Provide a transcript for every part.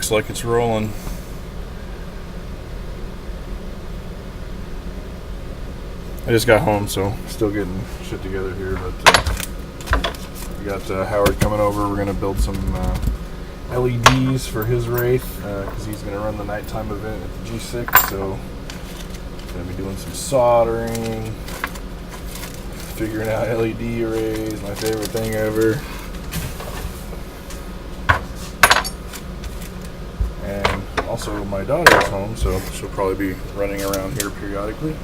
looks like it's rolling. I just got home, so still getting shit together here, but we got Howard coming over. We're going to build some LEDs for his Wraith, because he's going to run the nighttime event at the G6, so going to be doing some soldering, figuring out LED arrays, my favorite thing ever. And also my daughter is home, so she'll probably be running around here periodically.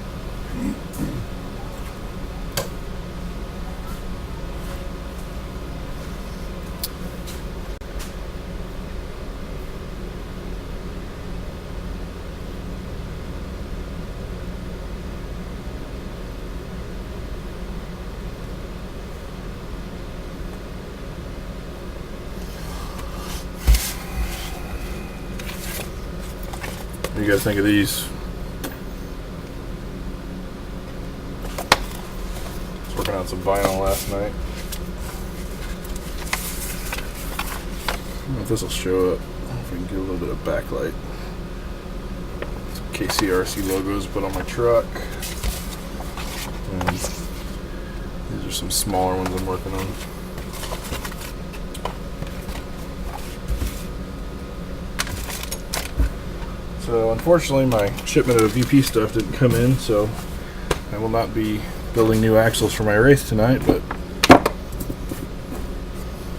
What do you guys think of these? Was working on some vinyl last night. I don't know if this will show up. I don't know if we can get a little bit of backlight. Some KCRC logos put on my truck. And these are some smaller ones I'm working on. So unfortunately my shipment of VP stuff didn't come in, so I will not be building new axles for my Wraith tonight, but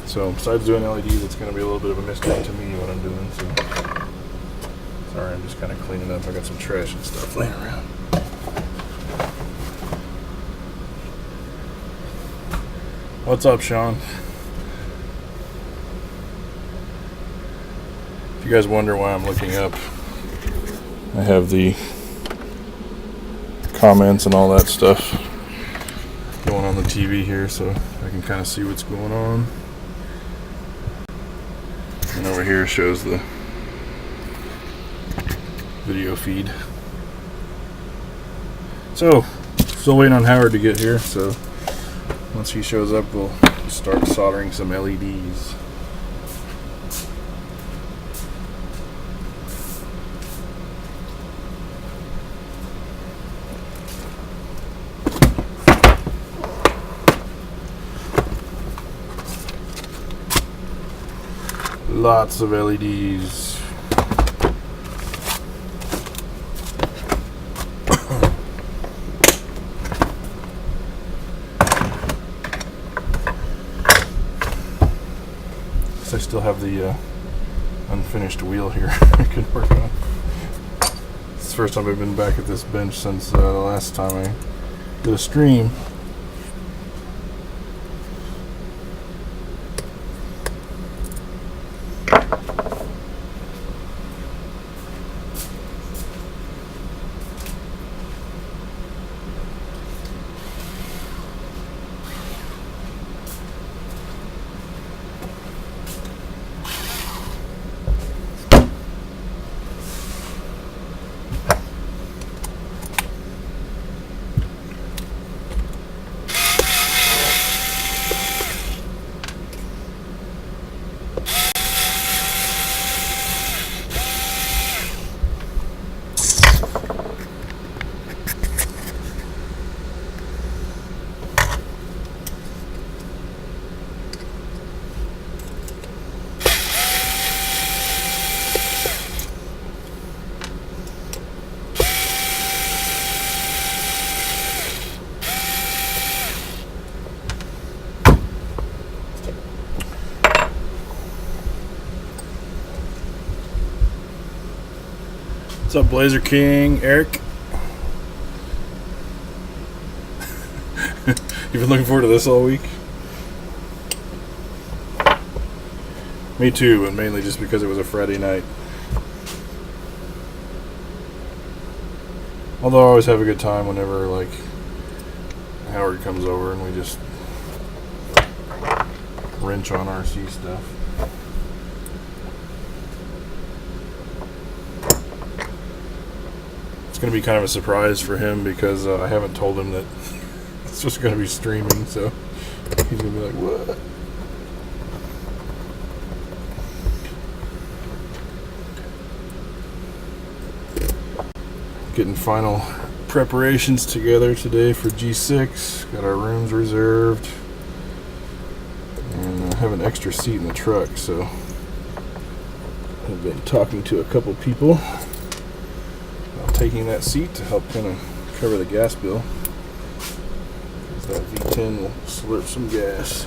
so besides doing LEDs, it's going to be a little bit of a mystery to me what I'm doing, so sorry, I'm just kind of cleaning up. I got some trash and stuff laying around. What's up, Sean? If you guys wonder why I'm looking up, I have the comments and all that stuff going on the TV here, so I can kind of see what's going on. And over here shows the video feed. So, still waiting on Howard to get here, so once he shows up, we'll start soldering some LEDs. Lots of LEDs. I still have the unfinished wheel here I can work on. It's the first time I've been back at this bench since the last time I did a stream. What's up, Blazer King? Eric? You've been looking forward to this all week? Me too, but mainly just because it was a Friday night. Although I always have a good time whenever, like, Howard comes over and we just wrench on RC stuff. It's going to be kind of a surprise for him because I haven't told him that it's just going to be streaming, so he's going to be like, what? Getting final preparations together today for G6. Got our rooms reserved. And I have an extra seat in the truck, so I've been talking to a couple people about taking that seat to help kind of cover the gas bill. Because that V10 will slurp some gas.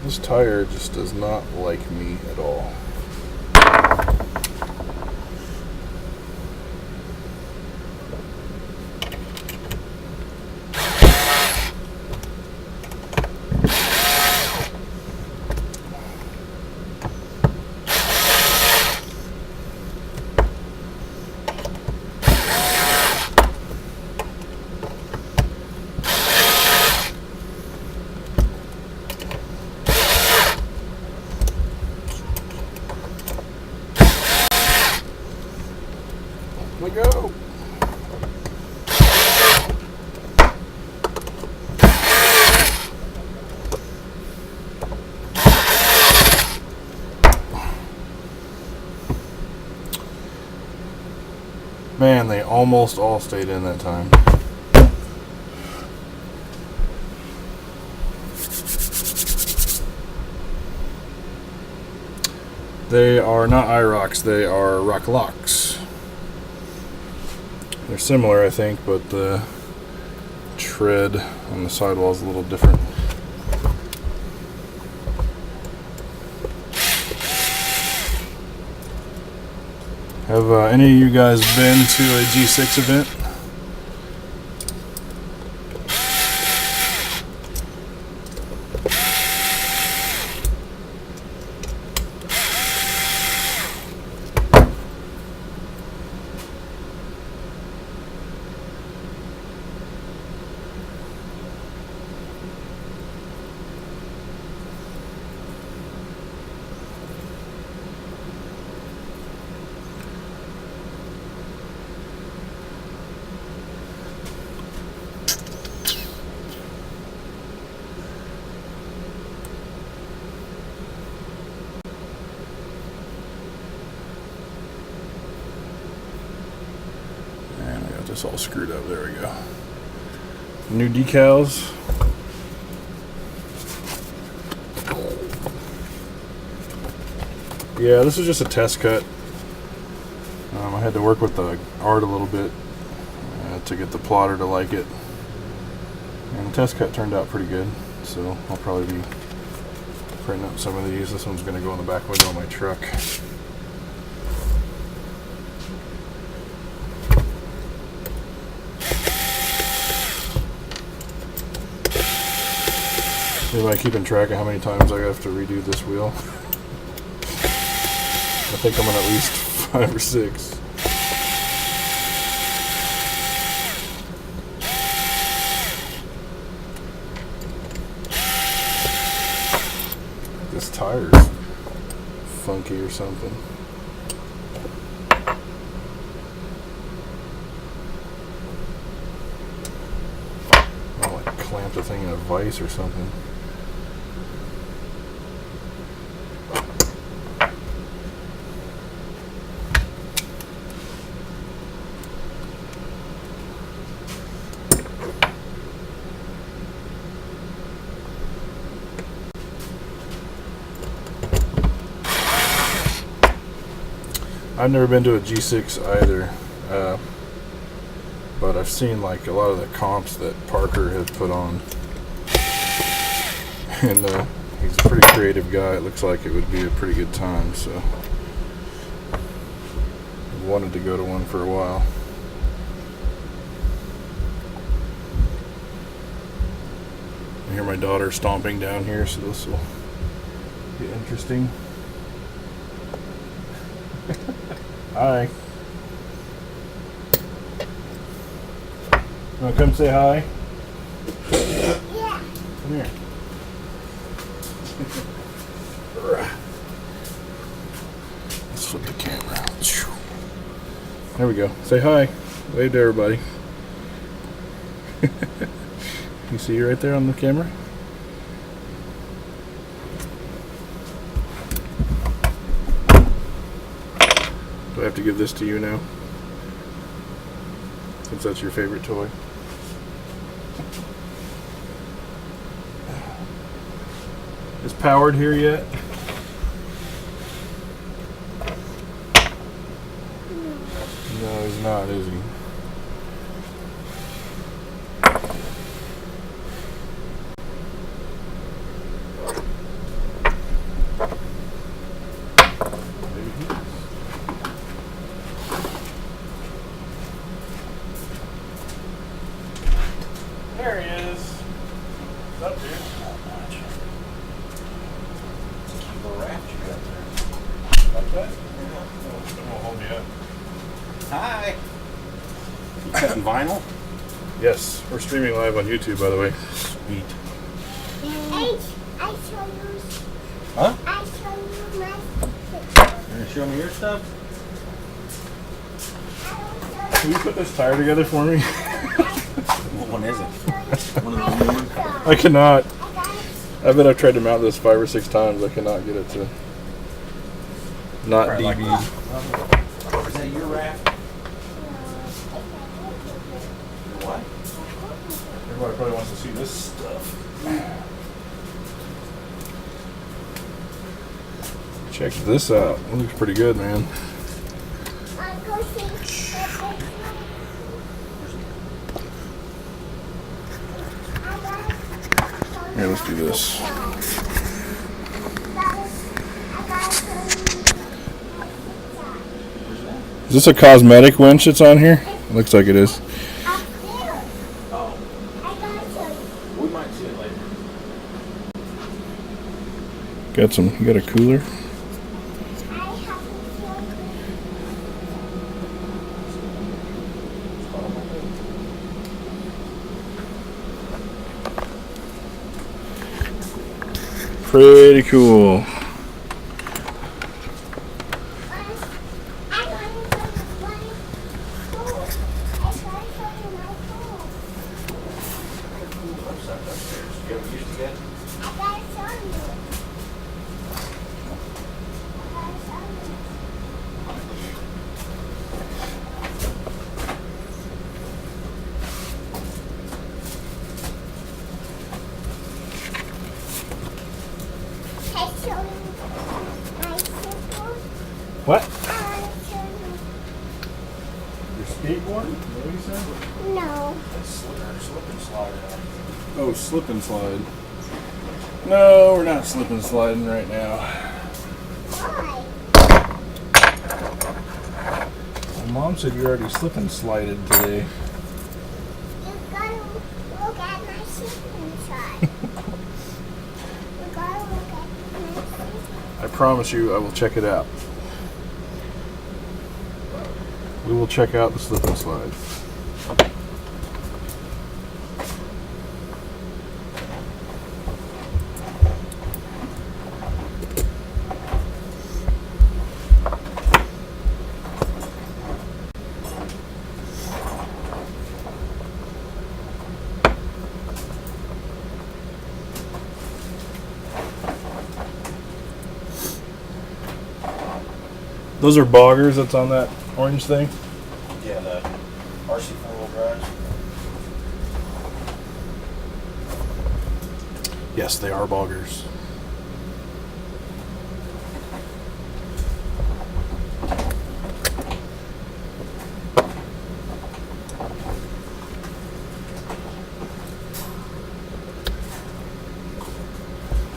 This tire just does not like me at all. Let go. Man, they almost all stayed in that time. They are not IROCs, they are rock locks. They're similar, I think, but the tread on the sidewall is a little different. Have any of you guys been to a G6 event? This all screwed up. There we go. New decals. Yeah, this is just a test cut. I had to work with the art a little bit to get the plotter to like it. And the test cut turned out pretty good, so I'll probably be printing up some of these. This one's going to go in the back window of my truck. Anybody keeping track of how many times I have to redo this wheel? I think I'm on at least 5 or 6. This tire's funky or something. I like clamped the thing in a vise or something. I've never been to a G6 either, but I've seen like a lot of the comps that Parker has put on, and he's a pretty creative guy. It looks like it would be a pretty good time, so I've wanted to go to one for a while. I hear my daughter stomping down here, so this will be interesting. Hi. You wanna come say hi? Yeah. Come here. There we go. Say hi. Wave to everybody. You see you right there on the camera? Do I have to give this to you now? Since that's your favorite toy. Is Powered here yet? No, he's not, is he? There he is. What's up, dude? Not much. It's a cute little raft you got there. Like that? Yeah. It won't hold me up. Hi. You cutting vinyl? Yes, we're streaming live on YouTube, by the way. Sweet. I show you. Huh? I show you my You gonna show me your stuff? Can you put this tire together for me? What one is it? One of the new ones? I cannot. I bet I've tried to mount this 5 or 6 times. I cannot get it to not Right, like DB. that. Is that your raft? What? Everybody probably wants to see this stuff. Check this out. It looks pretty good, man. Here, let's do this. Is this a cosmetic winch that's on here? Looks like it is. Oh. We might see it later. Got some. You got a cooler? Pretty cool. What? Your skateboard? What did you say? No. That's slip and slide. Oh, slip and slide. No, we're not slip and sliding right now. Why? My mom said you already slip and slided today. You gotta look at my ship inside. You gotta look at my ship. I promise you I will check it out. We will check out the slip and slide. Those are boggers that's on that orange thing? Yeah, the RC 4-wheel drives. Yes, they are boggers.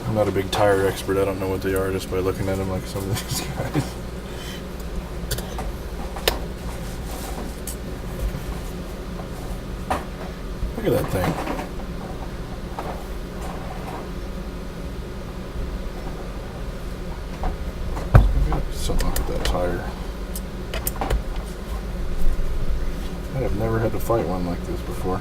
I'm not a big tire expert. I don't know what they are just by looking at them like some of these guys. Look at that thing. Something up with that tire. I have never had to fight one like this before.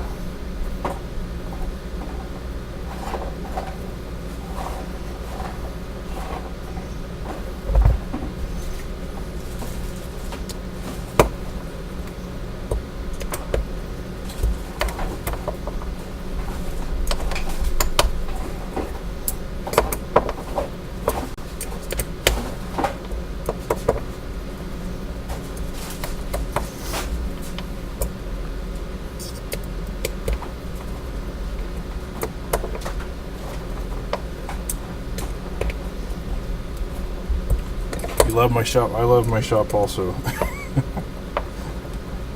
You love my shop. I love my shop also. I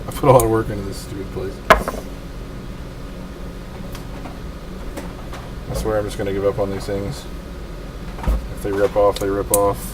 put a lot of work into this stupid place. I swear I'm just going to give up on these things. If they rip off, they rip off.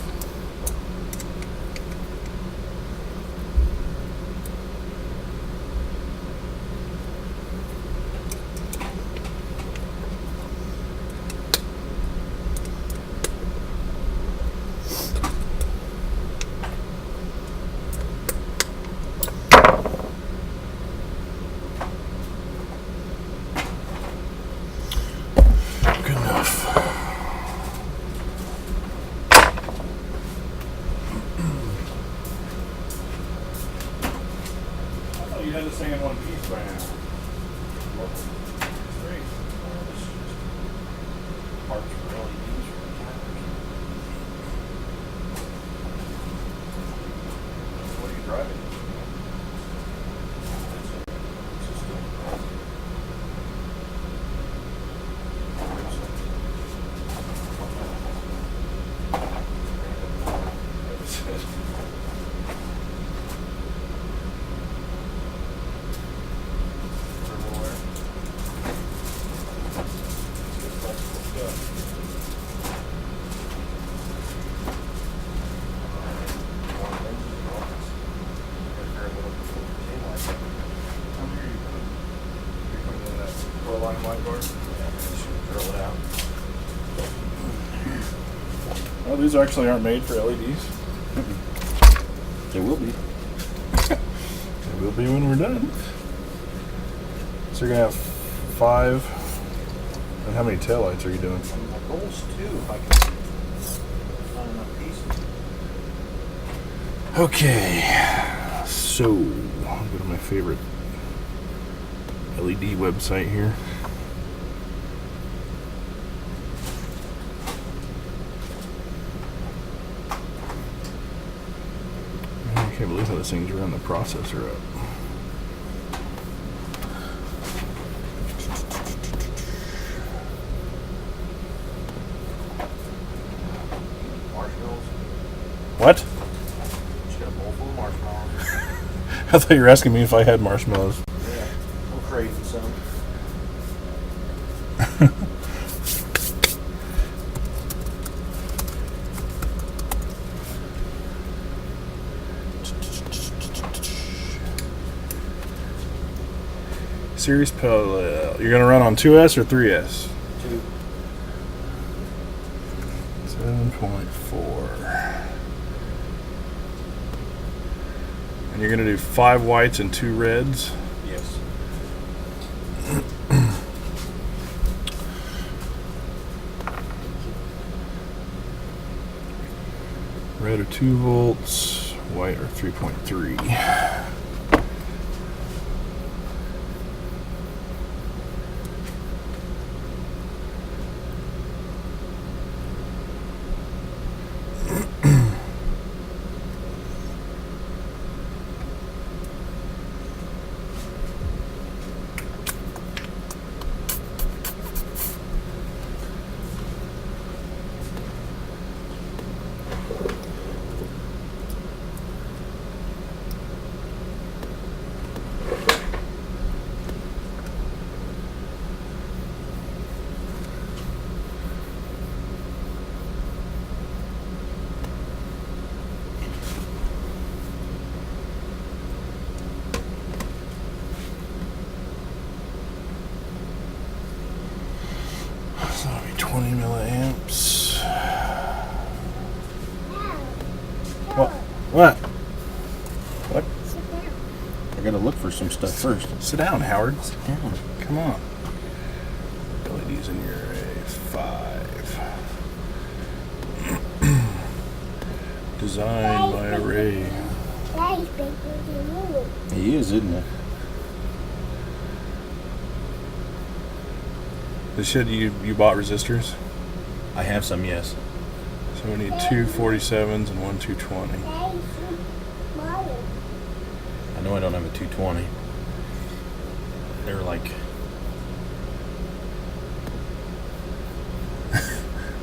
Good enough. I thought you had this thing in one piece by now. Great. Parts for LEDs for the cameras. What are you driving? Oh, these actually aren't made for LEDs. They will be. They will be when we're done. So you're gonna have 5. And how many taillights are you doing? My goal's 2 if I can find enough pieces. Okay, so I'll go to my favorite LED website here. I can't believe how this thing's running the processor up. Marshmallows. What? Just got a bowl full of marshmallows. I thought you were asking me if I had marshmallows. Yeah, I'm craving some. Series parallel. You're gonna run on 2S or 3S? 2. 7.4. And you're gonna do 5 whites and 2 reds. Yes. Red are 2 volts, white are 3.3. So that'll be 20 milliamps. What? What? I gotta look for some stuff first. Sit down, Howard. Sit down. Come on. LEDs in your A5. Designed by Array. Daddy's bigger than you. He is, isn't it? They said you bought resistors? I have some, yes. So we need 2 47s and 1 220. Daddy's smaller. I know I don't have a 220. They're like...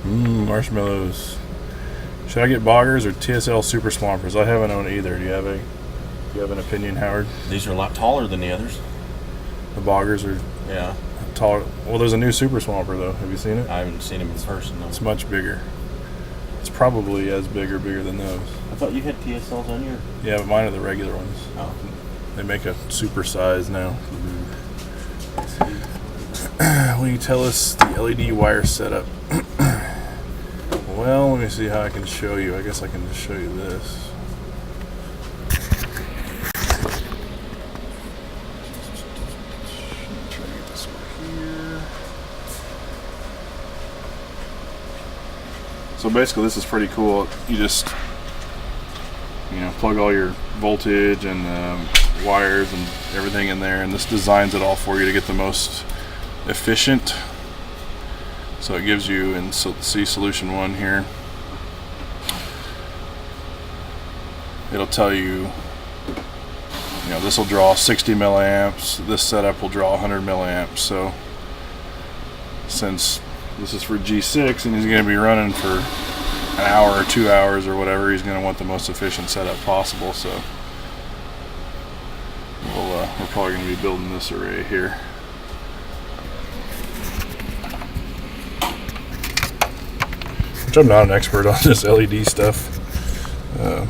Marshmallows. Should I get boggers or TSL super swampers? I haven't owned either. Do you have an opinion, Howard? These are a lot taller than the others. The boggers are Yeah. taller. Well, there's a new super swamper though. Have you seen it? I haven't seen them in person, though. It's much bigger. It's probably as big or bigger than those. I thought you had TSLs on your... Yeah, but mine are the regular ones. Oh. They make a super size now. Will you tell us the LED wire setup? Well, let me see how I can show you. I guess I can just show you this. Try to get this over here. So basically, this is pretty cool. You just, plug all your voltage and wires and everything in there, and this designs it all for you to get the most efficient. So it gives you, in see solution 1 here, it'll tell you, this will draw 60 milliamps, this setup will draw 100 milliamps. So since this is for G6 and he's going to be running for an hour or 2 hours or whatever, he's going to want the most efficient setup possible. So we're probably going to be building this array here. Which I'm not an expert on this LED stuff. I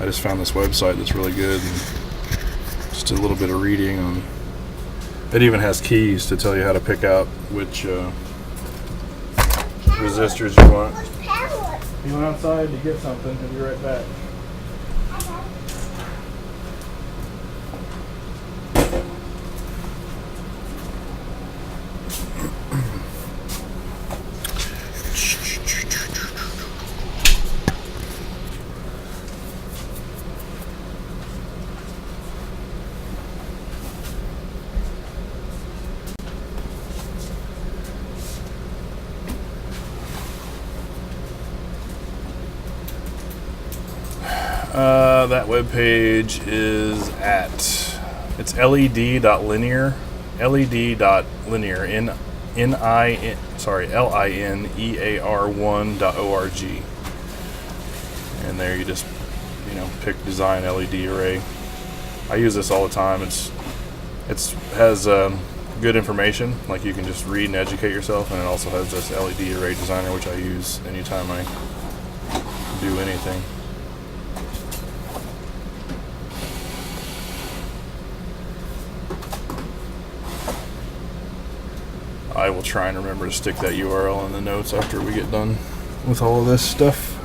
just found this website that's really good, and just did a little bit of reading on. It even has keys to tell you how to pick out which resistors you want. You went outside to get something. I'll be right back. That webpage is it's led.linear, linear1.org, and there you just pick design LED array. I use this all the time. It has good information, like you can just read and educate yourself, and it also has this LED array designer, which I use anytime I do anything. I will try and remember to stick that URL in the notes after we get done with all of this stuff.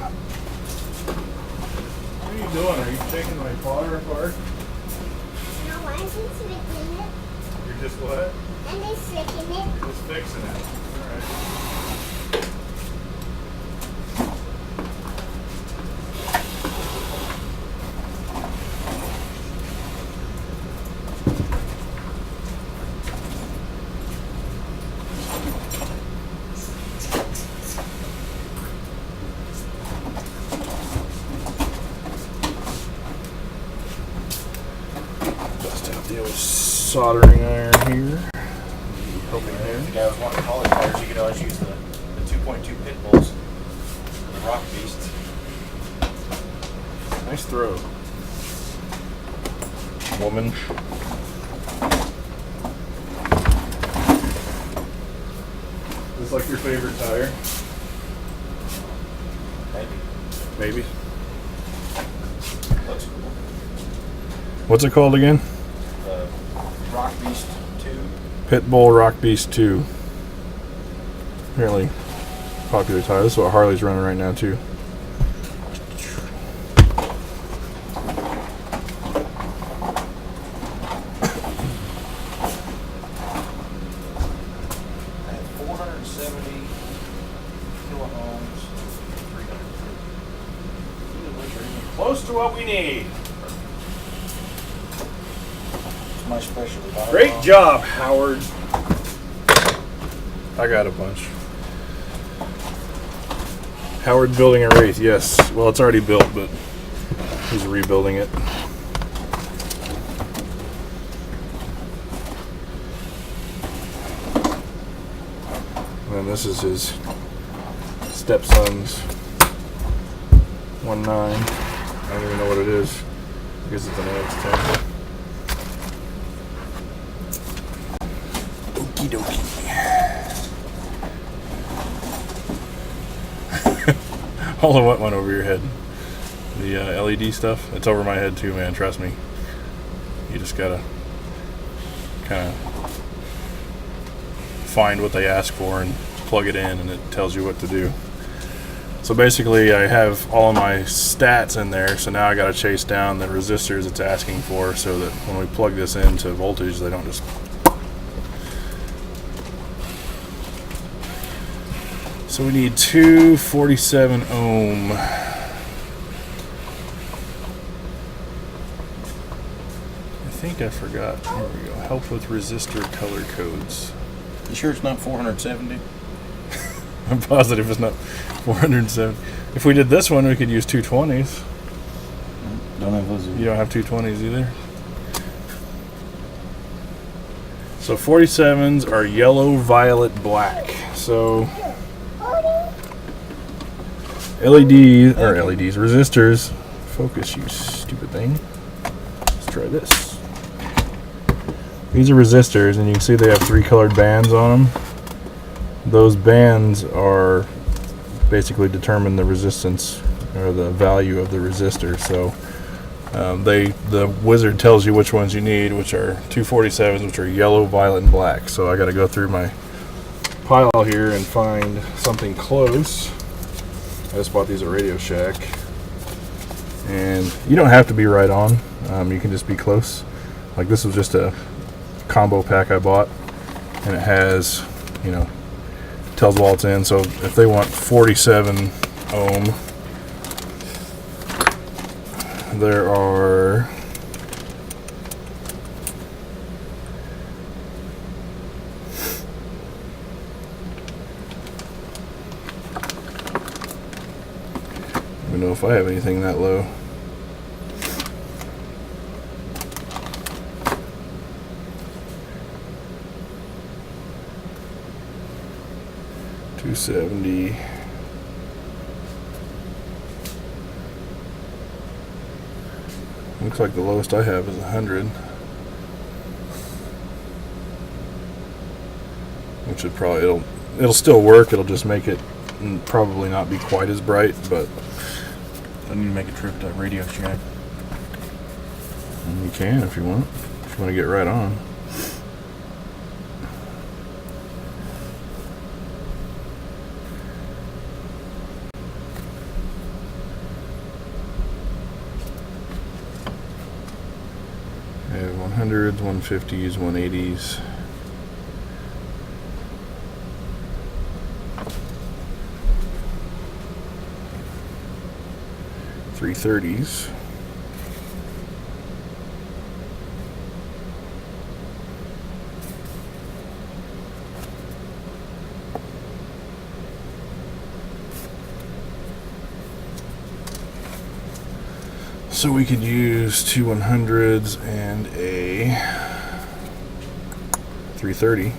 What are you doing? Are you taking my plotter apart? No, I'm just fixing it. You're just what? I'm just fixing it. Just fixing it. Alright. Soldering iron here. Helping If there. you guys want poly wires, you can always use the 2.2 pit bulls and the rock beasts. Nice throw, woman. This like your favorite tire? Maybe. Looks cool. What's it called again? Rock Beast 2. Pitbull Rock Beast 2. Apparently popular tire. This is what Harley's running right now too. I have 470 kiloohms, 300. Close to what we need. It's my specialty. Great job, Howard. I got a bunch. Howard's building a Wraith, yes. Well, it's already built, but he's rebuilding it. And then this is his stepson's 1.9. I don't even know what it is. I guess it's an AX10. Okie dokie. All of what went over your head? The LED stuff? It's over my head too, man. Trust me. You just gotta kind of find what they ask for and plug it in, and it tells you what to do. So basically, I have all of my stats in there. So now I gotta chase down the resistors it's asking for, so that when we plug this into voltage, they don't just. So we need two 47 ohm. I think I forgot. There we go. Help with resistor color codes. You sure it's not 470? I'm positive it's not 470. If we did this one, we could use 220s. Don't have those. You don't have 220s either. So 47s are yellow, violet, black. So LEDs, resistors. Focus, you stupid thing. Let's try this. These are resistors, and you can see they have 3 colored bands on them. Those bands are basically determine the resistance or the value of the resistor. So the wizard tells you which ones you need, which are 247s, which are yellow, violet, and black. So I got to go through my pile here and find something close. I just bought these at Radio Shack, and you don't have to be right on. You can just be close. Like this was just a combo pack I bought, and it has, tells what it's in. So if they want 47 ohm, there are I don't know if I have anything that low. $270. Looks like the lowest I have is 100, which would probably it'll still work. It'll just make it probably not be quite as bright, but I need to make a trip to Radio Shack. you can if you want. If you want to get right on. I have 100s, 150s, 180s. 330s. So we could use two 100s and a 330.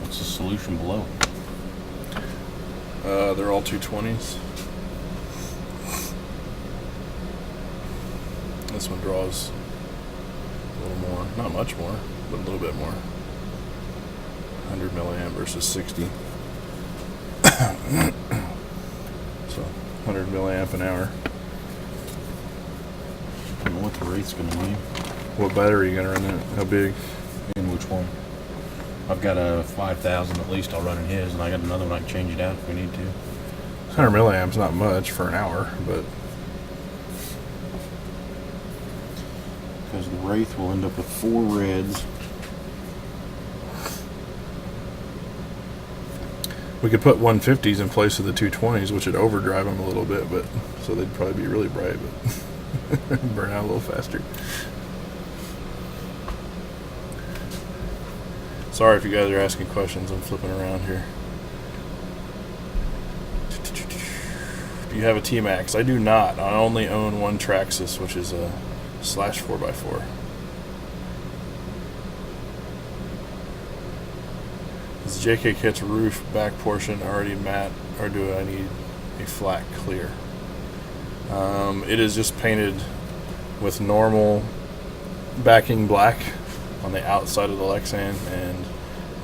What's the solution below? They're all 220s. This one draws a little more, not much more, but a little bit more. 100 milliamp versus 60. So 100 milliamp an hour. I don't know what the Wraith's going to need. What battery are you going to run that? How big? And which one? I've got a 5,000 at least I'll run in his, and I got another one I can change it out if we need to. 100 milliamps, not much for an hour, but Because the Wraith will end up with 4 reds. we could put 150s in place of the 220s, which would overdrive them a little bit, but so they'd probably be really bright, but burn out a little faster. Sorry if you guys are asking questions. I'm flipping around here. you have a T-Max. I do not. I only own one Traxxas, which is a slash 4x4. Is JK Kit's roof back portion already matte, or do I need a flat clear? It is just painted with normal backing black on the outside of the Lexan, and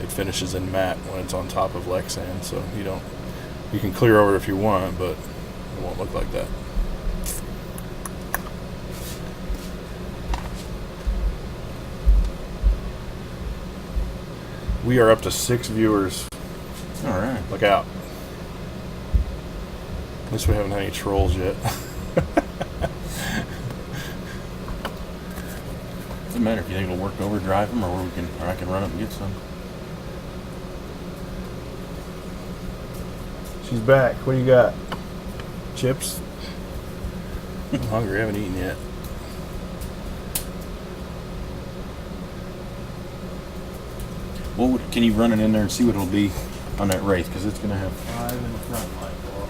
it finishes in matte when it's on top of Lexan. So you can clear over it if you want, but it won't look like that. We are up to 6 viewers. All right. Look out. At least we haven't had any trolls yet. Doesn't matter if you think it'll work to overdrive them, or I can run up and get some. She's back. What do you got? Chips? I'm hungry. I haven't eaten yet. Well, can you run it in there and see what it'll be on that Wraith? Because it's going to have 5 in the front light bar.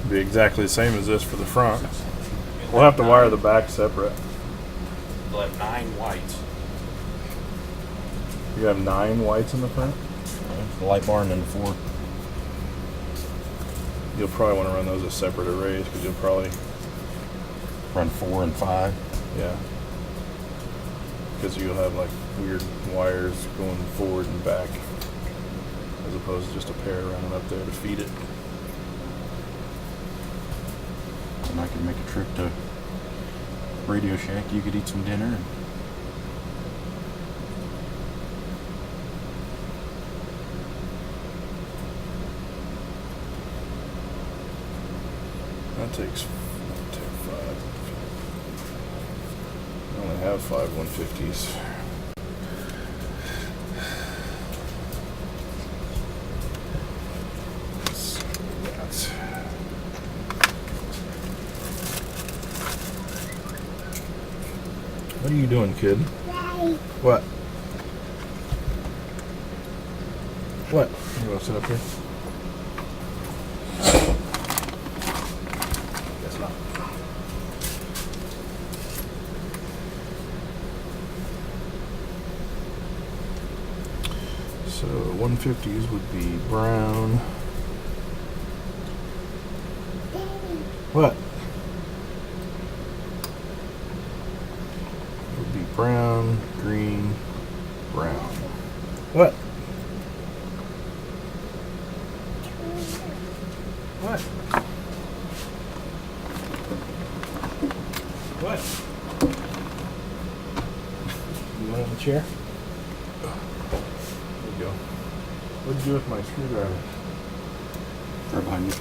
Be exactly the same as this for the front. We'll have to wire the back separate. They'll have 9 whites. You have 9 whites in the front? The light bar and then the 4. You'll probably want to run those as separate arrays because you'll probably Run 4 and 5. Yeah. Because you'll have like weird wires going forward and back as opposed to just a pair running up there to feed it. And I could make a trip to Radio Shack. You could eat some dinner. And That takes 5. I only have 5 150s. Let's see that. What are you doing, kid? Daddy. What? What? You want to sit up here? Guess not. So 150s would be brown. Daddy. What? It would be brown, green, brown. What? What? What? You want on the chair? There you go. What'd you do with my screwdriver? right behind you.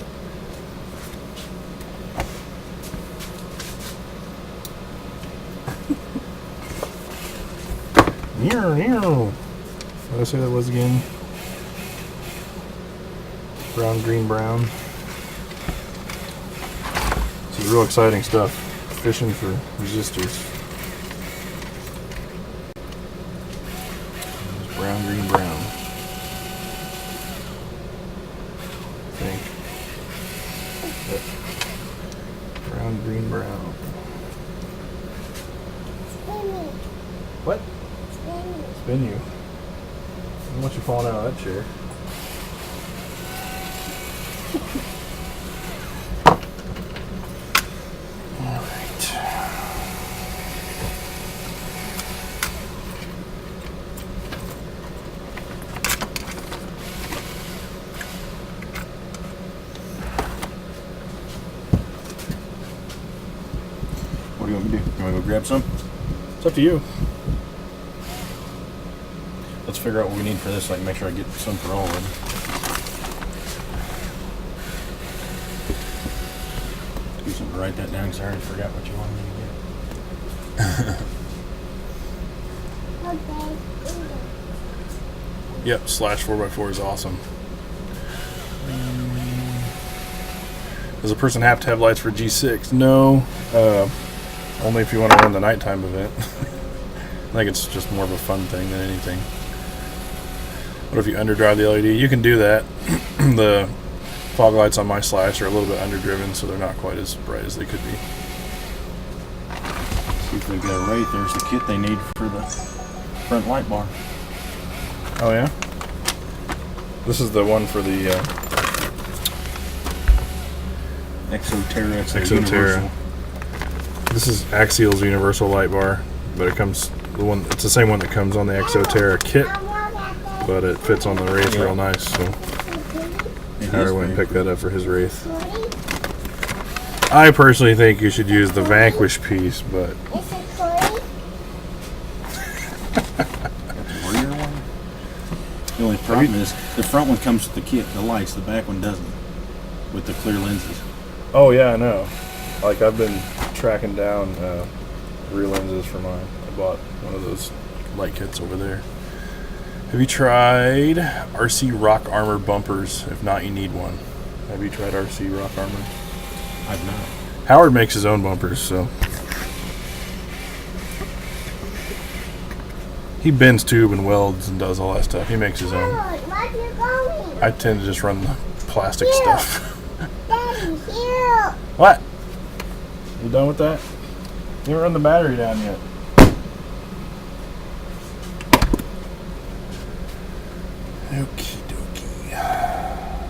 What did I say that was again? Brown, green, brown. This is real exciting stuff. Fishing for resistors. There's brown, green, brown. I think. Yep. Brown, green, brown. Spinny. What? Spinny. Spin you. I don't want you falling out of that chair. What do you want me to do? You want to go grab some? It's up to you. Let's figure out what we need for this so I can make sure I get some for all of them. Do something to write that down because I already forgot what you wanted me to get. Okay. Yep, slash 4x4 is awesome. Does a person have to have lights for G6? No. Only if you want to run the nighttime event. I think it's just more of a fun thing than anything. What if you underdrive the LED? You can do that. The Fog lights on my Slash are a little bit underdriven, so they're not quite as bright as they could be. See if they've got a Wraith. There's the kit they need for the front light bar. Oh yeah? This is the one for the Exoterra. It's a Exoterra. universal. This is Axial's universal light bar, but it's the same one that comes on the Exoterra kit, but it fits on the Wraith real nice, so Howard went and picked that up for his Wraith. I personally think you should use the Vanquish piece, but Is it Corey? Warrior one? The only problem is the front one comes with the kit, the lights, the back one doesn't, with the clear lenses. oh yeah, I know. Like I've been tracking down rear lenses for mine. I bought one of those light kits over there. Have you tried RC Rock Armor bumpers? If not, you need one. Have you tried RC Rock Armor? I've not. Howard makes his own bumpers, so he bends tube and welds and does all that stuff. He makes his own. Where are you going? I tend to just run the plastic stuff. Daddy, here. What? You done with that? You haven't run the battery down yet. Okie dokie.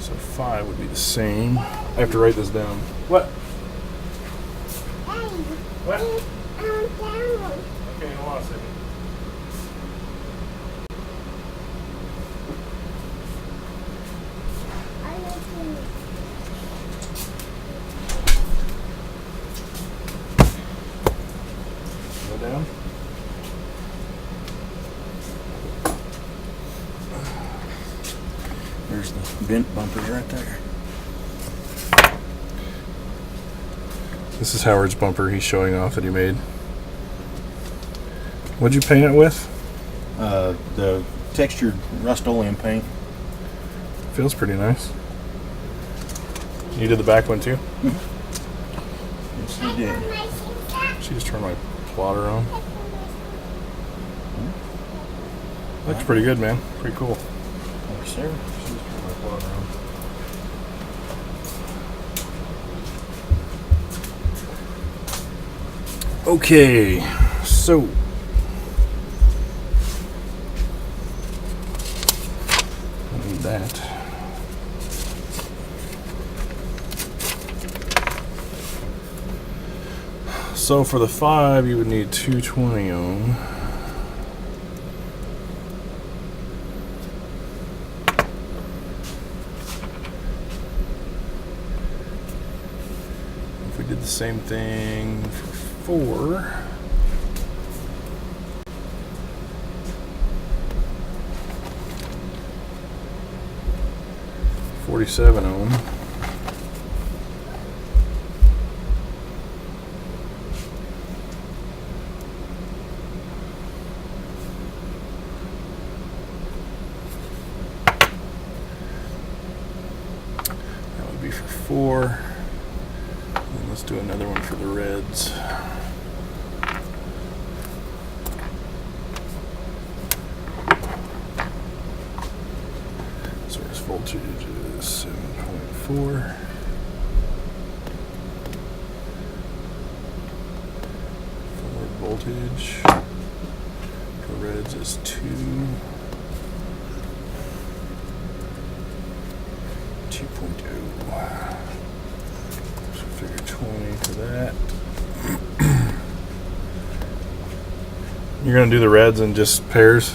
So 5 would be the same. I have to write this down. What? Daddy, What? down. Okay, hold on a second. Are you doing? Go down. There's the bent bumpers right there. This is Howard's bumper he's showing off that he made. What'd you paint it with? The textured Rust-Oleum paint. Feels pretty nice. You did the back one too? Yes, I did. My sister. She just turned my plotter on. Looks pretty good, man. Pretty cool. Yes, sir. She just turned my plotter on. Okay, so I need that. So for the 5, you would need 220 ohm. If we did the same thing for 4, $47 ohm. That would be for 4. And let's do another one for the reds. Source voltage is 7.4. Forward voltage for reds is 2. 2.0. So figure 20 for that. You're gonna do the reds in just pairs?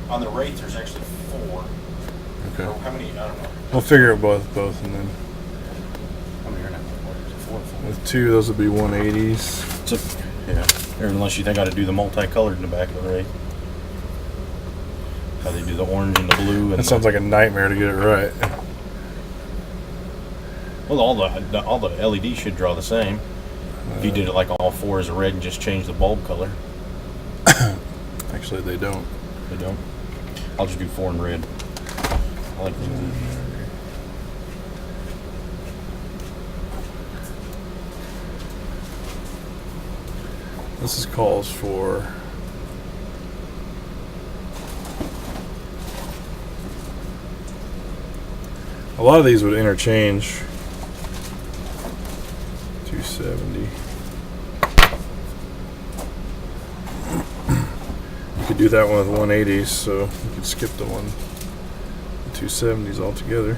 On the Wraith, there's actually 4. Okay. Or how many? I don't know. We'll figure it both, and then How many are now? Four. with 2, those would be 180s. Yeah. Or unless you think I ought to do the multicolored in the back of the Wraith. How they do the orange and the blue. And That sounds like a nightmare to get it right. well, all the LEDs should draw the same. If you did it like all 4 as a red and just change the bulb color. Actually, they don't. They don't. I'll just do 4 in red. I like things easy. This is calls for A lot of these would interchange. 270. You could do that one with 180s, so you could skip the 270s altogether.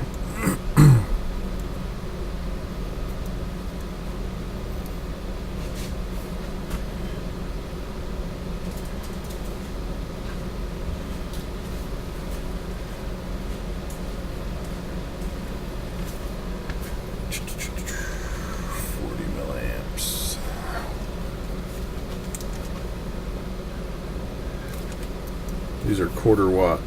These are quarter watt.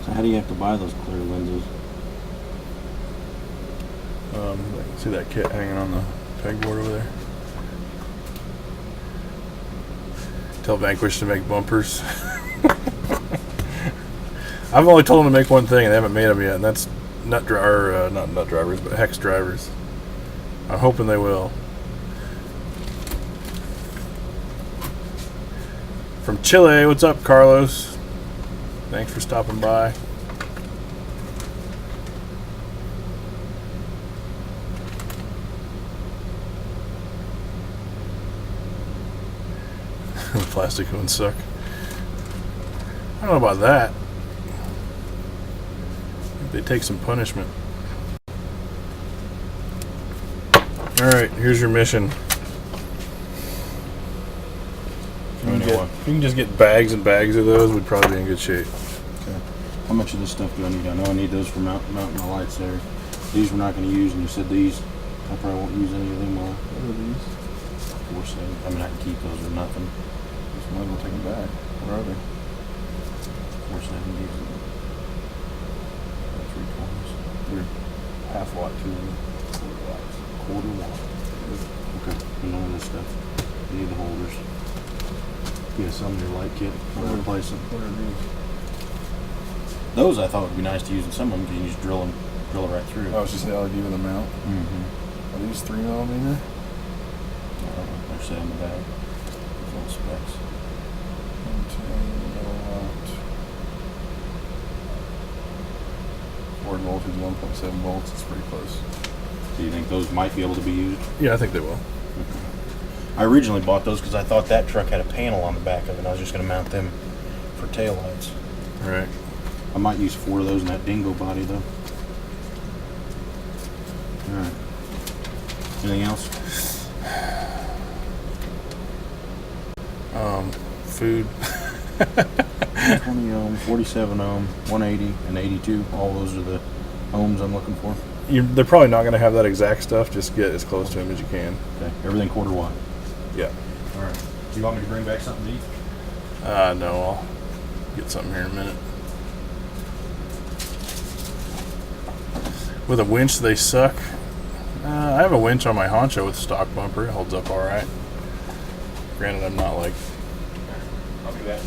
How do you have to buy those clear lenses? See that kit hanging on the pegboard over there? Tell Vanquish to make bumpers. I've only told them to make one thing and they haven't made them yet, and that's not nut drivers, but hex drivers. I'm hoping they will. From Chile, what's up, Carlos? Thanks for stopping by. The plastic ones suck. I don't know about that. They take some punishment. Alright, here's your mission. If you can just get bags and bags of those, we'd probably be in good shape. Okay. How much of this stuff do I need? I know I need those for mounting my lights there. These we're not going to use, and you said these. I probably won't use any of them more. What are these? 470. I mean, I can keep those or nothing. Just might as well take them back. Where are they? 470s. 320s. They're half watt too. Quarter watt. Okay. And none of this stuff. You need the holders. Yeah, some of your light kit. I'll replace them. What are these? Those I thought would be nice to use in some of them because you just drill it right through. Oh, it's just the LED with a mount. Mm-hmm. Are these 3mm? They're set in the bag. Full specs. 4 voltage, 1.7 volts. It's pretty close. Do you think those might be able to be used? Yeah, I think they will. I originally bought those because I thought that truck had a panel on the back of it and I was just going to mount them for tail lights. All right. I might use 4 of those in that dingo body though. Alright. Anything else? Food. 20 ohm, 47 ohm, 180, and 82. All those are the ohms I'm looking for. They're probably not going to have that exact stuff. Just get as close to them as you can. Okay. Everything quarter watt. Yeah. Alright. Do you want me to bring back something to eat? No, I'll get something here in a minute. With a winch, they suck. I have a winch on my Honcho with stock bumper. It holds up all right. Granted, I'm not like I'll do that.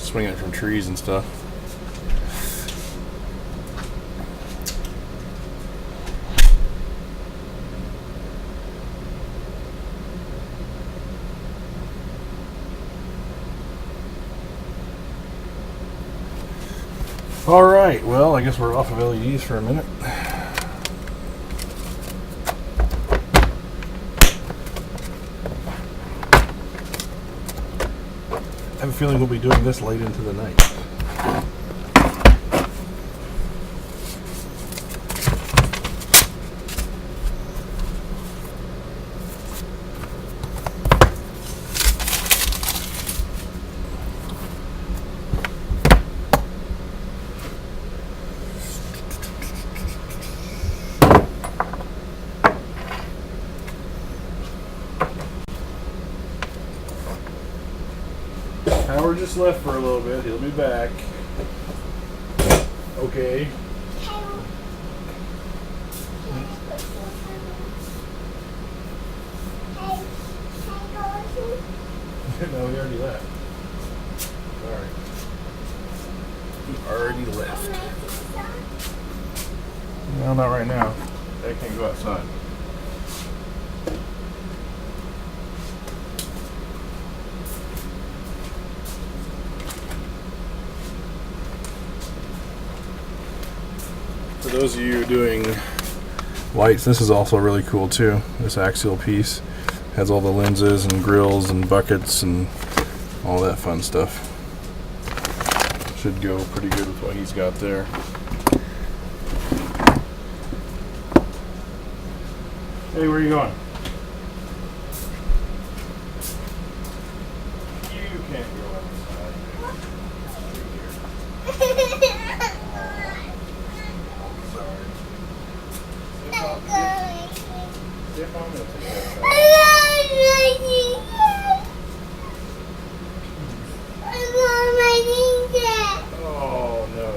swinging it from trees and stuff. All right, well, I guess we're off of LEDs for a minute. I have a feeling we'll be doing this late into the night. Howard just left for a little bit. He'll be back. Okay. No, he already left. Sorry. He already left. No, not right now. I can't go outside. For those of you doing lights, this is also really cool too. This axial piece has all the lenses and grills and buckets and all that fun stuff. Should go pretty good with what he's got there. Hey, where are you going? You can't go outside. Sorry. See if I'm gonna take that outside. Oh no.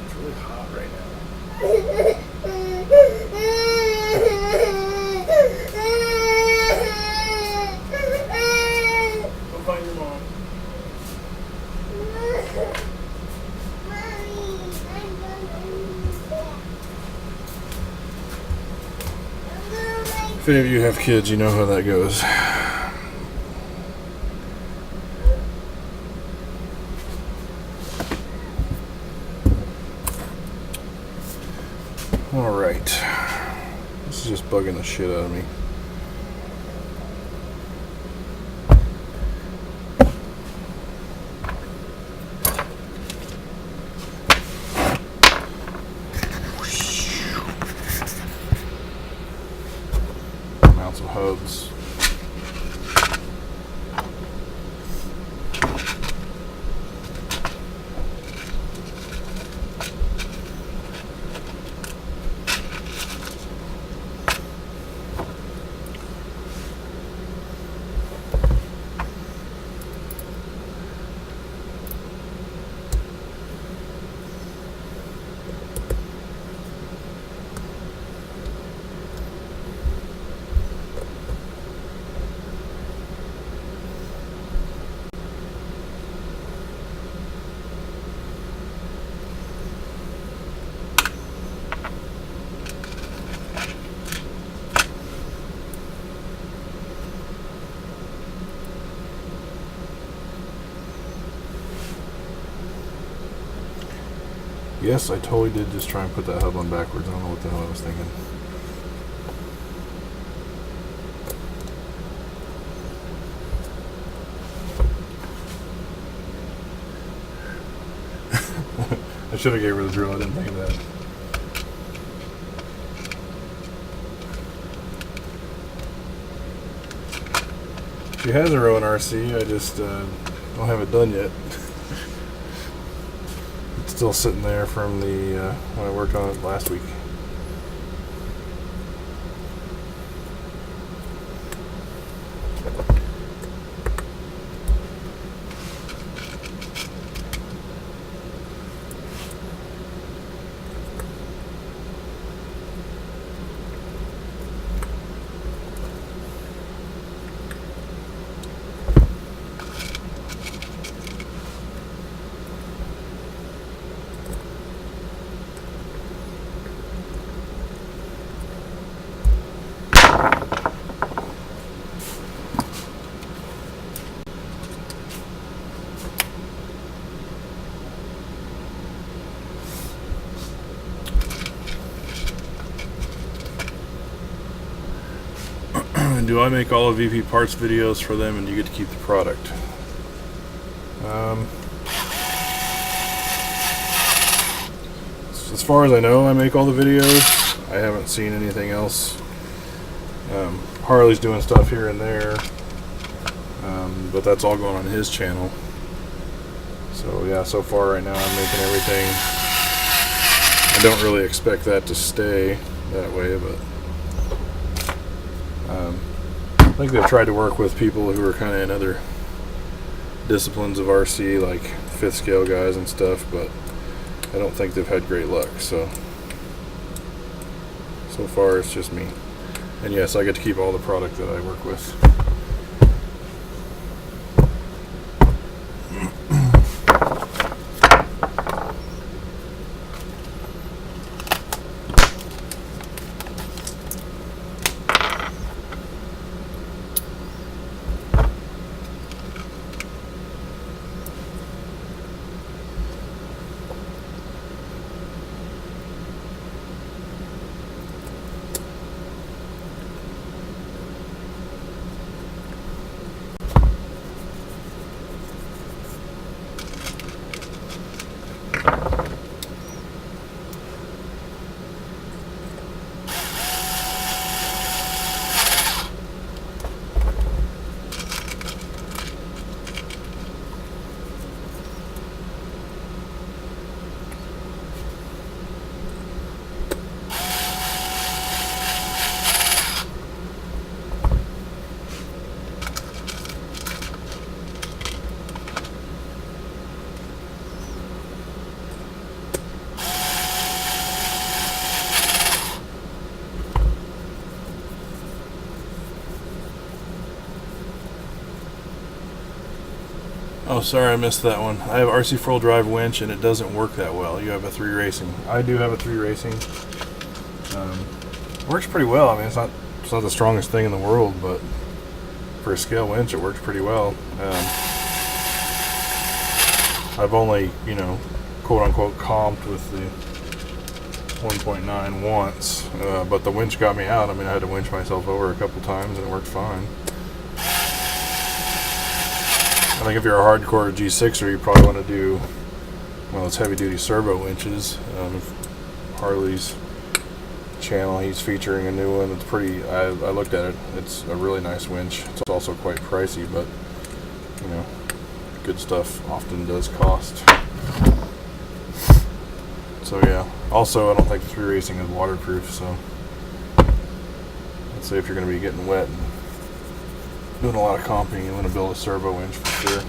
It's really hot right now. Go find your mom. If any of you have kids, you know how that goes. Alright. This is just bugging the shit out of me. Mounts of hubs. Yes, I totally did just try and put that hub on backwards. I don't know what the hell I was thinking. I should have gave her the drill. I didn't think of that. She has her own RC. I just don't have it done yet. It's still sitting there from the when I worked on it last week. Do I make all of VP parts videos for them and you get to keep the product? As far as I know, I make all the videos. I haven't seen anything else. Harley's doing stuff here and there, but that's all going on his channel. So yeah, so far right now I'm making everything. I don't really expect that to stay that way, but I think they've tried to work with people who are kind of in other disciplines of RC, like fifth scale guys and stuff, but I don't think they've had great luck. So far it's just me. And yes, I get to keep all the product that I work with. Oh, sorry, I missed that one. I have RC full drive winch, and it doesn't work that well. You have a 3 racing. I do have a 3 racing. Works pretty well. I mean, it's not the strongest thing in the world, but for a scale winch, it works pretty well. I've only, quote unquote, comped with the 1.9 once, but the winch got me out. I mean, I had to winch myself over a couple times, and it worked fine. I think if you're a hardcore G6er, you probably want to do one of those heavy-duty servo winches. Harley's channel, he's featuring a new one that's pretty. I looked at it. It's a really nice winch. It's also quite pricey, but good stuff often does cost. So yeah. Also, I don't think the 3 racing is waterproof. So let's say if you're going to be getting wet and doing a lot of comping, you want to build a servo winch for sure.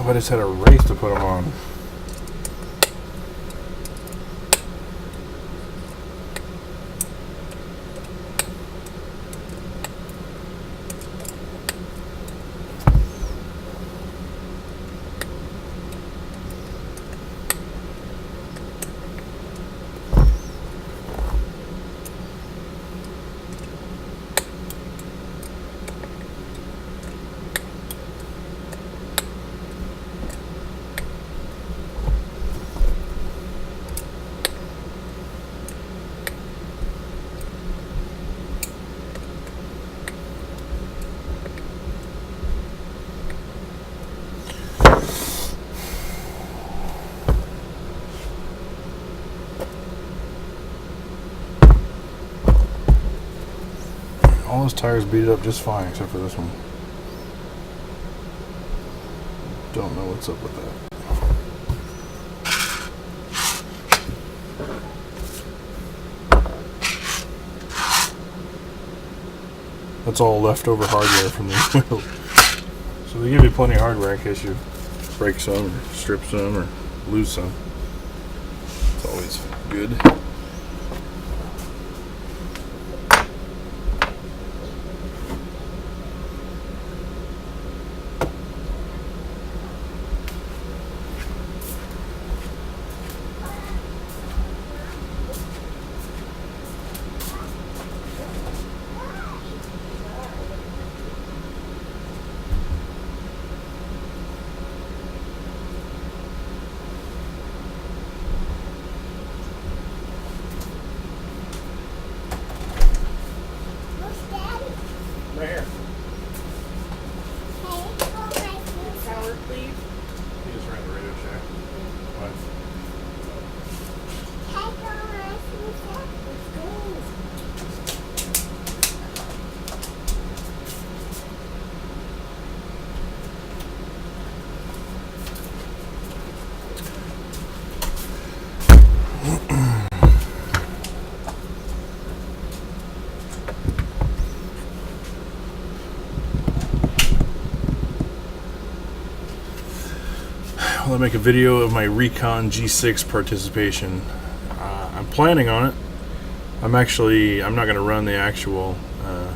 I just had a race to put them on. All those tires beat it up just fine, except for this one. Don't know what's up with that. That's all leftover hardware from these wheels. So they give you plenty of hardware in case you break some, or strip some, or lose some. It's always good. Where's Daddy? Right here. Hey, hold my shoes. Howard, please. He just ran the Radio Shack. What? Hey, hold my shoes. Let's go. Well, I make a video of my Recon G6 participation. I'm planning on it. I'm not going to run the actual, I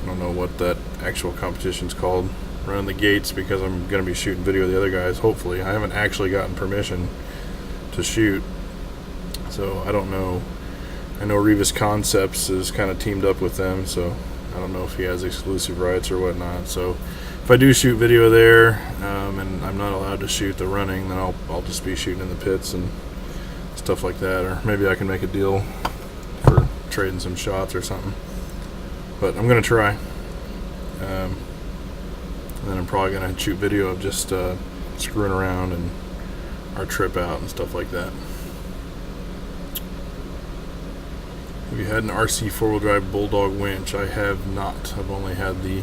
don't know what that actual competition's called, running the gates, because I'm going to be shooting video of the other guys, hopefully. I haven't actually gotten permission to shoot, so I don't know. I know Revis Concepts is kind of teamed up with them, so I don't know if he has exclusive rights or whatnot. So if I do shoot video there, and I'm not allowed to shoot the running, then I'll just be shooting in the pits and stuff like that. Or maybe I can make a deal for trading some shots or something. But I'm going to try. And then I'm probably going to shoot video of just screwing around and our trip out and stuff like that. Have you had an RC four-wheel drive Bulldog winch? I have not. I've only had the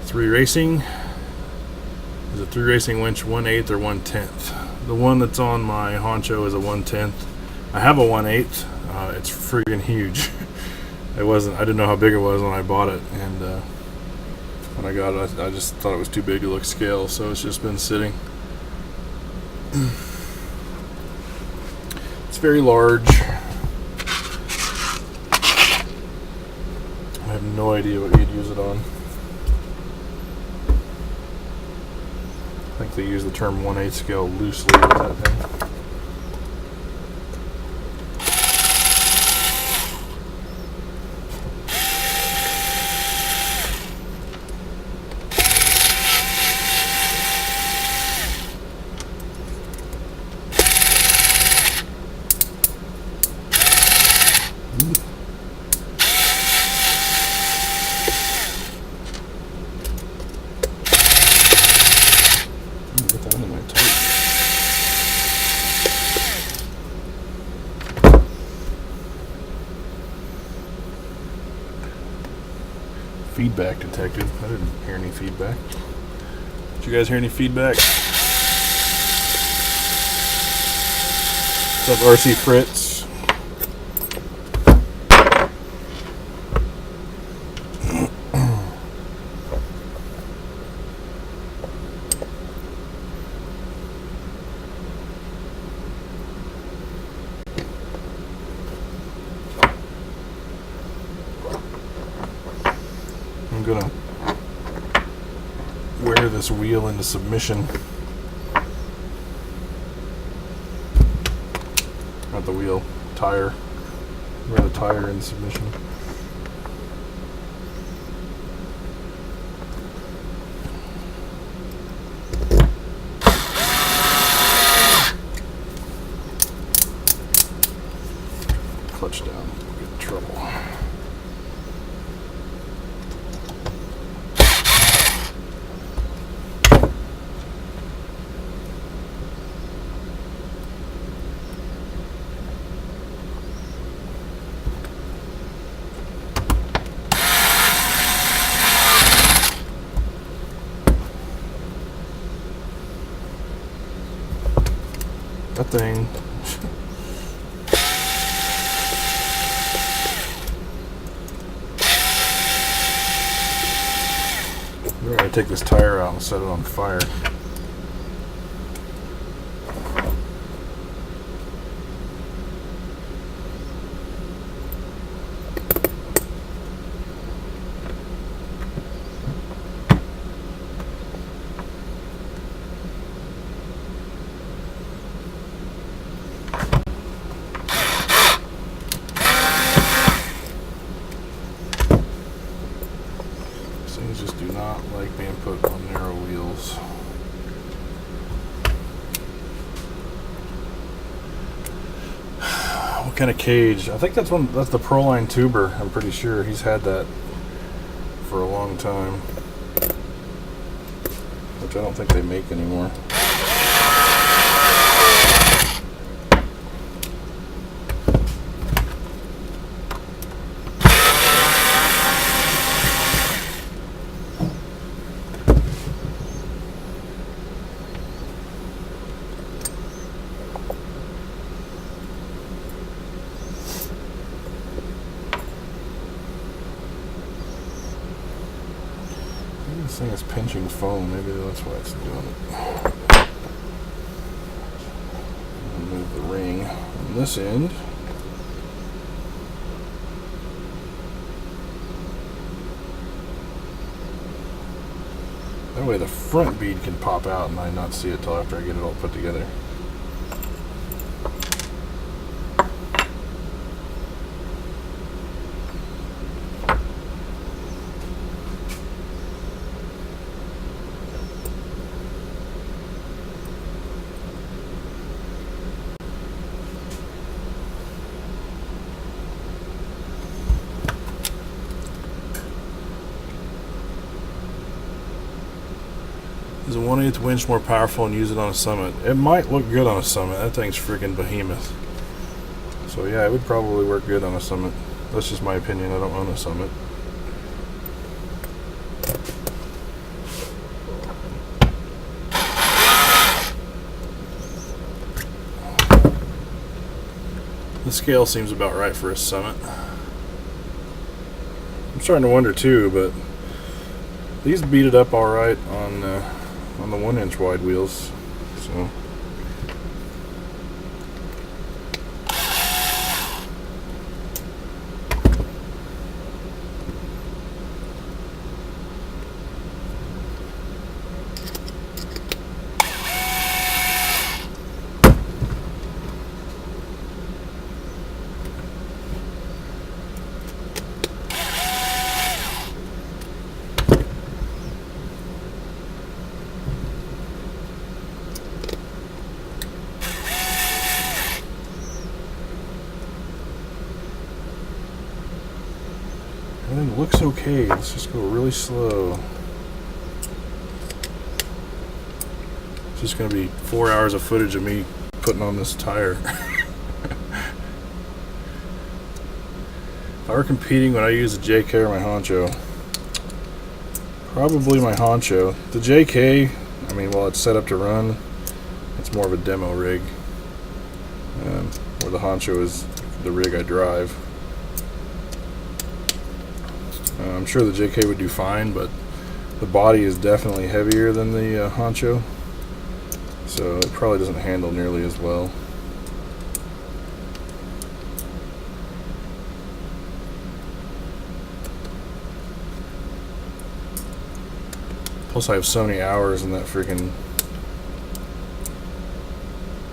3 Racing. Is it 3 Racing winch 1/8 or 1/10? The one that's on my honcho is a 1/10. I have a 1/8. It's friggin' huge. I didn't know how big it was when I bought it, and when I got it, I just thought it was too big to look scale, so it's just been sitting. It's very large. I have no idea what you'd use it on. I think they use the term 1/8 scale loosely with that thing. Get that into my tight. Feedback detected. I didn't hear any feedback. Did you guys hear any feedback? What's up, RC Fritz? I'm gonna wear this wheel into submission. Not the wheel, tire. Wear the tire in submission. Clutch down, we'll get in trouble. That thing. We're going to take this tire out and set it on fire. Things just do not like being put on narrow wheels. What kind of cage? I think that's the Proline tuber. I'm pretty sure he's had that for a long time, which I don't think they make anymore. This thing is pinching foam. Maybe that's why it's doing it. Move the ring on this end. That way the front bead can pop out and I not see it till after I get it all put together. Is a 1/8 winch more powerful and use it on a Summit? It might look good on a Summit. That thing's freaking behemoth. So yeah, it would probably work good on a Summit. That's just my opinion. I don't own a Summit. The scale seems about right for a Summit. I'm starting to wonder too, but these beat it up all right on the 1-inch wide wheels. So. Everything looks okay. Let's just go really slow. It's just going to be 4 hours of footage of me putting on this tire. If I were competing, would I use the JK or my Honcho? Probably my Honcho. The JK, I mean, while it's set up to run, it's more of a demo rig. Where the Honcho is the rig I drive. I'm sure the JK would do fine, but the body is definitely heavier than the Honcho, so it probably doesn't handle nearly as well. Plus I have so many hours in that freaking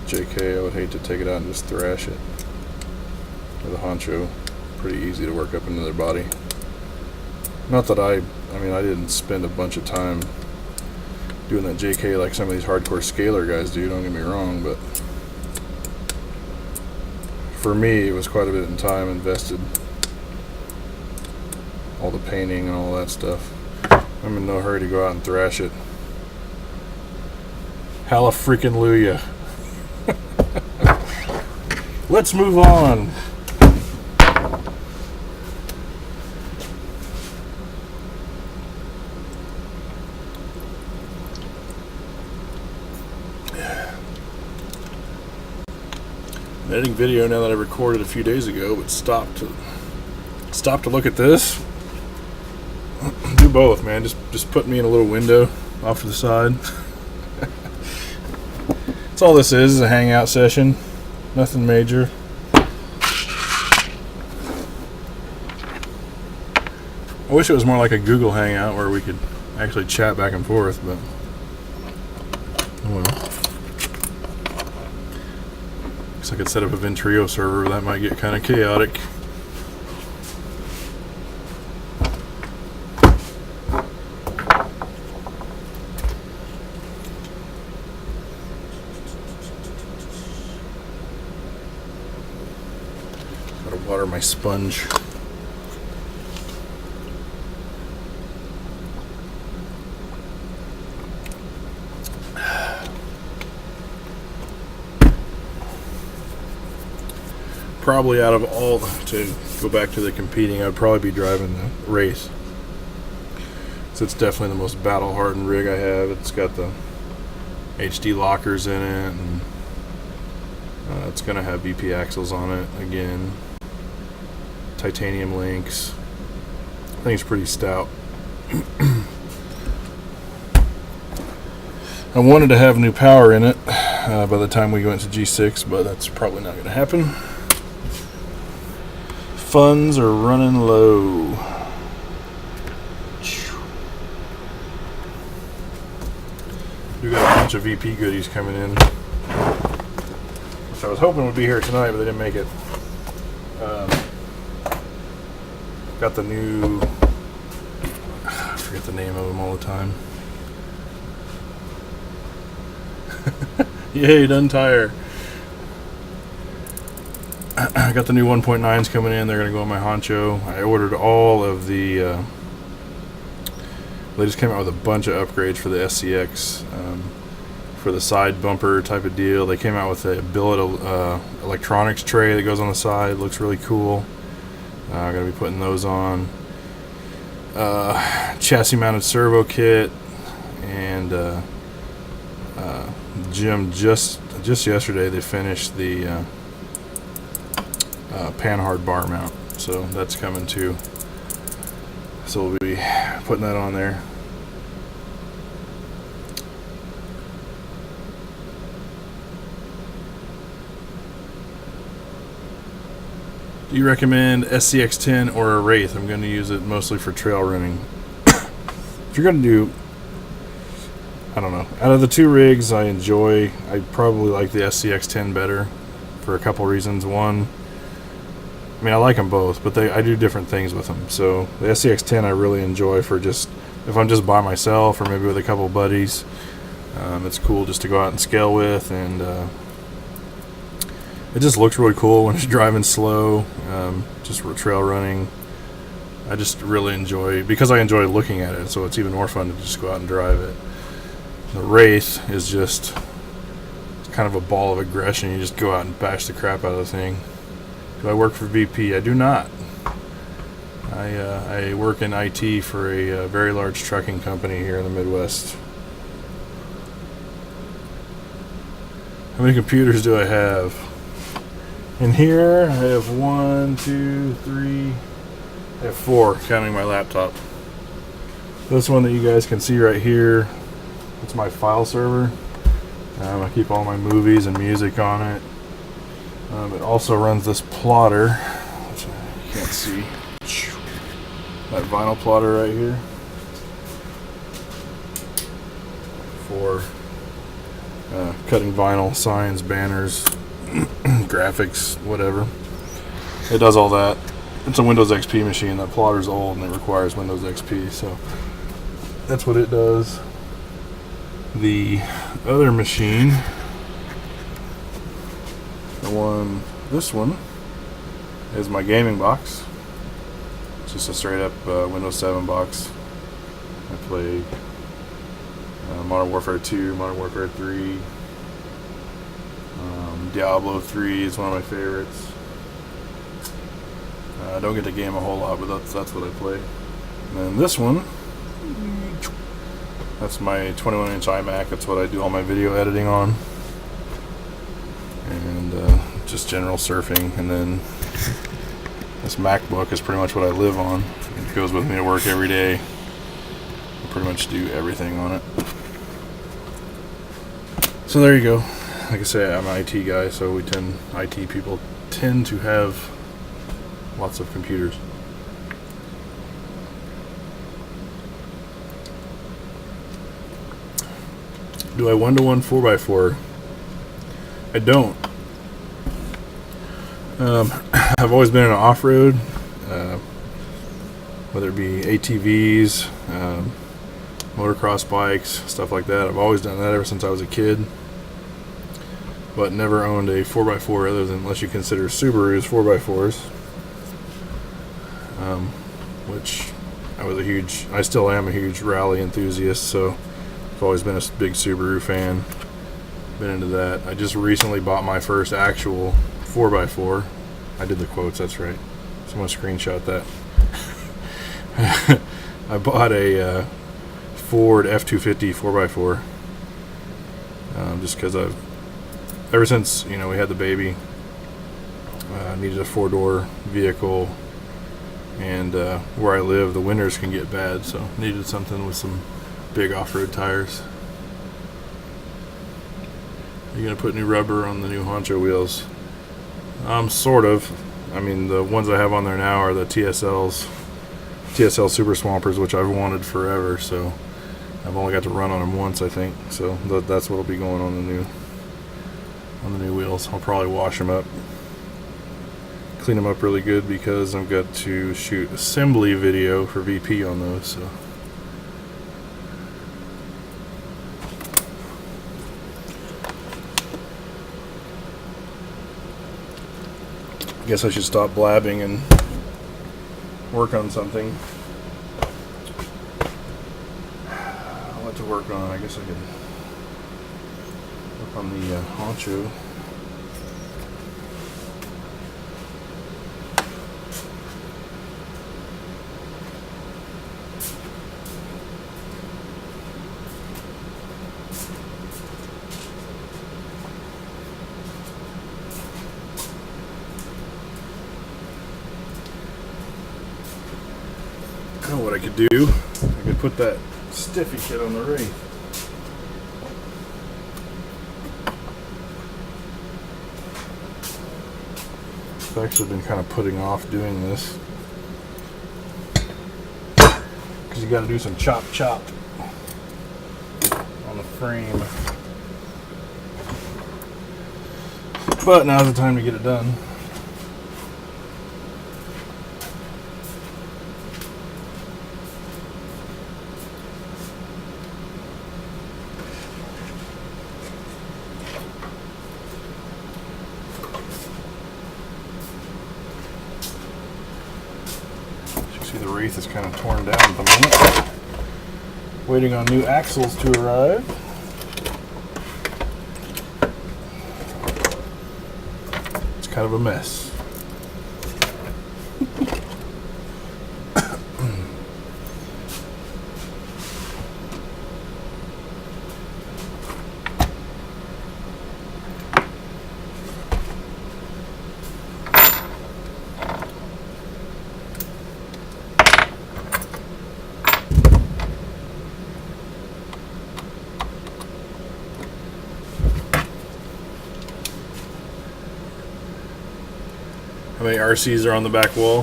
JK, I would hate to take it out and just thrash it. With the Honcho, pretty easy to work up into their body. Not that I mean, I didn't spend a bunch of time doing that JK like some of these hardcore scaler guys do, don't get me wrong, but for me it was quite a bit of time invested. All the painting and all that stuff. I'm in no hurry to go out and thrash it. Hallelujah. Let's move on. I'm editing video now that I recorded a few days ago, but stopped to look at this. Do do both, man. Just put me in a little window off to the side. That's all this is a hangout session. Nothing major. I wish it was more like a Google Hangout where we could actually chat back and forth, but oh well. Guess I could set up a Ventrio server. That might get kind of chaotic. Gotta water my sponge. Probably out of all, to go back to the competing, I'd probably be driving the Wraith. So it's definitely the most battle hardened rig I have. It's got the HD lockers in it, and it's going to have BP axles on it again. Titanium links. I think it's pretty stout. I wanted to have new power in it by the time we went to G6, but that's probably not going to happen. Funds are running low. We got a bunch of VP goodies coming in, which I was hoping would be here tonight, but they didn't make it. Got the new, I forget the name of them all the time. Yay, done tire. I got the new 1.9s coming in. They're going to go on my honcho. I ordered all of the they just came out with a bunch of upgrades for the SCX, for the side bumper type of deal. They came out with a billet electronics tray that goes on the side. Looks really cool. I'm going to be putting those on. Chassis mounted servo kit, and Jim just yesterday they finished the panhard bar mount, so that's coming too. So we'll be putting that on there. Do you recommend SCX10 or a Wraith? I'm going to use it mostly for trail running. If you're going to do, I don't know, out of the two rigs I probably like the SCX10 better for a couple reasons. One, I mean, I like them both, but I do different things with them. So the SCX10 I really enjoy for just, if I'm just by myself or maybe with a couple buddies. It's cool just to go out and scale with, and it just looks really cool when it's driving slow, just for trail running. I just really enjoy, because I enjoy looking at it, so it's even more fun to just go out and drive it. The Wraith is just kind of a ball of aggression. You just go out and bash the crap out of the thing. Do I work for VP? I do not. I work in IT for a very large trucking company here in the Midwest. How many computers do I have? In here, I have 1, 2, 3. I have 4, counting my laptop. This one that you guys can see right here, it's my file server. I keep all my movies and music on it. It also runs this plotter, which you can't see. That vinyl plotter right here for cutting vinyl, signs, banners, graphics, whatever. It does all that. It's a Windows XP machine. That plotter's old and it requires Windows XP, so that's what it does. The other machine, this one is my gaming box. It's just a straight up Windows 7 box. I play Modern Warfare 2, Modern Warfare 3, Diablo 3 is one of my favorites. I don't get to game a whole lot, but that's what I play. And then this one, that's my 21-inch iMac. That's what I do all my video editing on, and just general surfing. And then this MacBook is pretty much what I live on. It goes with me to work every day. pretty much do everything on it. So there you go. Like I say, I'm an IT guy, so IT people tend to have lots of computers. Do I 1-to-1 4x4? I don't. I've always been in off-road, whether it be ATVs, motocross bikes, stuff like that. I've always done that ever since I was a kid, but never owned a 4x4 other than, unless you consider Subarus 4x4s, which I still am a huge rally enthusiast, so I've always been a big Subaru fan. Been into that. I just recently bought my first actual 4x4. I did the quotes, that's right. Someone screenshot that. I bought a Ford F-250 4x4 just because ever since we had the baby, needed a 4-door vehicle, and where I live the winters can get bad, so needed something with some big off-road tires. You're gonna put new rubber on the new Honcho wheels? Sort of. I mean, the ones I have on there now are the TSL Super Swampers, which I've wanted forever, so I've only got to run on them once, I think. So that's what'll be going on the new wheels. I'll probably wash them up, clean them up really good, because I've got to shoot assembly video for VP on those. So I guess I should stop blabbing and work on something. What to work on? I guess I could work on the Honcho. What I could do, I could put that stiffy kit on the Wraith. I've actually been kind of putting off doing this because you got to do some chop on the frame, but now's the time to get it done. See, the Wraith is kind of torn down at the moment. Waiting on new axles to arrive. It's kind of a mess. How many RCs are on the back wall?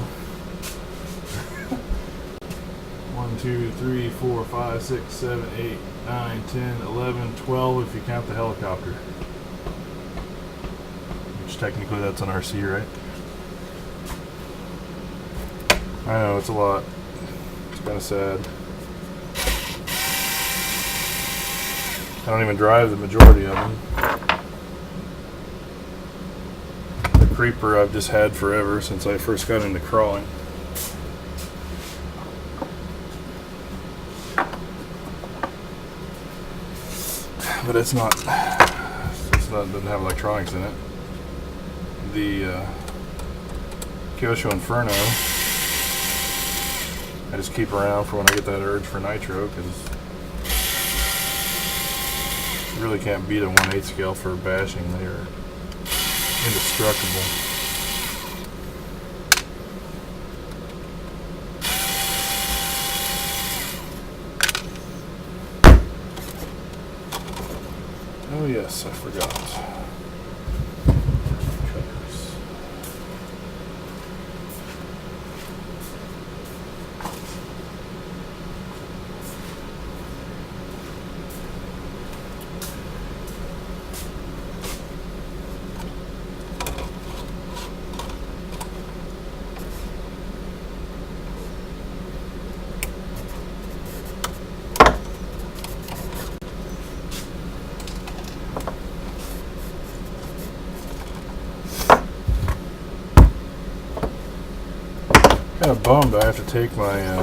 1, 2, 3, 4, 5, 6, 7, 8, 9, 10, 11, 12 if you count the helicopter. Which technically that's an RC, right? I know, it's a lot. It's kind of sad. I don't even drive the majority of them. Creeper I've just had forever since I first got into crawling. But doesn't have electronics in it. The Kyosho Inferno I just keep around for when I get that urge for nitro, because you really can't beat a 1/8 scale for bashing. They are indestructible. yes, I forgot. Cutters. Kind of bummed I have to take my I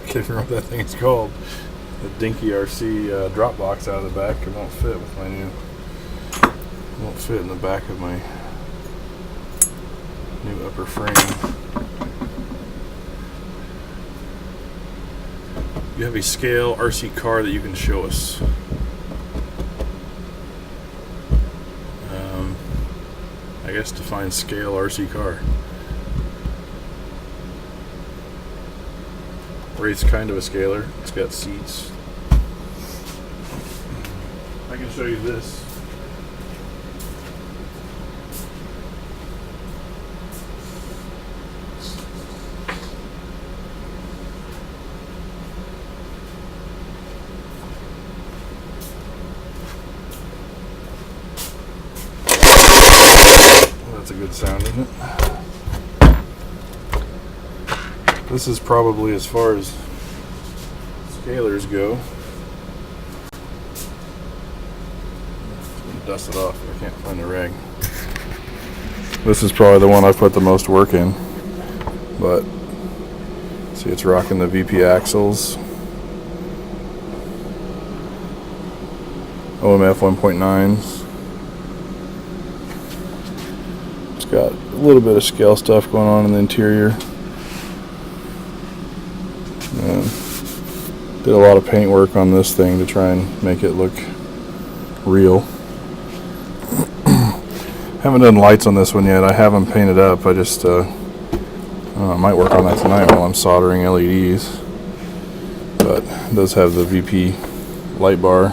can't remember what that thing is called. The Dinky RC drop box out of the back. It won't fit with my new. Won't fit in the back of my new upper frame. You have a scale RC car that you can show us. I guess define scale RC car. Wraith's kind of a scaler. It's got seats. I can show you this. That's a good sound, isn't it? This is probably as far as scalers go. Dust it off. I can't find the rag. This is probably the one I've put the most work in. But see, it's rocking the VP axles. OMF 1.9s. It's got a little bit of scale stuff going on in the interior. Did a lot of paint work on this thing to try and make it look real. Haven't done lights on this one yet. I have them painted up. I just I don't know, I might work on that tonight while I'm soldering LEDs. But it does have the VP light bar.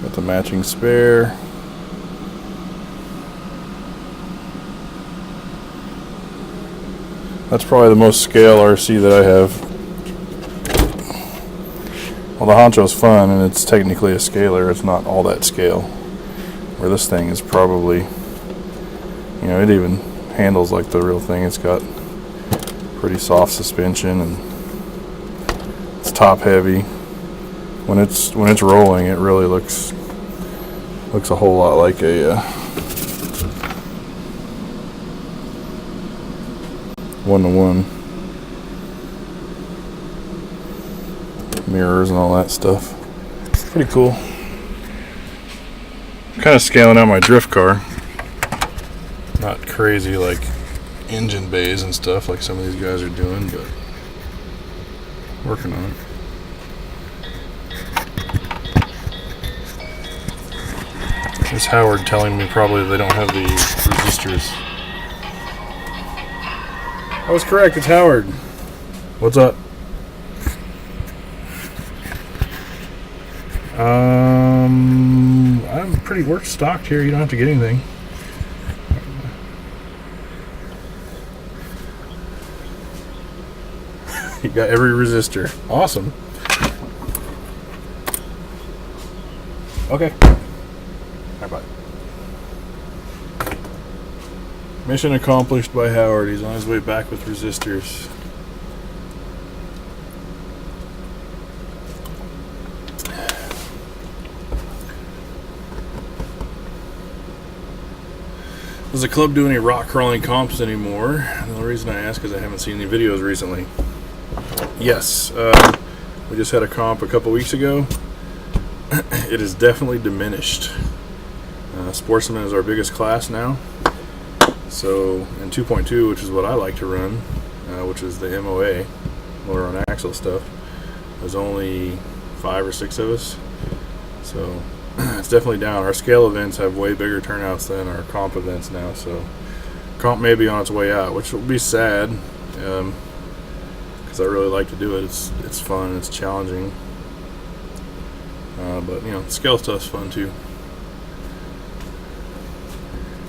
Got the matching spare. That's probably the most scale RC that I have. Well, the Honcho's fun, and it's technically a scaler. It's not all that scale. Where this thing is probably, you know, it even handles like the real thing. It's got pretty soft suspension, and it's top heavy. When it's rolling, it really looks a whole lot like a one-to-one. Mirrors and all that stuff. Pretty cool. Kind of scaling out my drift car. Not crazy like engine bays and stuff like some of these guys are doing, but working on it. There's Howard telling me probably they don't have the resistors. I was correct, it's Howard. What's up? I'm pretty work stocked here. You don't have to get anything. You got every resistor. Awesome. Okay. Bye-bye. Mission accomplished by Howard. He's on his way back with resistors. Does the club do any rock crawling comps anymore? The only reason I ask is I haven't seen any videos recently. Yes, we just had a comp a couple weeks ago. It is definitely diminished. Sportsman is our biggest class now. So in 2.2, which is what I like to run, which is the MOA, motor on axle stuff, there's only 5 or 6 of us. So it's definitely down. Our scale events have way bigger turnouts than our comp events now, so comp may be on its way out, which will be sad, because I really like to do it. It's fun, it's challenging, but you know, scale stuff's fun too.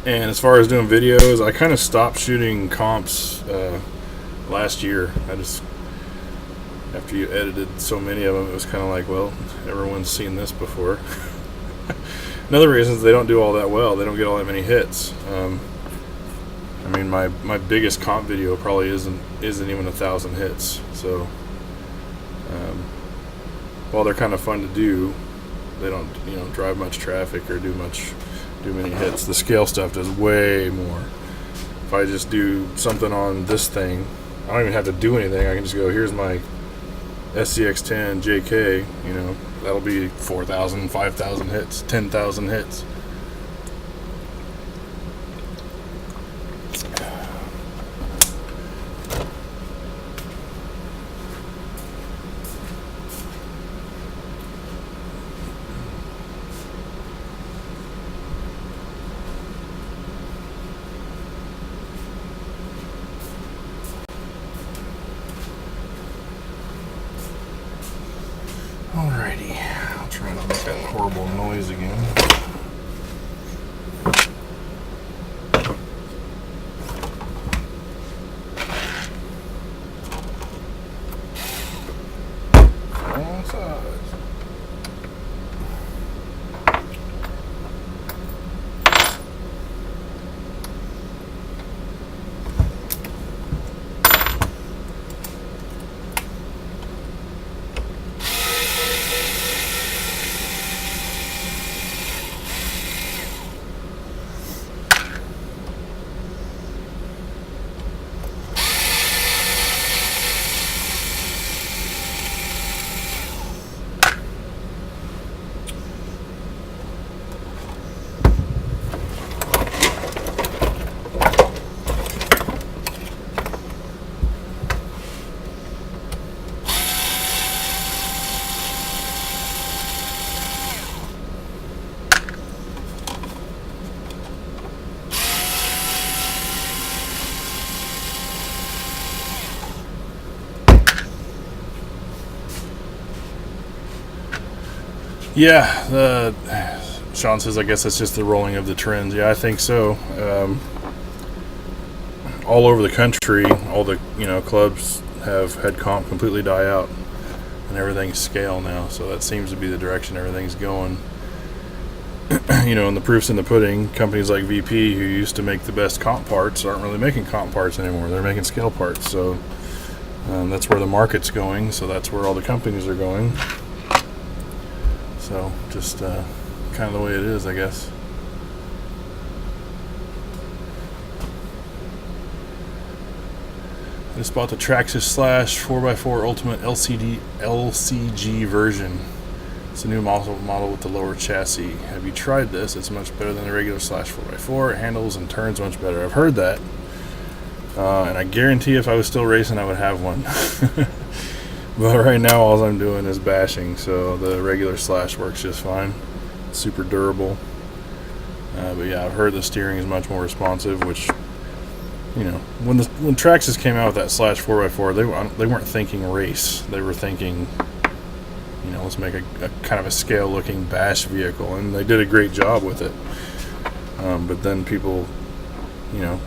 And as far as doing videos, I kind of stopped shooting comps last year. After you edited so many of them, it was kind of like, well, everyone's seen this before. Another reason is they don't do all that well. They don't get all that many hits. I mean, my biggest comp video probably isn't even 1,000 hits. So while they're kind of fun to do, they don't drive much traffic or do many hits. The scale stuff does way more. If I just do something on this thing, I don't even have to do anything. I can just go, here's my SCX10 JK, that'll be 4,000, 5,000 hits, 10,000 hits. Alrighty, I'll try not to make that horrible noise again. Wrong size. Yeah, Sean says, I guess that's just the rolling of the trends. Yeah, I think so. All over the country, all the clubs have had comp completely die out, and everything's scale now. So that seems to be the direction everything's going. And the proof's in the pudding. Companies like VP, who used to make the best comp parts, aren't really making comp parts anymore. They're making scale parts. So that's where the market's going. So that's where all the companies are going. So just kind of the way it is, I guess. I just bought the Traxxas Slash 4x4 Ultimate LCG version. It's a new model with the lower chassis. Have you tried this? It's much better than the regular Slash 4x4. It handles and turns much better. I've heard that. And I guarantee if I was still racing, I would have one. But right now, all I'm doing is bashing, so the regular Slash works just fine. It's super durable. But yeah, I've heard the steering is much more responsive, which, when Traxxas came out with that Slash 4x4, they weren't thinking race. They were thinking, let's make a kind of a scale-looking bash vehicle, and they did a great job with it. But then people,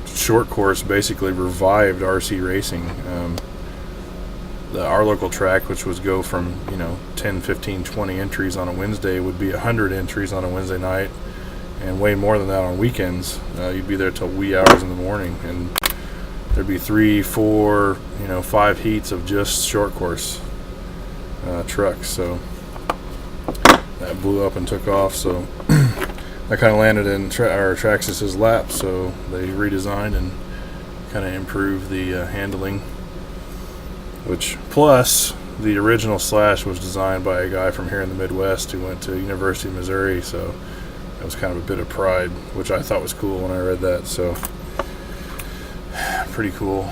short course basically revived RC racing. Our local track, which was go from 10, 15, 20 entries on a Wednesday, would be 100 entries on a Wednesday night, and way more than that on weekends. You'd be there till wee hours in the morning, and there'd be 3, 4, 5 heats of just short course trucks. So that blew up and took off. So I kind of landed in our Traxxas's lap. So they redesigned and kind of improved the handling. Which, plus, the original Slash was designed by a guy from here in the Midwest who went to University of Missouri, so that was kind of a bit of pride, which I thought was cool when I read that, so pretty cool.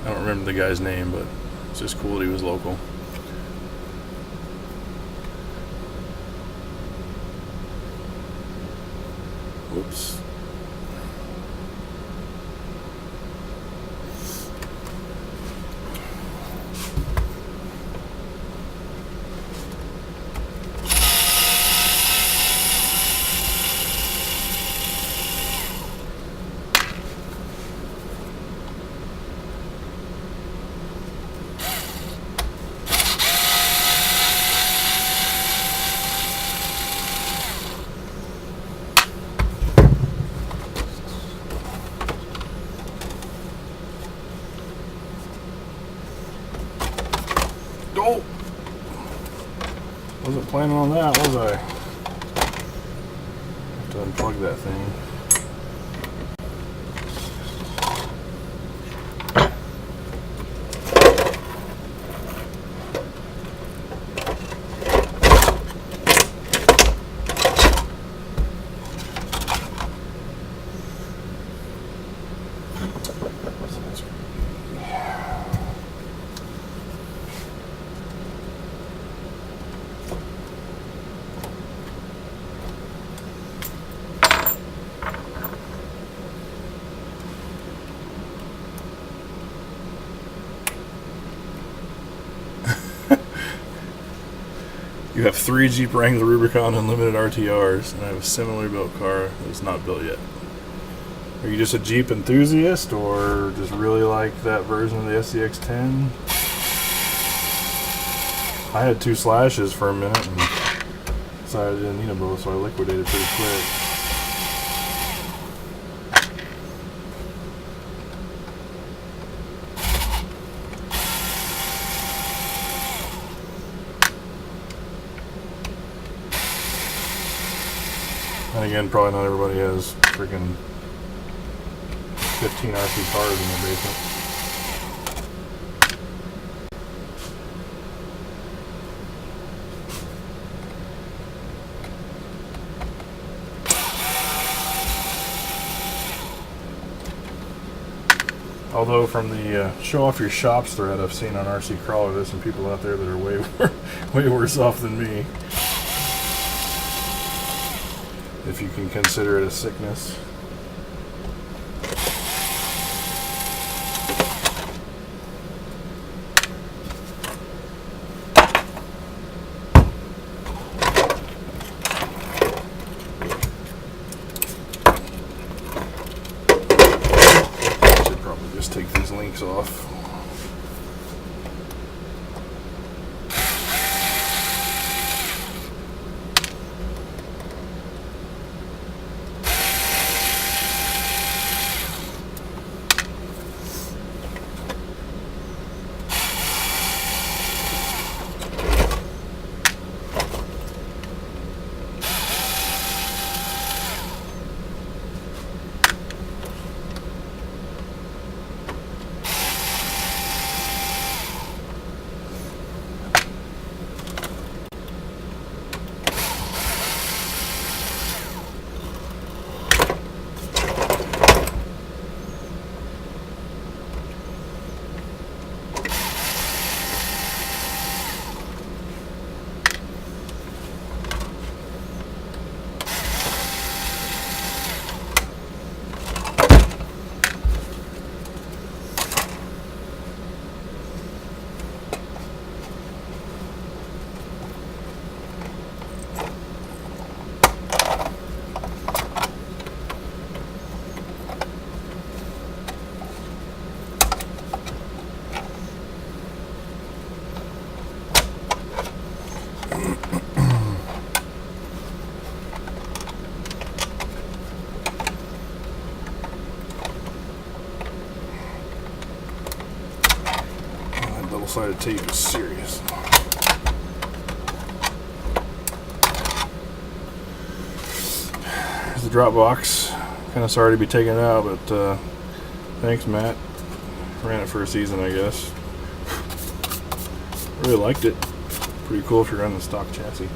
I don't remember the guy's name, but it's just cool that he was local. Whoops. Oh! Wasn't planning on that, was I? Have to unplug that thing. You have 3 Jeep Wrangler Rubicon Unlimited RTRs, and I have a similar built car that's not built yet. Are you just a Jeep enthusiast, or just really like that version of the SCX-10? I had 2 slashes for a minute, and decided I didn't need them both, so I liquidated pretty quick. And again, probably not everybody has freaking 15 RC cars in their basement. Although from the show off your shops thread I've seen on RC Crawler, there's some people out there that are way worse off than me. If you can consider it a sickness. Should probably just take these links off. Double-sided tape is serious. Here's the drop box. Kind of sorry to be taking it out, but thanks, Matt. Ran it for a season, I guess. Really liked it. Pretty cool if you're running the stock chassis.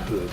hood.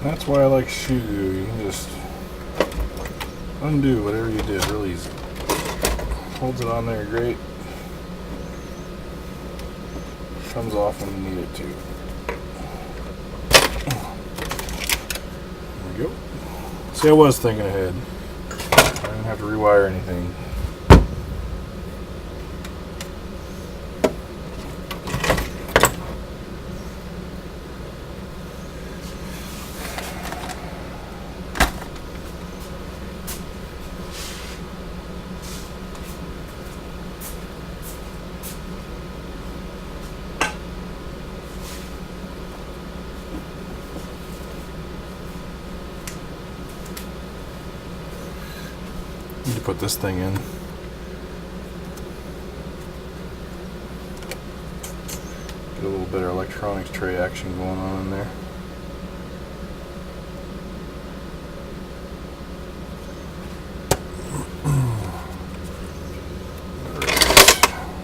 That's why I like shoe glue. You can just undo whatever you did real easy. Holds it on there great. Comes off when you need it to. There we go. See, I was thinking ahead. I didn't have to rewire anything. Need to put this thing in. Get a little bit of electronics tray action going on in there. Alright,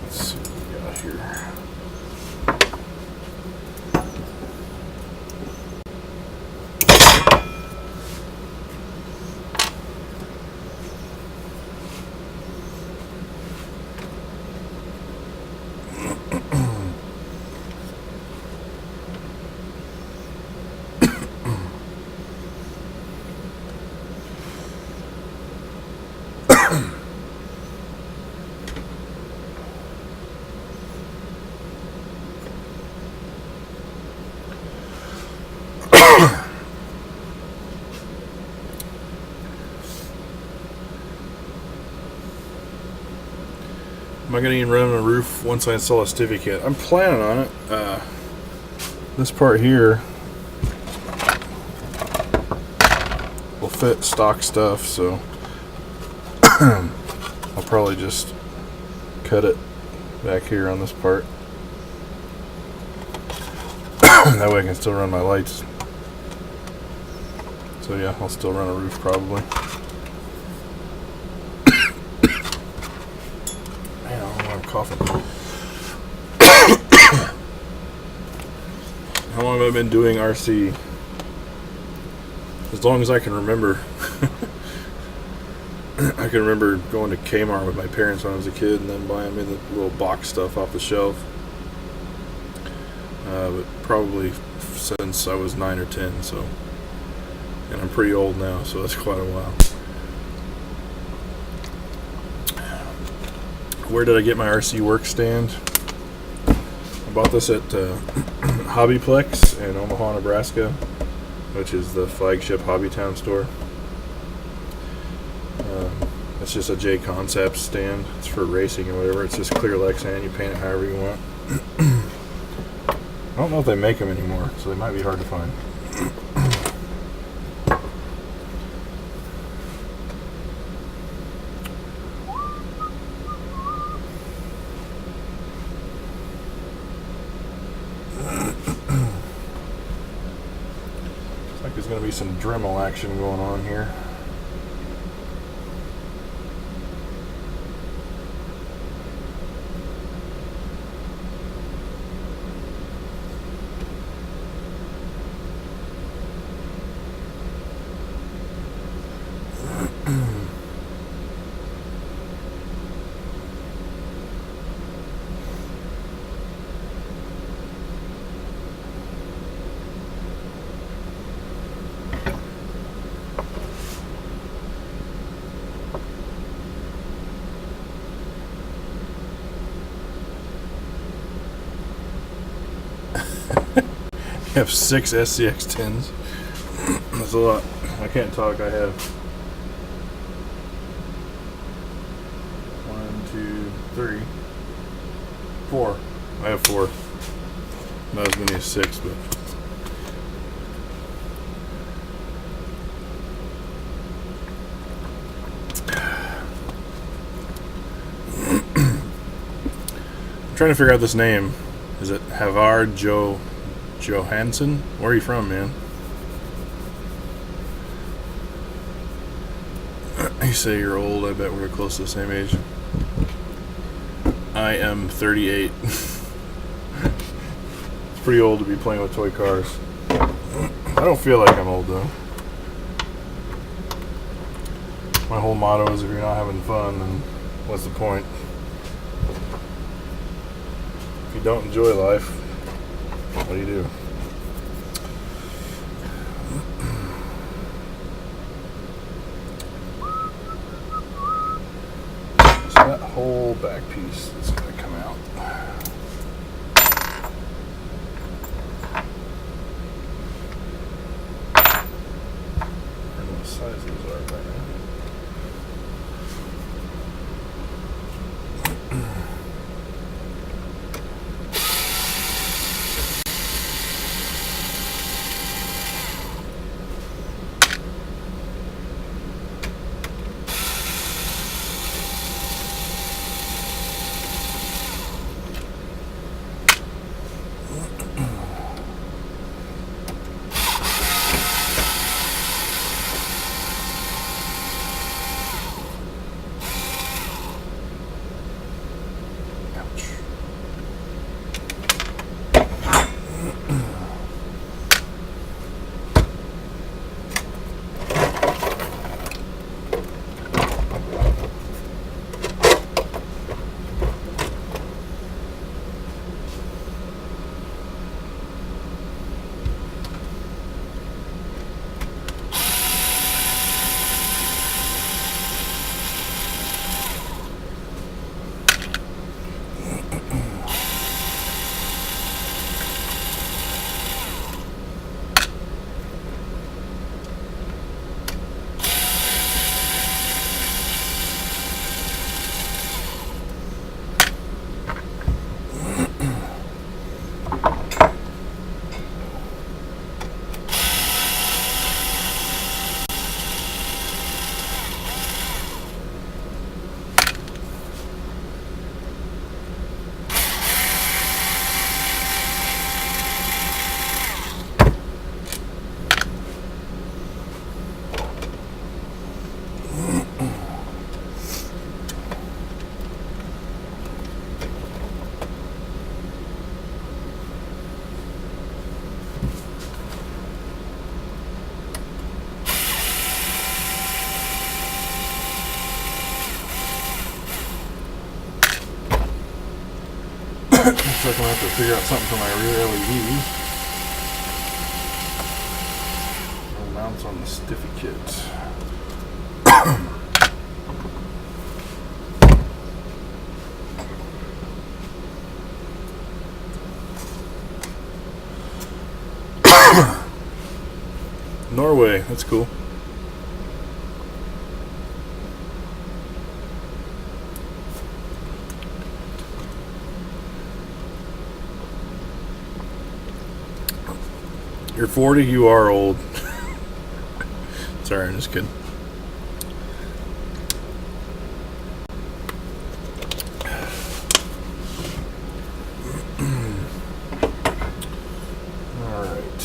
let's see what we got here. Am I going to even run on a roof once I install a stiffy kit? I'm planning on it. This part here will fit stock stuff, so I'll probably just cut it back here on this part. That way I can still run my lights. So yeah, I'll still run a roof probably. Coughing. How long have I been doing RC? As long as I can remember. I can remember going to Kmart with my parents when I was a kid and then buying me the little box stuff off the shelf. But probably since I was 9 or 10, so. And I'm pretty old now, so that's quite a while. Where did I get my RC work stand? I bought this at Hobbyplex in Omaha, Nebraska, which is the flagship Hobbytown store. It's just a J Concept stand. It's for racing or whatever. It's just clear Lexan. You paint it however you want. I don't know if they make them anymore, so they might be hard to find. There's going to be some Dremel action going on here. have 6 SCX 10s. That's a lot. I can't talk. I have 1, 2, 3, 4. I have 4. Not as many as 6, but. I'm trying to figure out this name. Is it Havard Johansson? Where are you from, man? You say you're old. I bet we're close to the same age. I am 38. It's pretty old to be playing with toy cars. I don't feel like I'm old, though. My whole motto is if you're not having fun, then what's the point? If you don't enjoy life, what do you do? So that whole back piece is going to come out. I don't know what size those are right now. Looks like I'm going to have to figure out something for my rear LED. No mounts on the stiffy kit. Norway, that's cool. You're 40, you are old. Sorry, I'm just kidding. Alright.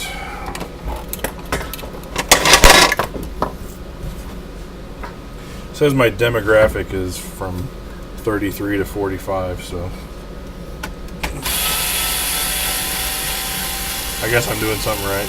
Says my demographic is from 33 to 45, so I guess I'm doing something right.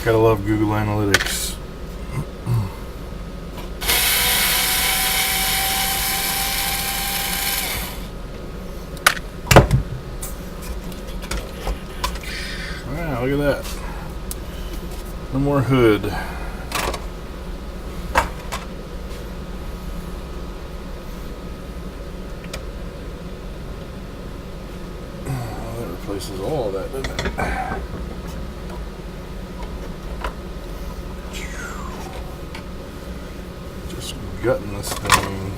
Gotta love Google Analytics. look at that. No more hood. Oh, that replaces all of that, doesn't it? Just gutting this thing.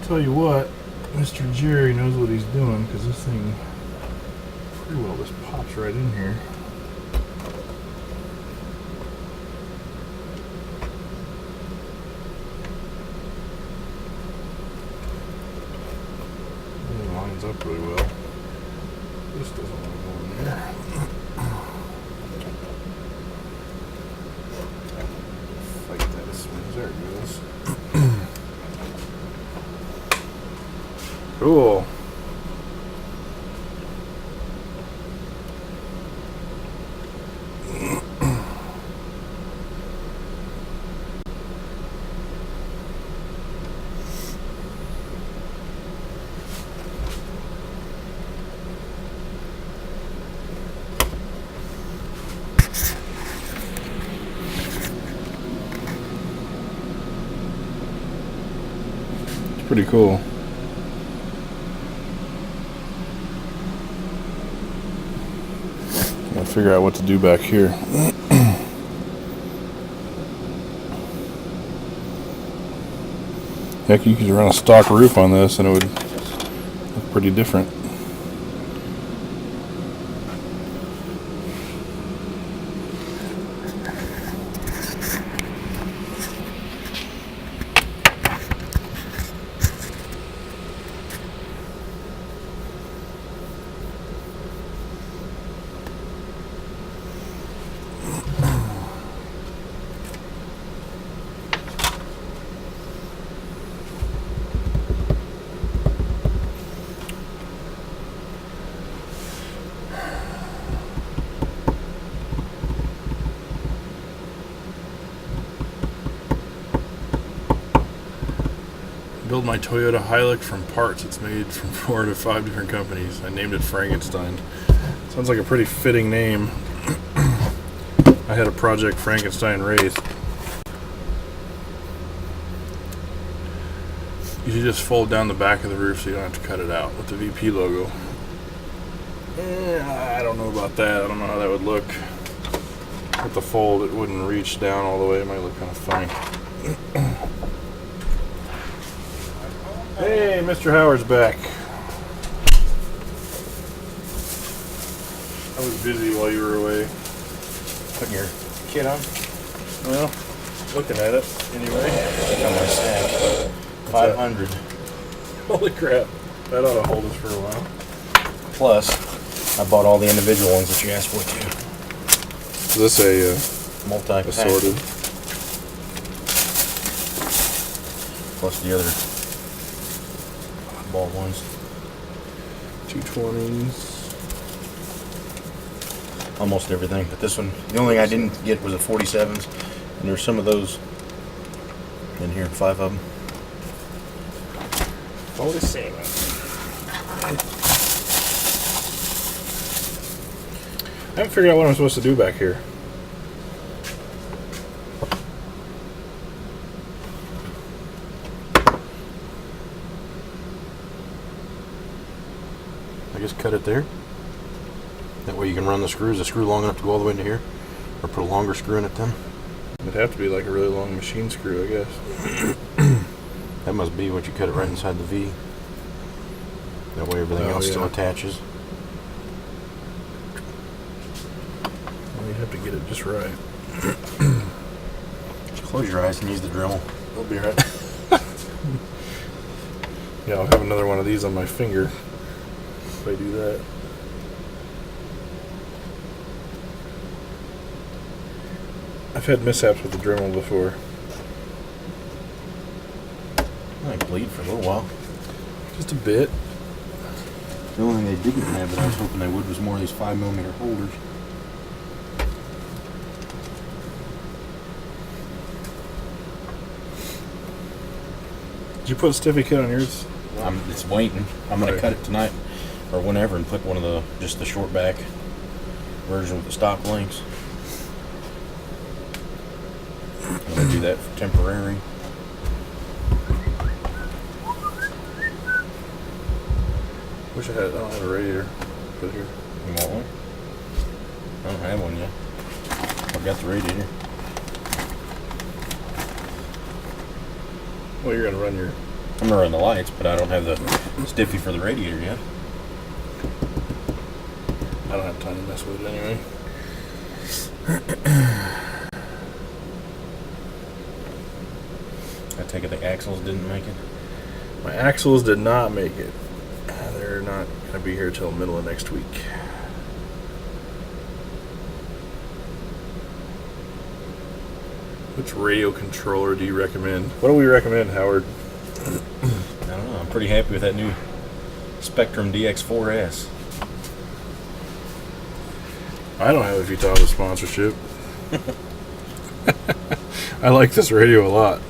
Tell you what, Mr. Jerry knows what he's doing, because this thing pretty well just pops right in here. It lines up really well. This doesn't want to go in there. Fight that as soon as there it goes. Cool. It's pretty cool. Gotta figure out what to do back here. Heck, you could run a stock roof on this and it would look pretty different. Build my Toyota Hilux from parts. It's made from 4 to 5 different companies. I named it Frankenstein. Sounds like a pretty fitting name. I had a Project Frankenstein Wraith. You should just fold down the back of the roof so you don't have to cut it out with the VP logo. I don't know about that. I don't know how that would look. With the fold, it wouldn't reach down all the way. It might look kind of funny. Hey, Mr. Howard's back. I was busy while you were away. Putting your kit on? Well, looking at it anyway. On my stack. 500. Holy crap. That ought to hold us for a while. Plus, I bought all the individual ones that you asked for too. Is this a Multi-pack. assorted? Plus the other ball ones. 220s. Almost everything, but this one, the only thing I didn't get was a 47s, and there's some of those in here, 5 of them. 47. I haven't figured out what I'm supposed to do back here. I just cut it there. That way you can run the screws, a screw long enough to go all the way into here, or put a longer screw in it then. It'd have to be like a really long machine screw, I guess. That must be what you cut it right inside the V. That way everything else still attaches. Well, you have to get it just right. Just close your eyes and use the Dremel. It'll be right. Yeah, I'll have another one of these on my finger if I do that. I've had mishaps with the Dremel before. I might bleed for a little while. Just a bit. The only thing they didn't have that I was hoping they would was more of these 5mm holders. Did you put a stiffy kit on yours? It's waiting. I'm going to cut it tonight or whenever and put one of the just the short back version with the stock links. I'm going to do that for temporary. Wish I had. I don't have a radiator. Put it here. You want one? I don't have one yet. I've got the radiator. Well, you're gonna run your. I'm gonna run the lights, but I don't have the stiffy for the radiator yet. I don't have time to mess with it anyway. I take it the axles didn't make it. My axles did not make it. They're not gonna be here till middle of next week. Which radio controller do you recommend? What do we recommend, Howard? I don't know. I'm pretty happy with that new Spectrum DX4S. I don't have a Vitava sponsorship. I like this radio a lot.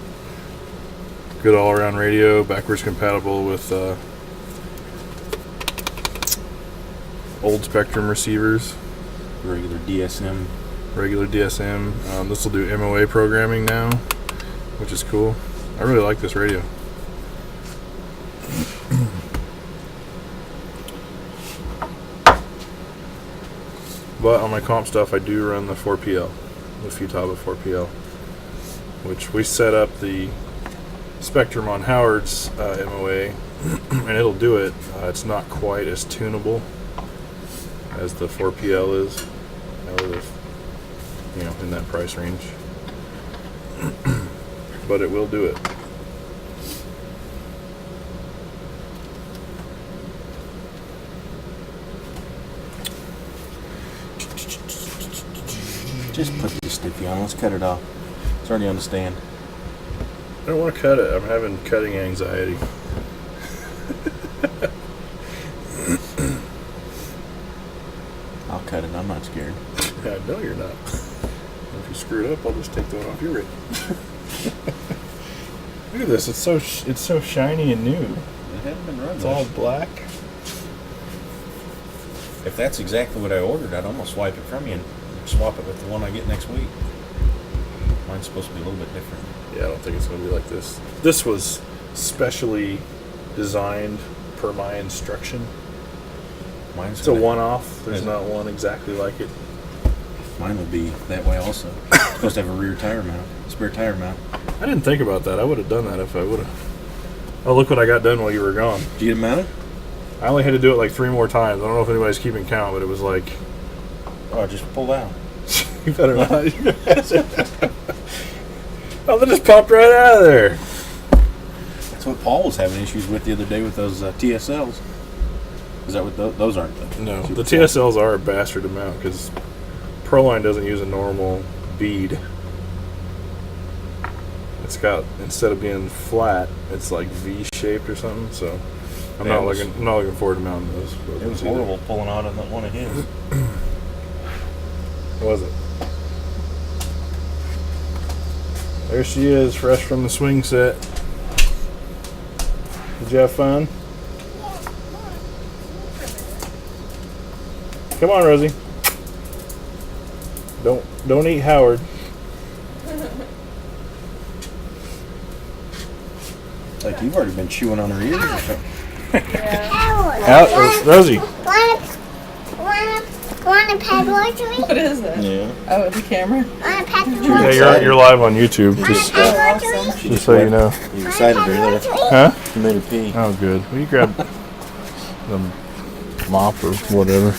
Good all-around radio, backwards compatible with old Spectrum receivers. Regular DSM. Regular DSM. This will do MOA programming now, which is cool. I really like this radio. But on my comp stuff, I do run the 4PL, the Futaba 4PL, which we set up the Spectrum on Howard's MOA, and it'll do it. It's not quite as tunable as the 4PL is, in that price range. But it will do it. Just put the stiffy on. Let's cut it off. It's already on the stand. I don't want to cut it. I'm having cutting anxiety. I'll cut it. I'm not scared. I know you're not. If you screw it up, I'll just take the one off your rig. Look at this. It's so shiny and new. It hasn't been run. It's all black. If that's exactly what I ordered, I'd almost swipe it from you and swap it with the one I get next week. Mine's supposed to be a little bit different. Yeah, I don't think it's going to be like this. This was specially designed per my instruction. It's a one-off. There's not one exactly like it. Mine would be that way also. It's supposed to have a rear tire mount, spare tire mount. I didn't think about that. I would have done that if I would have. Oh, look what I got done while you were gone. Did you get it mounted? I only had to do it like 3 more times. I don't know if anybody's keeping count, but it was like... Oh, just pull out. You better not. Oh, they just popped right out of there. That's what Paul was having issues with the other day with those TSLs. Is that what those aren't? No, the TSLs are a bastard to mount because Proline doesn't use a normal bead. It's got, instead of being flat, it's like V-shaped or something. So I'm not looking forward to mounting those. It was horrible pulling out on that one of his. Was it? There she is, fresh from the swing set. Did you have fun? Come on, Rosie. Don't eat Howard. Like you've already been chewing on her ears or something. Yeah. Rosie. Wanna wanna pet rotary? What is it? Yeah. Oh, the camera? Wanna pet Yeah, rotary? you're live on YouTube. Wanna Just, pet rotary? She just so you know. You excited her there. Huh? You made her pee. Oh, good. Will you grab the mop or whatever?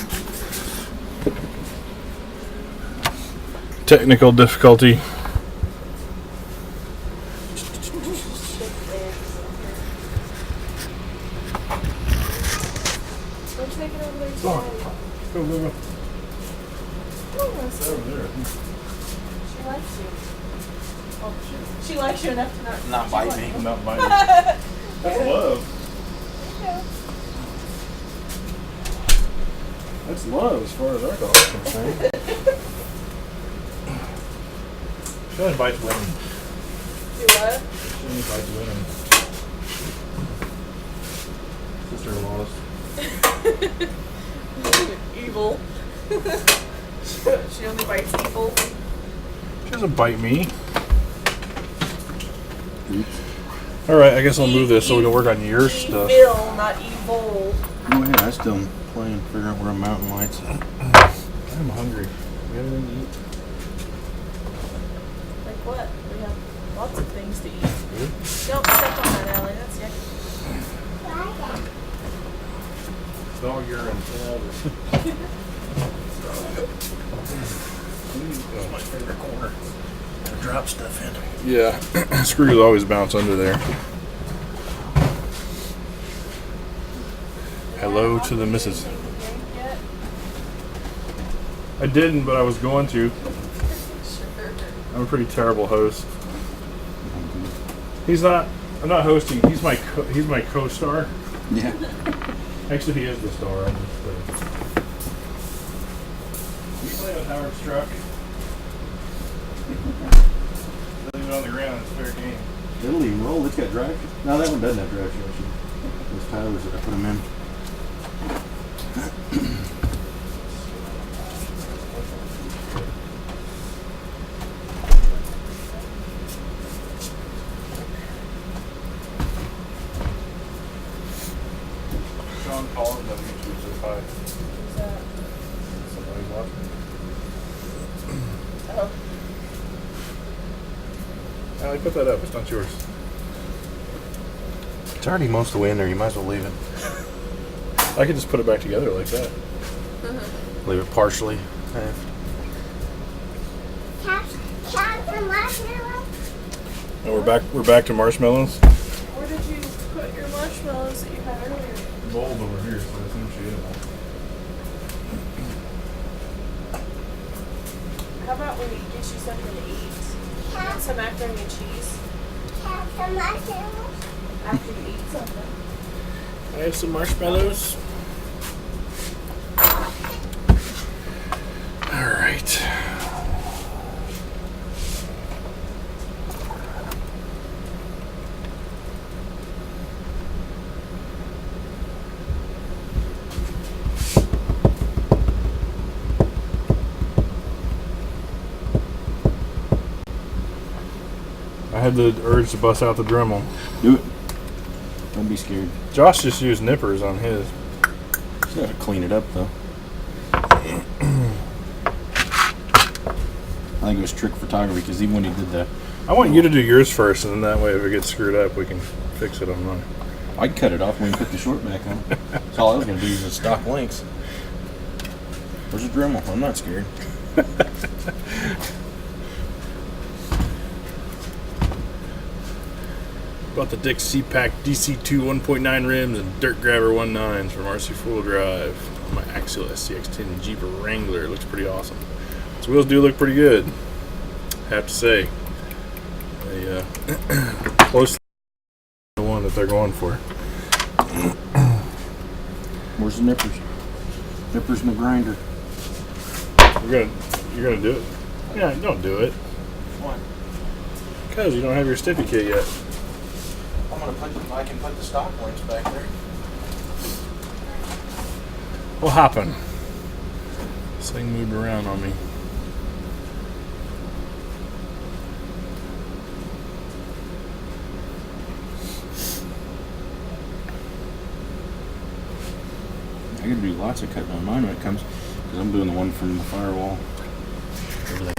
Technical difficulty. Go, go, go. Over there. She likes you. Oh, she likes you enough to not bite chew on me. you. Not biting. That's love. That's love as far as our dog is concerned. She only bites women. Do what? She only bites women. Sister-in-laws. Evil. She only bites evil. She doesn't bite me. Alright, I guess I'll move this so we can work on your stuff. Evil, not evil. Go ahead. I still am playing, figuring out where mountain lights. I'm hungry. We have anything to eat? Like what? We have lots of things to eat. Don't step on that, Allie. That's yucky. Dog urine. That's my favorite corner. To drop stuff in. Yeah, screws always bounce under there. Hello to the missus. Yet? I didn't, but I was going to. Sure. I'm a pretty terrible host. He's not. I'm not hosting. He's my co-star. Yeah. Actually, he is the star. I'm just. You play with Howard's truck. Leave it on the ground. It's fair game. It'll even roll. It's got drive. No, that one doesn't have drive shaft. Those Tyler's that I put them in. Sean Collins on YouTube says hi. Who's that? Somebody's watching. Oh. Allie, put that up. It's not yours. It's already most of the way in there. You might as well leave it. I could just put it back together like that. Leave it partially. Have some marshmallows? And we're back to marshmallows. Where did you put your marshmallows that you had earlier? Bowl's over here, so I assume she ate them. How about when we get you something to eat? Want some macaroni and cheese Have some marshmallows? after you eat something? I have some marshmallows. All right. I had the urge to bust out the Dremel. Do it. Don't be scared. Josh just used nippers on his. Just gotta clean it up though. I think it was trick photography because even when he did that, I want you to do yours first, and then that way if it gets screwed up, we can fix it on mine. I'd cut it off when we put the short back on. That's all I was gonna do is the stock links. Where's the Dremel? I'm not scared. Bought the Dick C-Pack DC2 1.9 rims and Dirt Grabber 1.9s from RC Four-Wheel Drive on my Axial SCX10 Jeep Wrangler. It looks pretty awesome. Its wheels do look pretty good, I have to say. They close to the one that they're going for. Where's the nippers? Nippers in the grinder. You're gonna do it? Yeah, don't do it. Why? Because you don't have your stiffy kit yet. I can put the stock links back there. What happened? This thing moved around on me. I gotta do lots of cutting on mine when it comes, because 'Cause I'm doing the one from the firewall. Everything.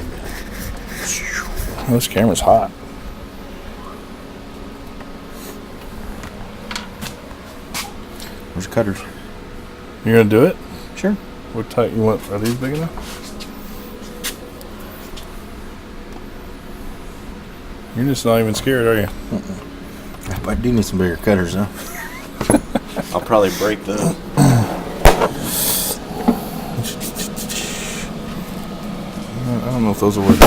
This camera's hot. Where's the cutters? You gonna do it? Sure. What type you want? Are these big enough? You're just not even scared, are you? I do need some bigger cutters, though. I'll probably break those. I don't know if those will work.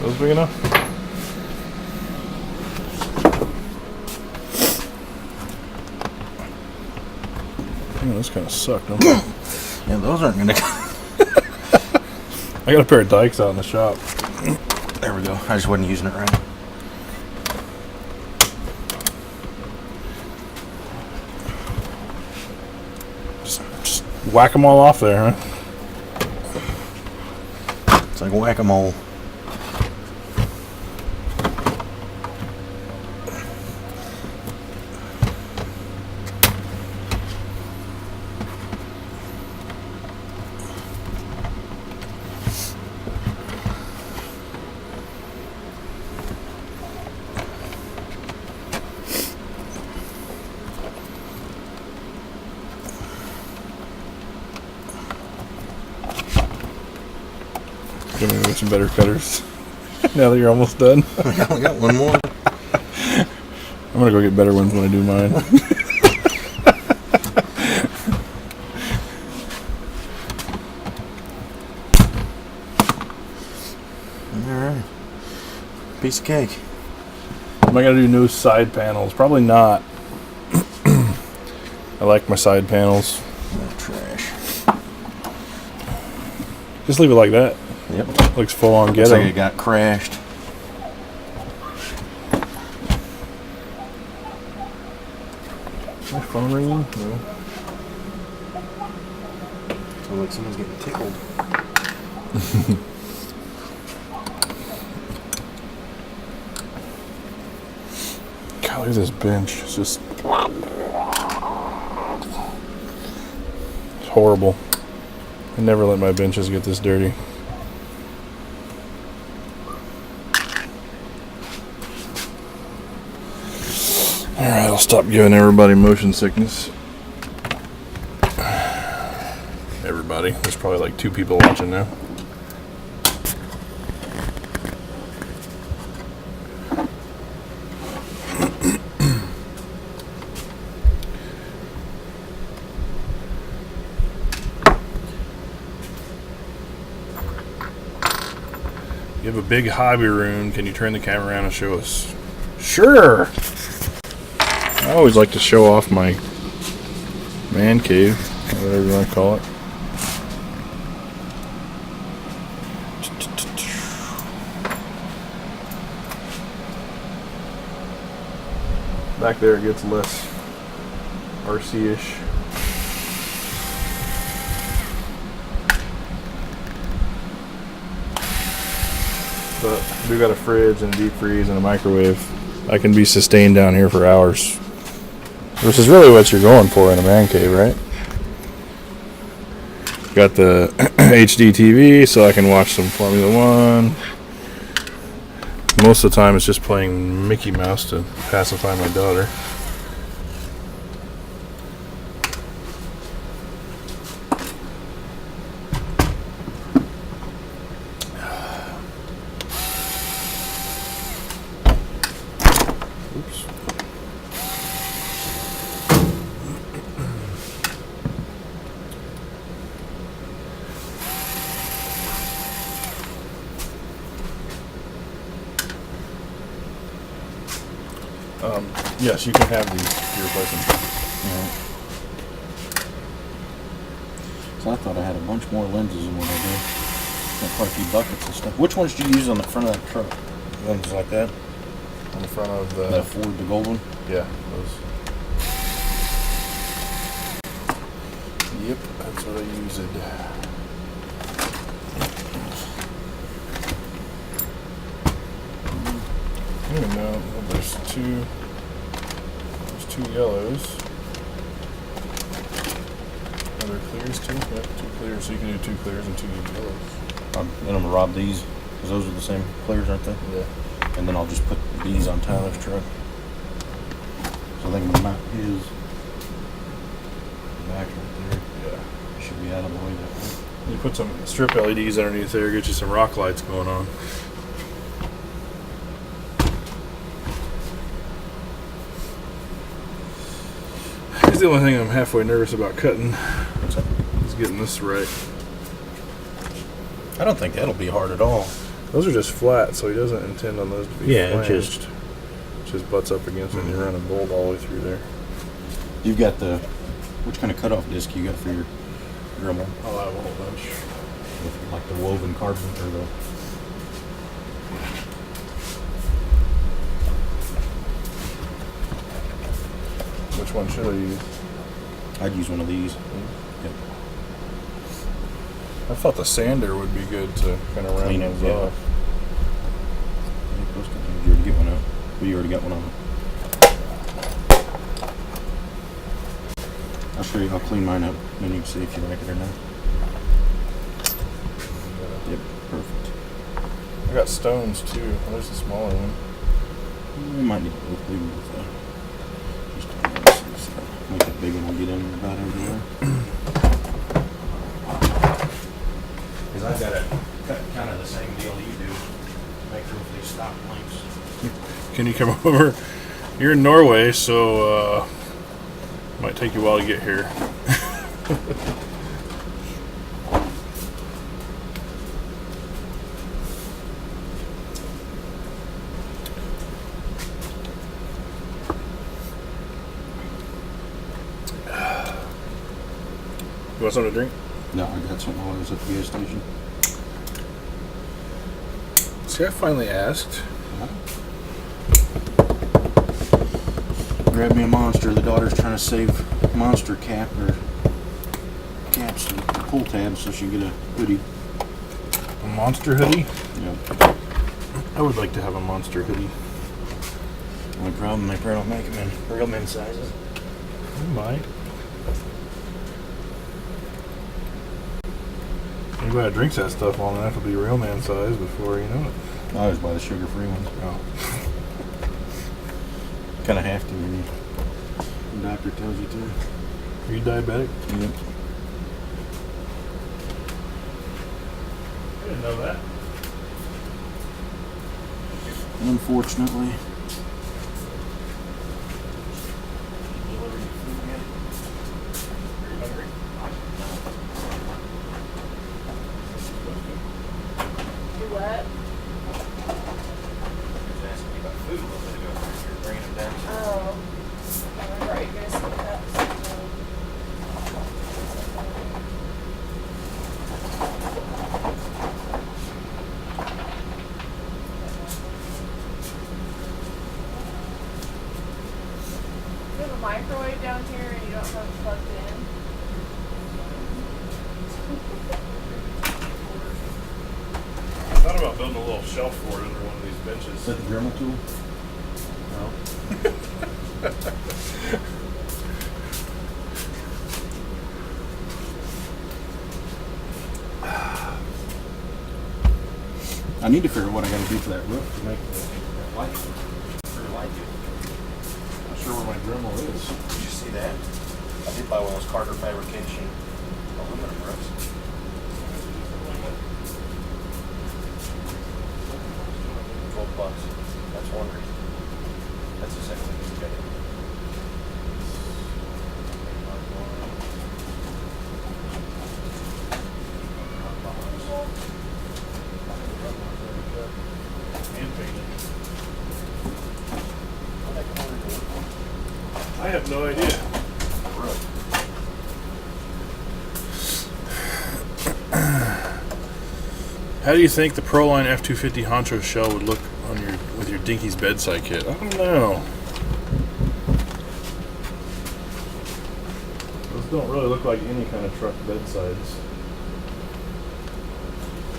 Those big enough? Those kind of suck, don't they? Yeah, those aren't gonna. I got a pair of dikes out in the shop. There we go. I just wasn't using it right. Just whack them all off there, huh? It's like whack-a-mole. Give me some better cutters. Now that you're almost done. I only got one more. I'm gonna go get better ones when I do mine. Alright. Piece of cake. Am I gonna do new side panels? Probably not. I like my side panels. That trash. Just leave it like that. Yep. Looks full on Looks ghetto. like it got crashed. Is my phone ringing? No. Sounds like someone's getting tickled. God, look at this bench. It's just it's horrible. I never let my benches get this dirty. Alright, I'll stop giving everybody motion sickness. Everybody. There's probably like 2 people watching now. You have a big hobby room. Can you turn the camera around and show us? Sure! I always like to show off my man cave, or whatever you want to call it. Back there it gets less RC-ish. But I do got a fridge and a deep freeze and a microwave. I can be sustained down here for hours. Which is really what you're going for in a man cave, right? Got the HD TV so I can watch some Formula One. Most of the time it's just playing Mickey Mouse to pacify my daughter. Oops. Yes, you can have these. You're replacing. So I thought I had a bunch more lenses than what I did. Got quite a few buckets and stuff. Which ones do you use on the front of that truck? Ones like that on the front of the. That Ford, the gold one? Yeah, those. Yep, that's what I use it. I don't even know. There's 2 yellows. Are there clears too? Yeah, 2 clears. So you can do 2 clears and 2 yellows. I'm gonna rob these because those are the same clears, aren't they? Yeah. And then I'll just put these on Tyler's truck. So I think I'm gonna mount his back right there. Yeah. Should be out of the way that way. You put some strip LEDs underneath there, get you some rock lights going on. Here's the only thing I'm halfway nervous about cutting. What's that? Is getting this right. I don't think that'll be hard at all. Those are just flat, so he doesn't intend on those to be Yeah, it flanged. Just butts up against it and you run a bolt all the way through there. You've got the, which kind of cutoff disc you got for your Dremel? I'll have a whole bunch. With like the woven carbon or the. Which one should I use? I'd use one of these. Yep. I thought the sander would be good to kind of round Clean it, those yeah. off. You already get one out. Well, you already got one on. I'll show you. I'll clean mine up, then you can see if you like it or not. Yep, perfect. I got stones too. Oh, there's a smaller one. We might need to leave it with just a minute, so make that big one will get in about everywhere. Because I've got to cut kind of the same deal you do. Make sure if they stop links. Can you come over? You're in Norway, so might take you a while to get here. You want something to drink? No, I got something while I was at the gas station. See, I finally asked. Grab me a Monster. The daughter's trying to save Monster cap or caps and pull tabs so she can get a hoodie. A monster hoodie? Yep. I would like to have a monster hoodie. Only problem, they probably don't make them in real men's sizes. I might. Anybody that drinks that stuff long enough will be real man size before you know it. I always buy the sugar-free ones. Oh. Kind of have to when the doctor tells you to. Are you diabetic? Yep. I didn't know that. Unfortunately. Do what? Oh. I brought you guys some cups. You have a microwave down here and you don't have it plugged in? I thought about building a little shelf for it under one of these Is benches. that the Dremel tool? I need to figure out what I got to do for that roof to make that light. Not sure where my Dremel is. Did you see that? I did buy one of those Carter fabrication aluminum roofs. $12. That's one reason. That's the second thing you got to do. I have no idea. How do you think the Proline F250 Honcho shell would look on your with your Dinky's bedside kit? I don't know. Those don't really look like any kind of truck bedsides.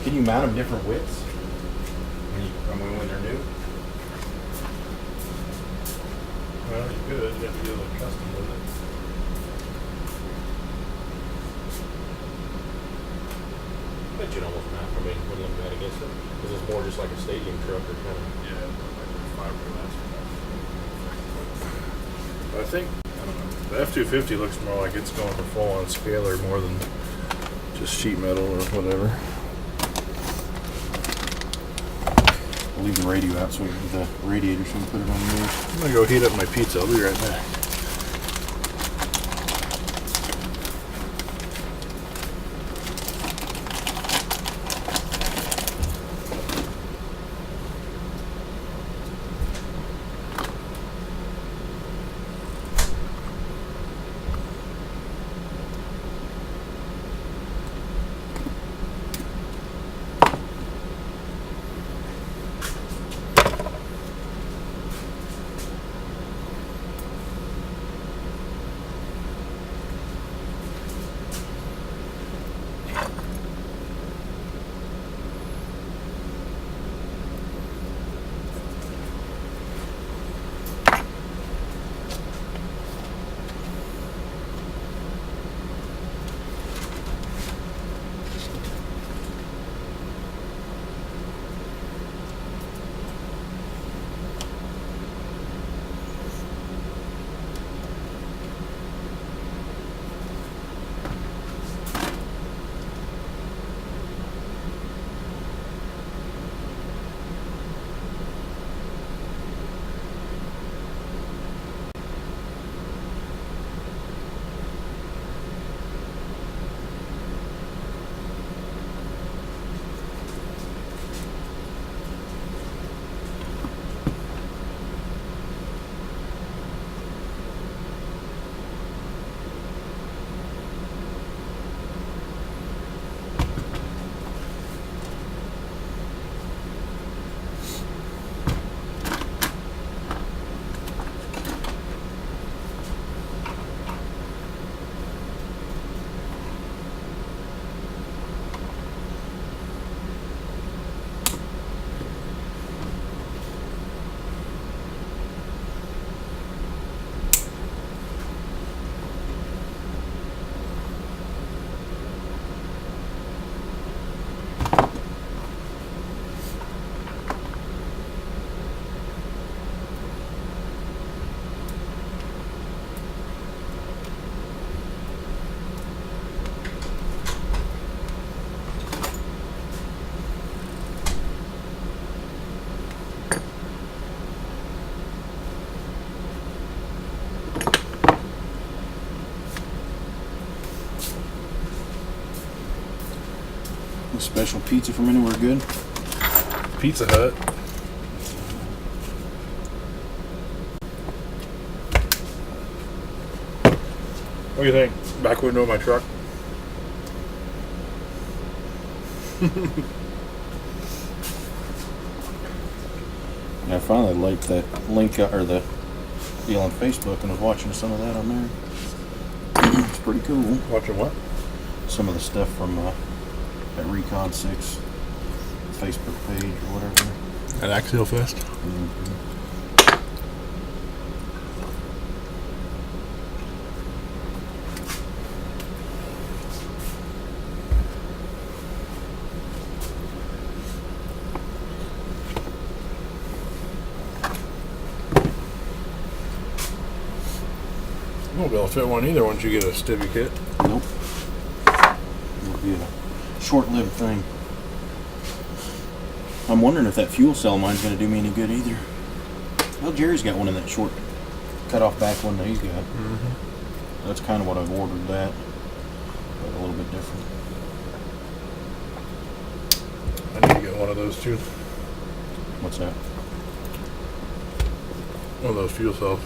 Can you mount them different widths when they're new? Well, you could. You have to get a little custom with it. Bet you'd almost mount. I mean, when looking at it against it, because it's more just like a stadium truck or kind of. Yeah, like the fiberglass. But I think, I don't know, the F-250 looks more like it's going for full-on scalar more than just sheet metal or whatever. I'll leave the radio out so the radiator so we can put it on yours. I'm gonna go heat up my pizza. I'll be right back. A special pizza from anywhere good? Pizza Hut. What do you think? Back window of my truck? I finally liked that link or the deal on Facebook and was watching some of that on there. It's pretty cool. Watching what? Some of the stuff from that Recon 6 Facebook page or whatever. At Axial Fest? You won't be able to fit one either once you get a stibby kit. Nope. It'll be a short-lived thing. I'm wondering if that fuel cell mine's going to do me any good either. Well, Jerry's got one of that short cut-off back one that he's got. Mm-hmm. That's kind of what I've ordered, that, but a little bit different. I need to get one of those too. What's that? One of those fuel cells.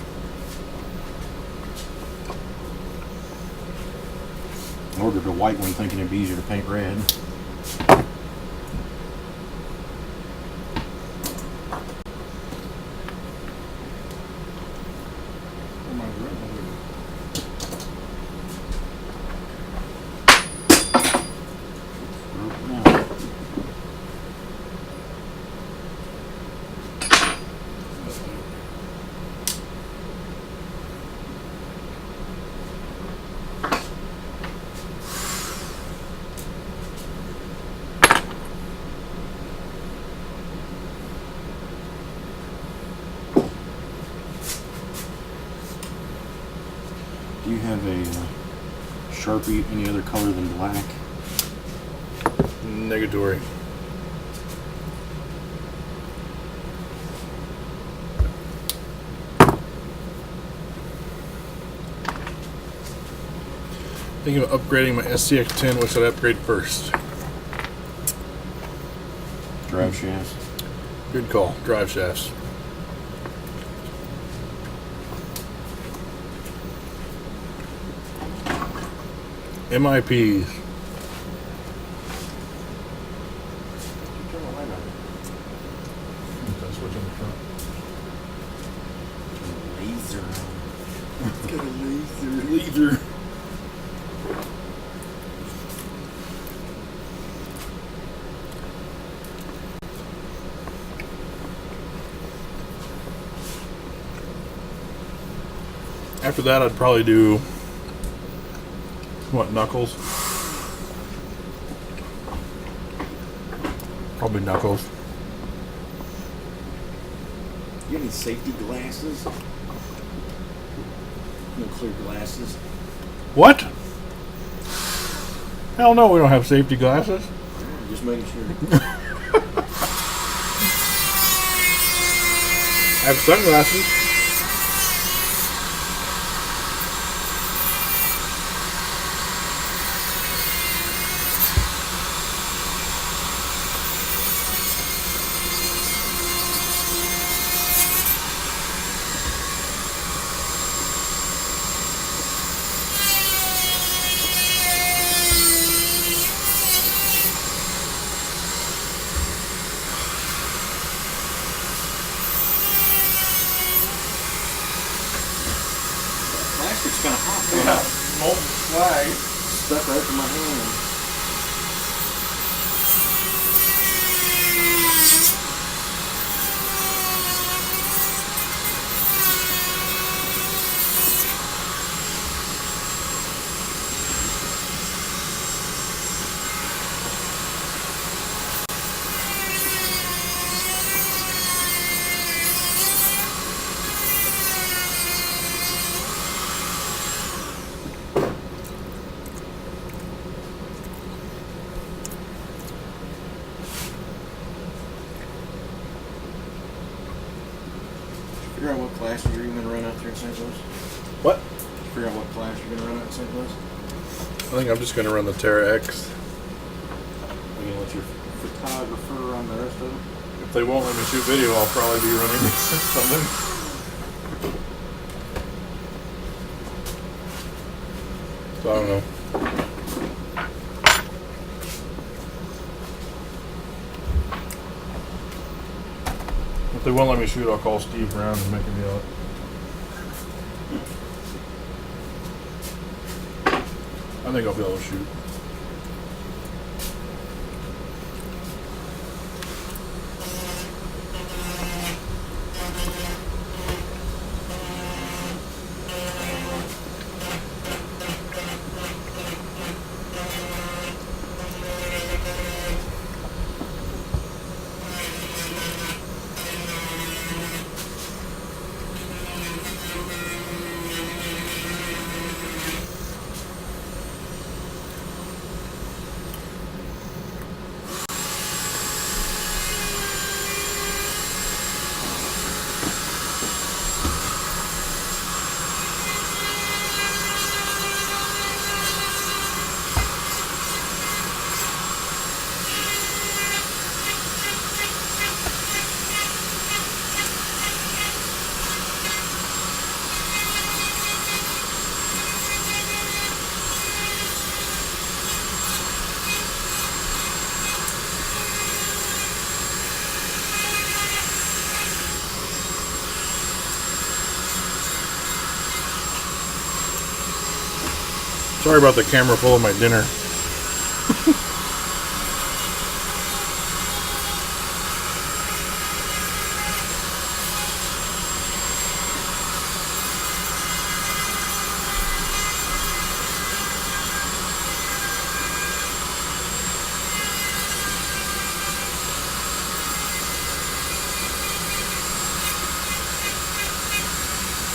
I ordered a white one thinking it'd be easier to paint red. Do you have a Sharpie any other color than black? Negatory. Thinking of upgrading my SCX10. What should I upgrade first? Drive shafts. Good call. Drive shafts. MIPs. Turn the light on. Switch on the front. Laser. It's got a laser. Laser. After that, I'd probably do what, knuckles? Probably knuckles. You got any safety glasses? No clear glasses. What? Hell no, we don't have safety glasses. Just making sure. I have sunglasses. Plastic's kind of hot. Molten slag. Stuck right to my hand. Figure out what classes you're going to run out there in St. Louis? What? Figure out what class you're going to run out in St. Louis? I think I'm just going to run the Terra X. Are you going to let your photographer run the rest of them? If they won't let me shoot video, I'll probably be running something. So I don't know. If they won't let me shoot, I'll call Steve Brown and make him yell it. I think I'll be able to shoot. Sorry about the camera full of my dinner.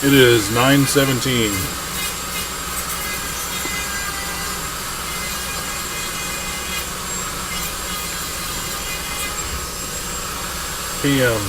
It is 9:17. p.m.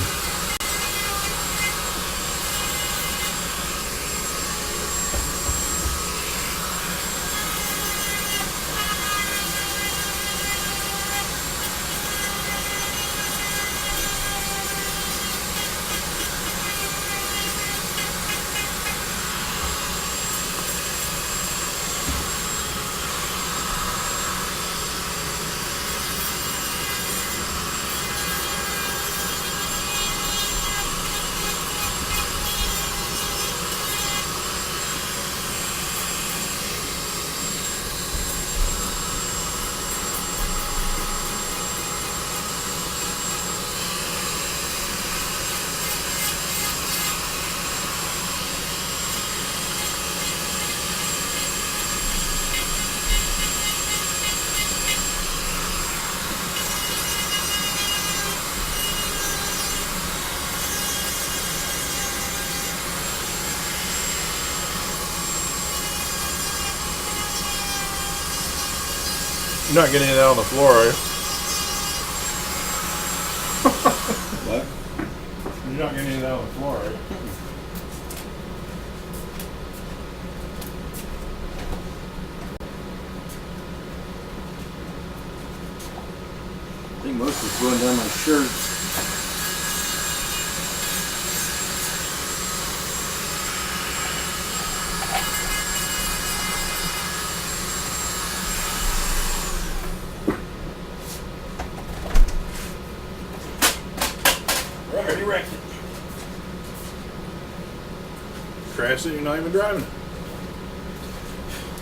You're not getting it out on the floor, are you? What? You're not getting it out on the floor, are you? I think most of it's going down my shirt. Already wrecked it. Crashed it, you're not even driving it.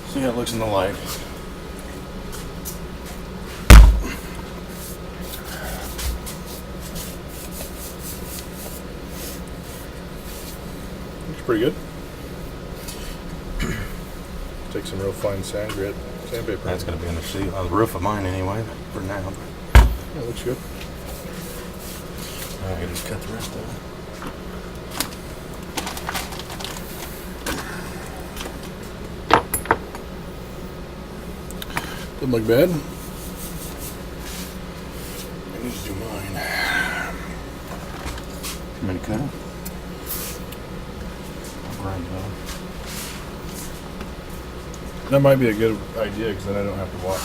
See how it looks in the light. Looks pretty good. Take some real fine sandpaper. That's going to be on the roof of mine anyway, for now. Yeah, it looks good. I can just cut the rest of it. Doesn't look bad. I need to do mine. You want me to cut it? I'll grind it up. That might be a good idea because then I don't have to watch.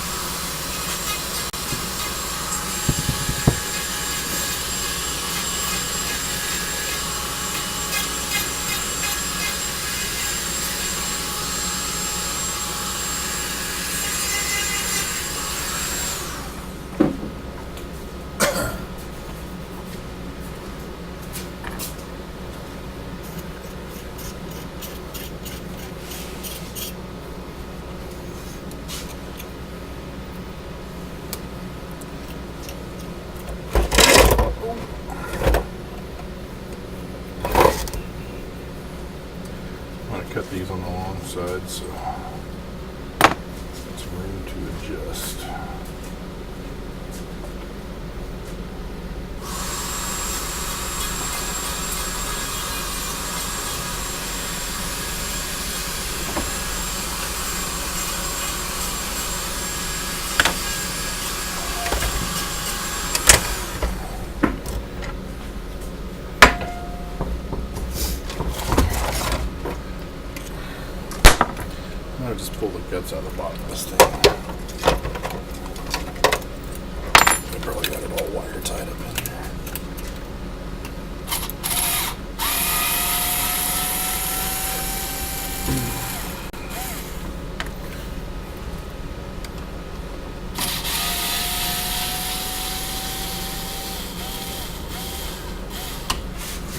Cut these on the long side, so it's room to adjust. I'll just pull the guts out of the bottom of this thing. I probably got it all wire tied up in here.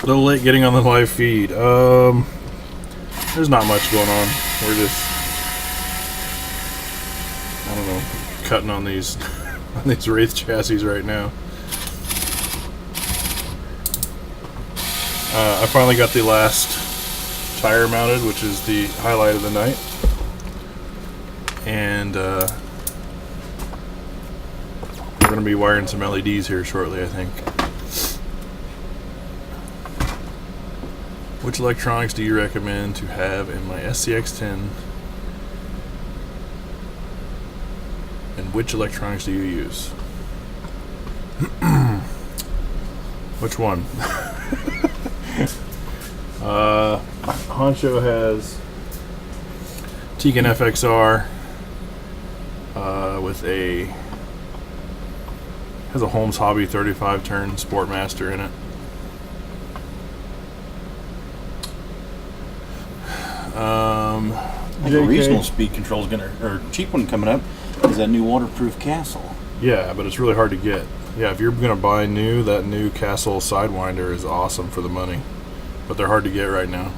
A little late getting on the live feed. There's not much going on. We're just, I don't know, cutting on these on these Wraith chassis right now. I finally got the last tire mounted, which is the highlight of the night, and we're going to be wiring some LEDs here shortly, I think. Which electronics do you recommend to have in my SCX-10? And which electronics do you use? Which one? Honcho has Tegan FXR with has a Holmes Hobby 35 turn Sportmaster in it. I think a reasonable speed control is gonna, or cheap one coming up, is that new waterproof Castle. Yeah, but it's really hard to get. Yeah, if you're gonna buy new, that new Castle Sidewinder is awesome for the money, but they're hard to get right now.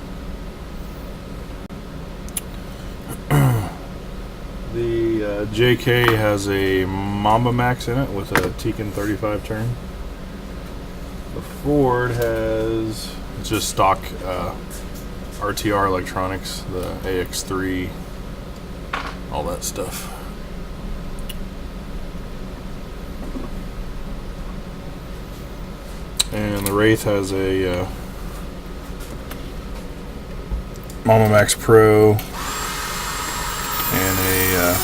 The JK has a Mamba Max in it with a Tekin 35 turn. The Ford has just stock RTR electronics, the AX3, all that stuff. And the Wraith has a Mamba Max Pro and a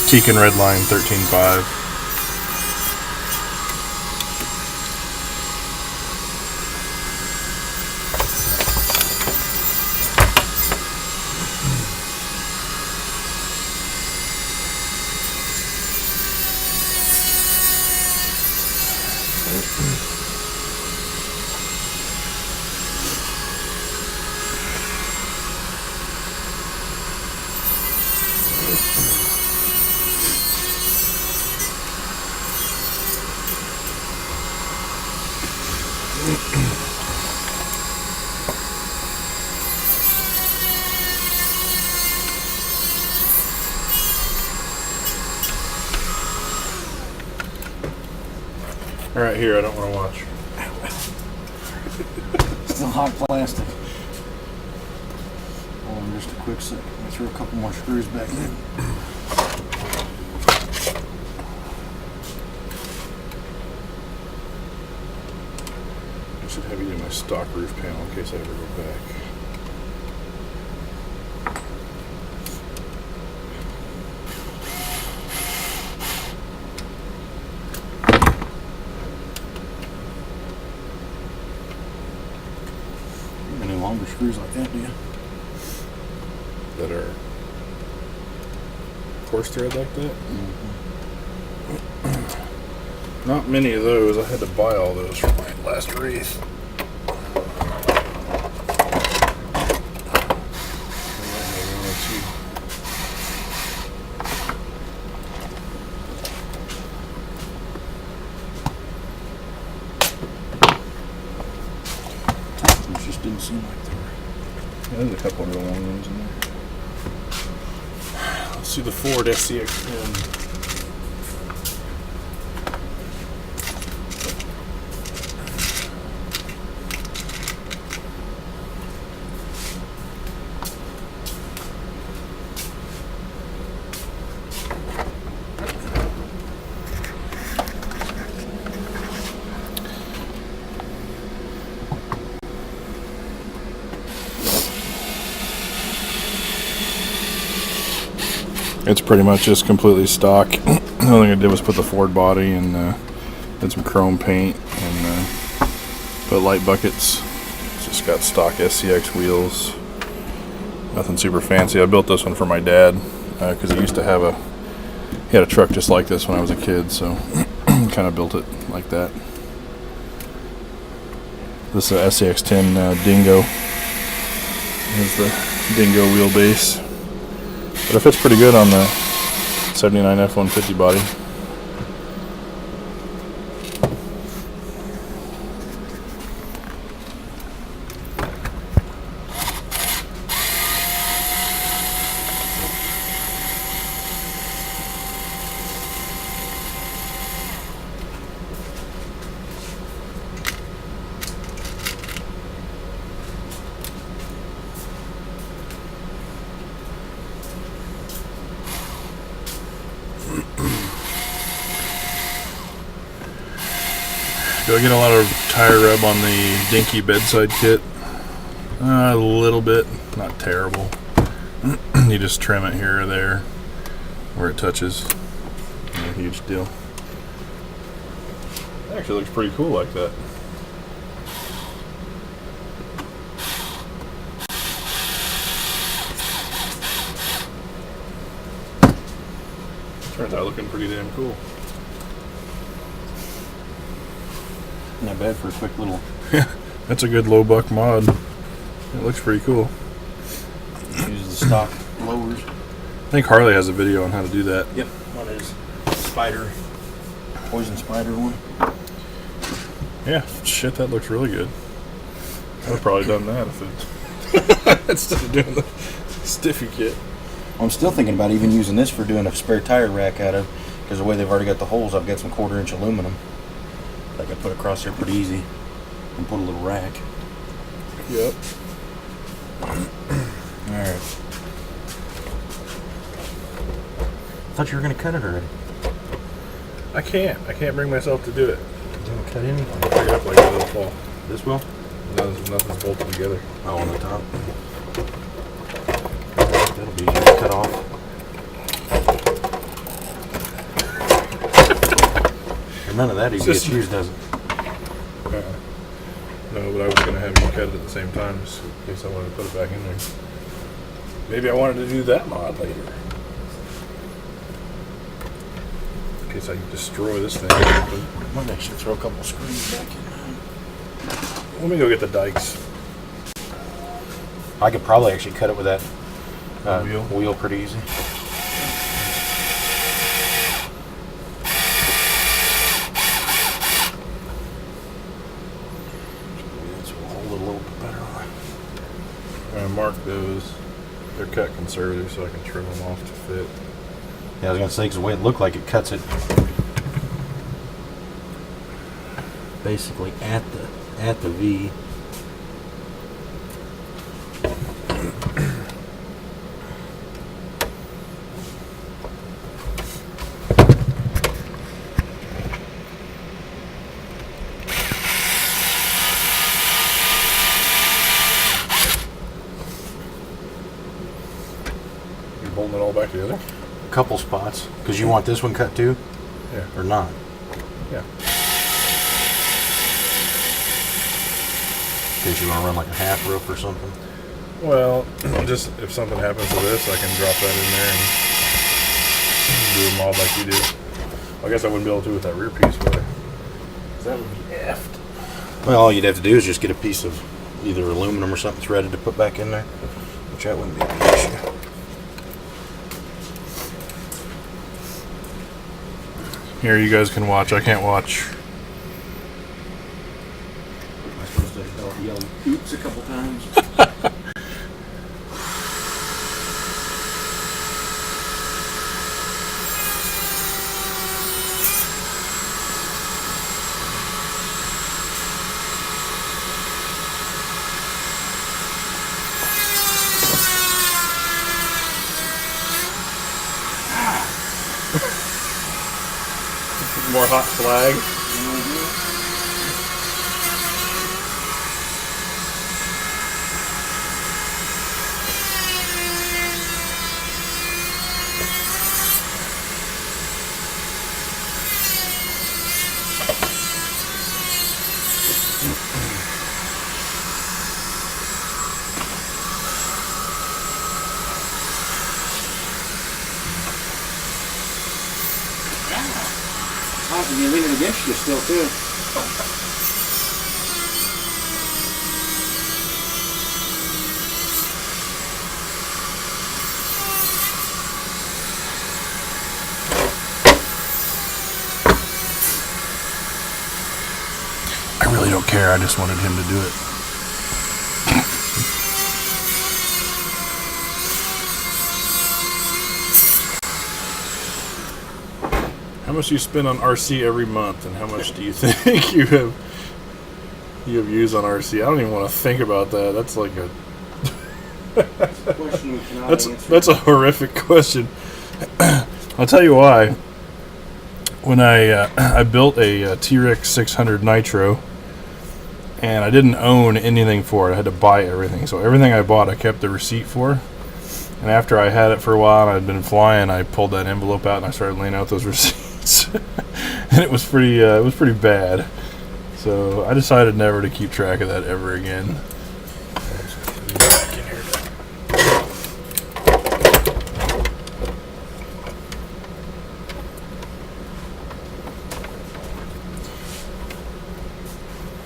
Tekin Redline 13.5. All right, here, I don't want to watch. Still hot plastic. Hold on just a quick sec. I throw a couple more screws back in. I should have you do my stock roof panel in case I ever go back. Any longer screws like that, do you? That are coarse thread like that? Not many of those. I had to buy all those for my last Wraith. It just didn't seem like they were. Yeah, there's a couple of real long ones in there. Let's see the Ford SCX10. It's pretty much just completely stock. The only thing I did was put the Ford body and did some chrome paint and put light buckets. It's just got stock SCX wheels. Nothing super fancy. I built this one for my dad because he used to have he had a truck just like this when I was a kid, so kind of built it like that. This is a SCX10 Dingo. Here's the Dingo wheelbase. But it fits pretty good on the 79 F-150 body. Do I get a lot of tire rub on the dinky bedside kit? A little bit, not terrible. You just trim it here or there where it touches. Not a huge deal. Actually looks pretty cool like that. Turns out looking pretty damn cool. Not bad for a quick little. That's a good low buck mod. It looks pretty cool. Use the stock lowers. I think Harley has a video on how to do that. Yep. One is spider, poison spider one. Yeah, shit, that looks really good. I'd have probably done that if it instead of doing the stiffy kit. I'm still thinking about even using this for doing a spare tire rack out of, because the way they've already got the holes, I've got some 1/4-inch aluminum that I can put across there pretty easy and put a little rack. Yep. Alright. Thought you were going to cut it already. I can't bring myself to do it. You don't cut anything. Pick it up like a little fall. This will? Nothing's bolted together. Oh, on the top. That'll be easy to cut off. None of that easy Just- to choose, does it? No, but I was going to have you cut it at the same time just in case I wanted to put it back in there. Maybe I wanted to do that mod later. In case I destroy this thing or something. Might actually throw a couple screws back in. Let me go get the dikes. I could probably actually cut it with that Wheel? pretty easy. This will hold it a little bit better. I mark those. They're cut conservative so I can trim them off to fit. Yeah, I was gonna say, 'cause the way it looked like it cuts it basically at the V. You're bolting it all back together? A couple spots, because you want this one cut too, Yeah. or not? Yeah. In case you want to run like a half roof or something. Well, just if something happens to this, I can drop that in there and do a mod like you do. I guess I wouldn't be able to with that rear piece, but that would be effed. Well, all you'd have to do is just get a piece of either aluminum or something threaded to put back in there, which that wouldn't be a big issue. Here, you guys can watch. I can't watch. I'm supposed to yell oops a couple times. More hot flag. You're leaning against you still too. I really don't care. I just wanted him to do it. How much do you spend on RC every month, and how much do you think you have used on RC? I don't even want to think about that. That's like a Question we cannot answer. that's a horrific question. I'll tell you why. When I built a T-Rex 600 Nitro, and I didn't own anything for it. I had to buy everything. So everything I bought, I kept the receipt for. And after I had it for a while and I'd been flying, I pulled that envelope out and I started laying out those receipts. and it was pretty bad. So I decided never to keep track of that ever again.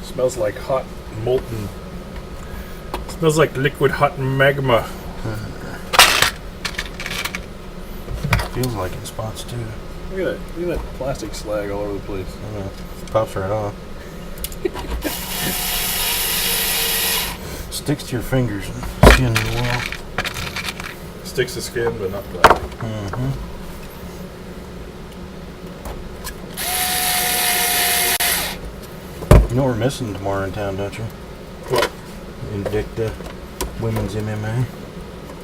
Smells like hot molten. Smells like liquid hot magma. Feels like in spots too. Look at that! Look at that plastic slag all over the place. Pops right off. Sticks to your fingers and skin really well. Sticks to skin, but not plastic. Mm-hmm. You know what we're missing tomorrow in town, don't you? What? Invicta Women's MMA.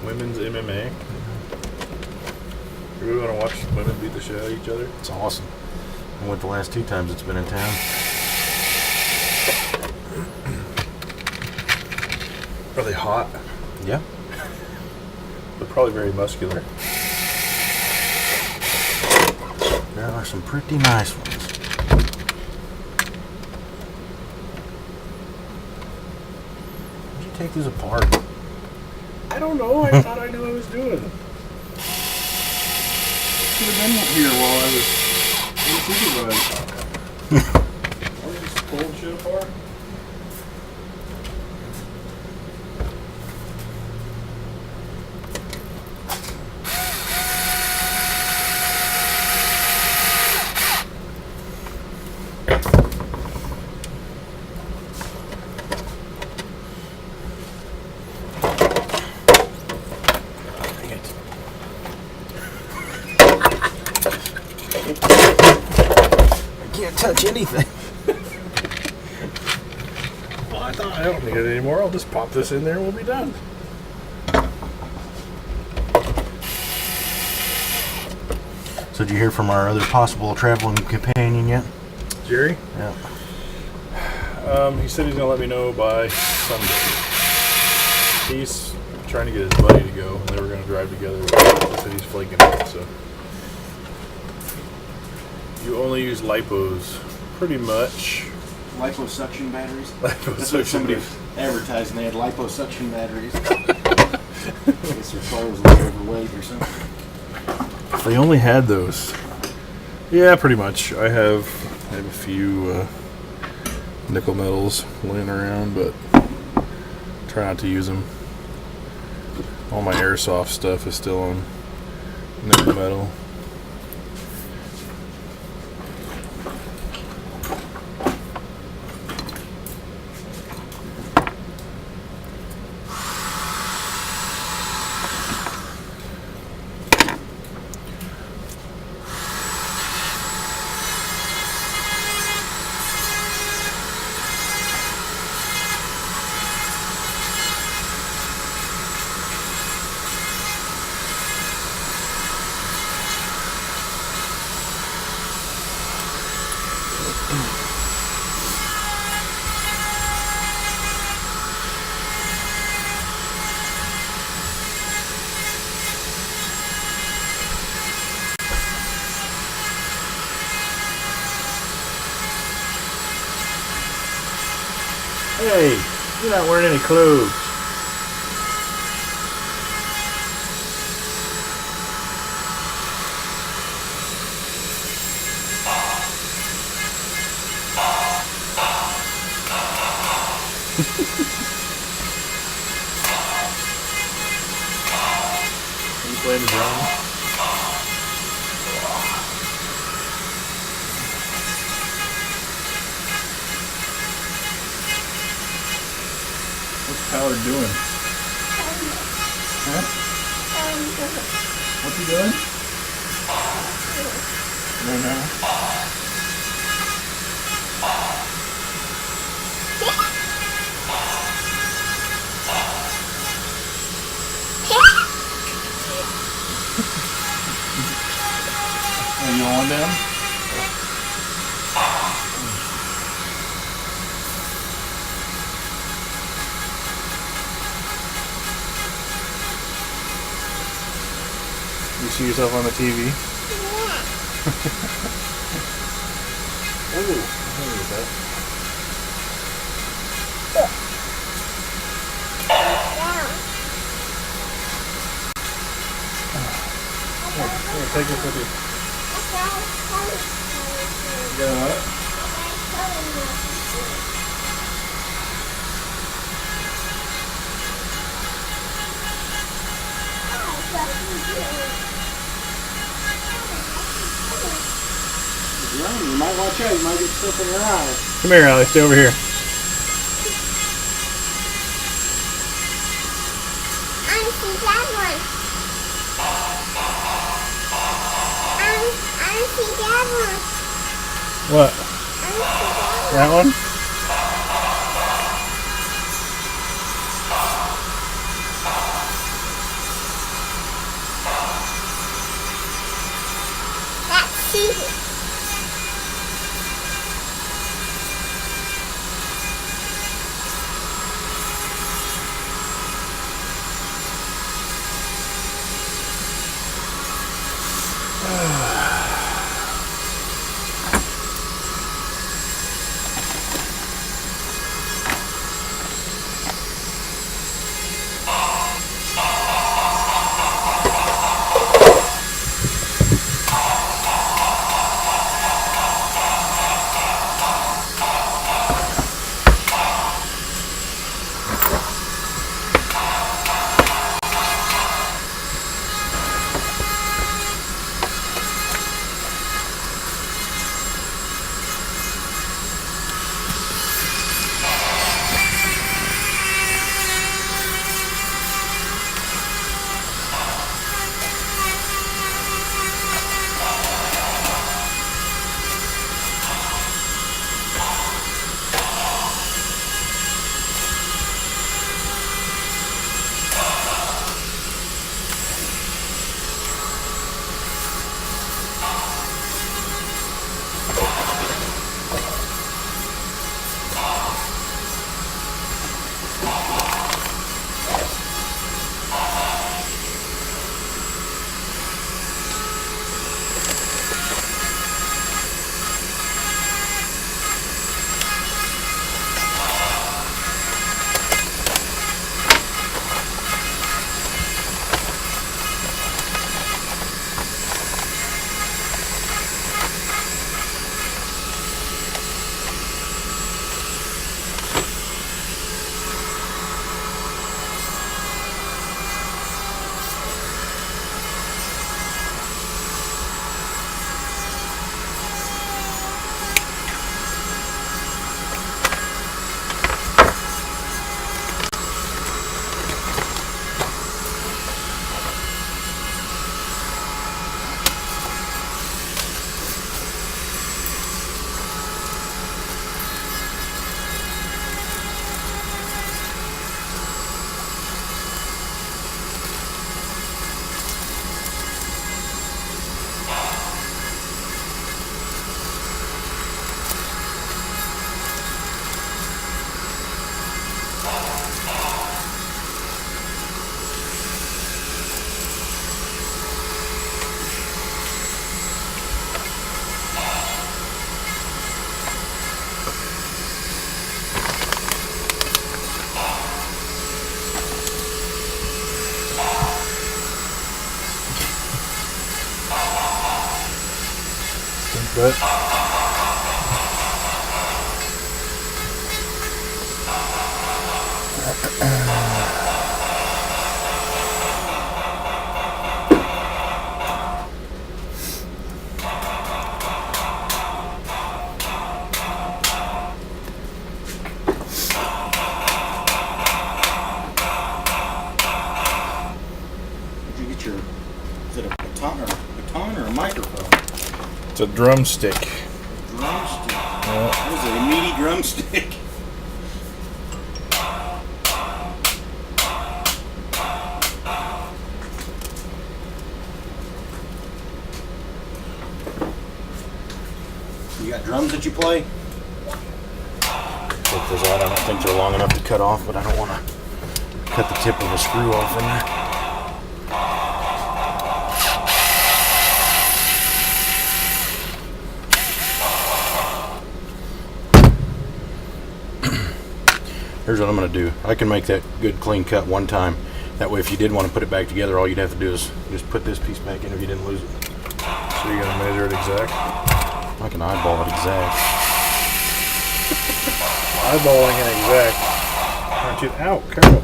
Women's MMA. You really want to watch women beat the shit out of each other? It's awesome. I went the last 2 times it's been in town. Are they hot? Yeah. They're probably very muscular. There are some pretty nice ones. Why'd you take these apart? I don't know. I thought I knew what I was doing. Should have been here while I was supervised. Are we just pulling shit apart? Touch anything. Well, I thought I don't need it anymore. I'll just pop this in there and we'll be done. So did you hear from our other possible traveling companion yet? Jerry? Yeah. He said he's going to let me know by Sunday. He's trying to get his buddy to go, and they were going to drive together. He said he's flaking out, so. You only use lipos, pretty much. Liposuction batteries? Liposuction That's what somebody batteries. advertised, and they had liposuction batteries. I guess their car was a little overweight or something. They only had those. Yeah, pretty much. I have a few nickel metals laying around, but try not to use them. All my airsoft stuff is still on nickel metal. Hey, you're not wearing any clothes. Are you playing the drum? What's Howard doing? Huh? What's he doing? Right now? Are you on them? You see yourself on the TV? Take this with you. You might watch out. You might get stuff in your eye. Come here, Allie. Stay over here. I see that one. I see that one. What? I see that That one? one. That's Susie. But Did you get your? Is it a baton or a microphone? it's a drumstick. Drumstick. Yeah. That is a meaty drumstick. You got drums that you play? Take those out. I don't think they're long enough to cut off, but I don't want to cut the tip of a screw off in there. Here's what I'm going to do. I can make that good clean cut one time. That way if you did want to put it back together, all you'd have to do is just put this piece back in if you didn't lose it. So you're gonna measure it exact? I can eyeball it exact. Eyeballing it exact. Aren't you? Ow, careful.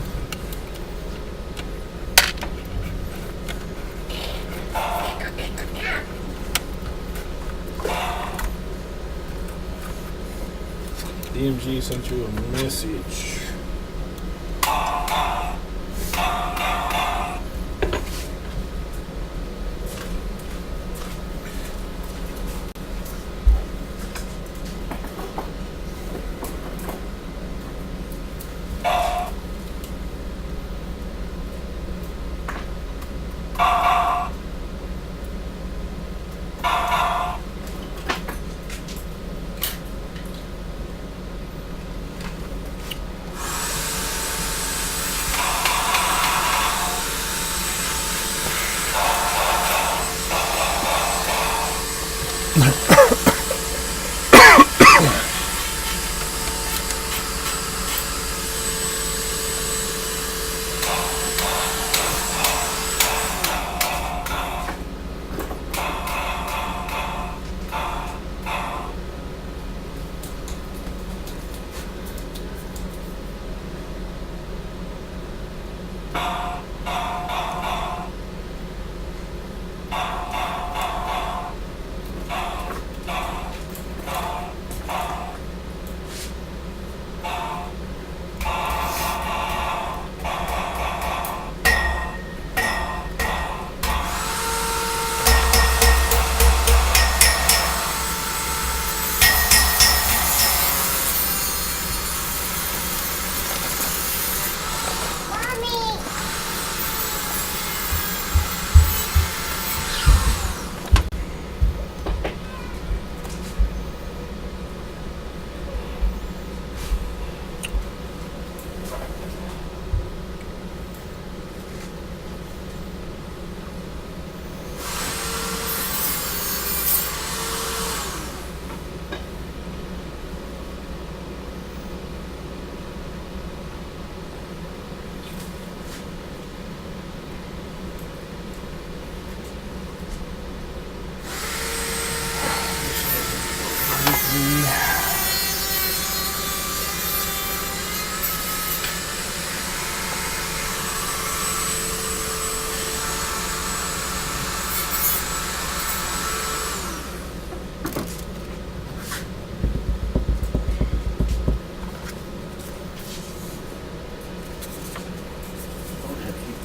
DMG sent you a message.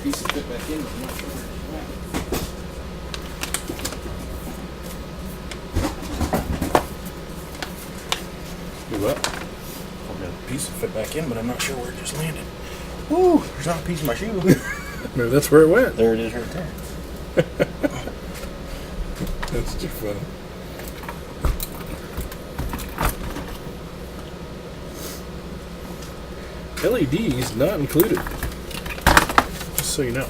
Pieces fit back in, but I'm not sure where it's at. Do what? I've got a piece to fit back in, but I'm not sure where it just landed. Woo! There's not a piece of my shoe. Maybe that's where it went. There it is right there. That's too funny. LEDs not included. Just so you know.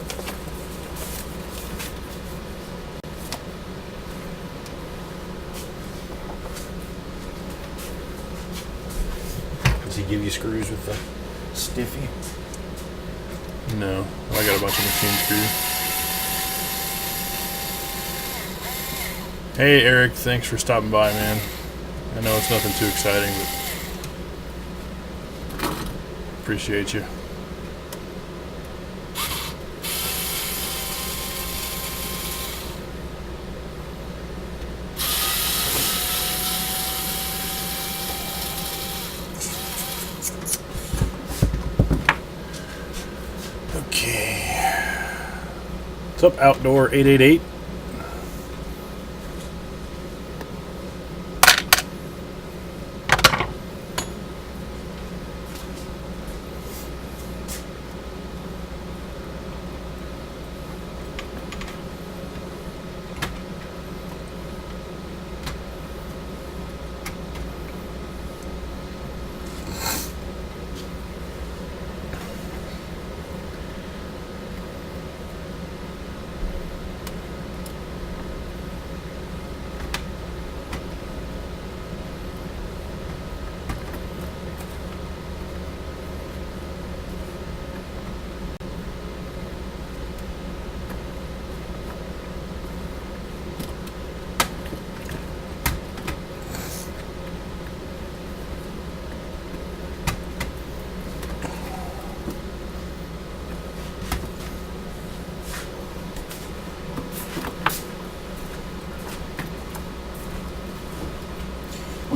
Does he give you screws with the stiffy? No, I got a bunch of machine screws. Hey Eric, thanks for stopping by, man. I know it's nothing too exciting, but appreciate you. Okay. What's up, Outdoor 888?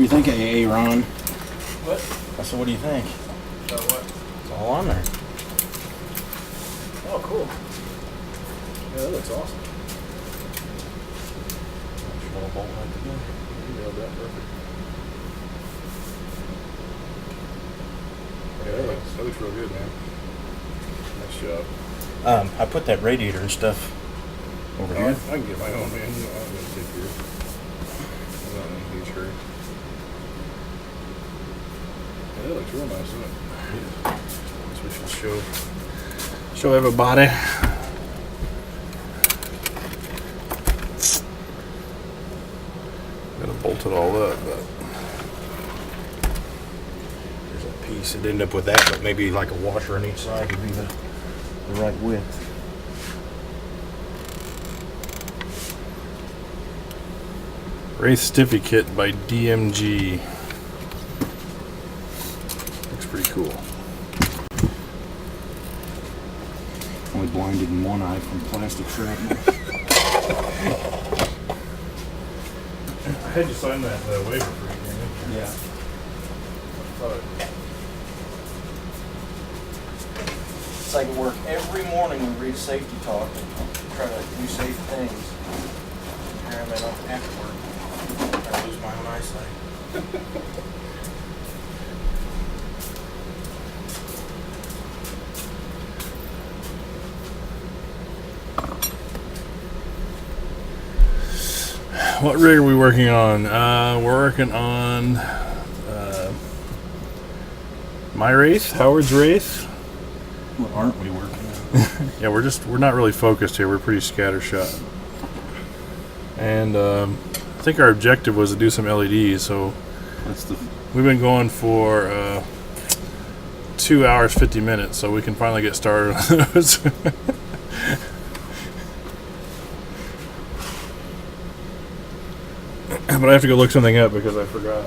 do you think, AA Ron? What? I said, what do you think? What? It's all on there. Oh, cool. Yeah, that looks awesome. Small bolt right together. You nailed that perfect. Yeah, that looks real good, man. Nice job. I put that radiator and stuff over Oh, here. I can get my own, man. You know, I'm going to take yours. I'm not in a huge hurry. Yeah, that looks real nice, doesn't it? Yeah. Guess we should show everybody. Gotta bolt it all up, but There's a piece. It ended up with that, but maybe like a washer on each side would be the right width. Wraith Stiffy Kit by DMG. Looks pretty cool. Only blinded in one eye from plastic shrapnel. I had you sign that waiver for you, didn't you? Yeah. It's like work every morning we read safety talk and try to do safe things. Apparently not after work. I lose my own eyesight. What rig are we working on? We're working on my Wraith, Howards Wraith. What aren't we working on? Yeah, we're not really focused here. We're pretty scattershot. And I think our objective was to do some LEDs, so That's the we've been going for 2 hours 50 minutes, so we can finally get started on those. But I have to go look something up because I forgot.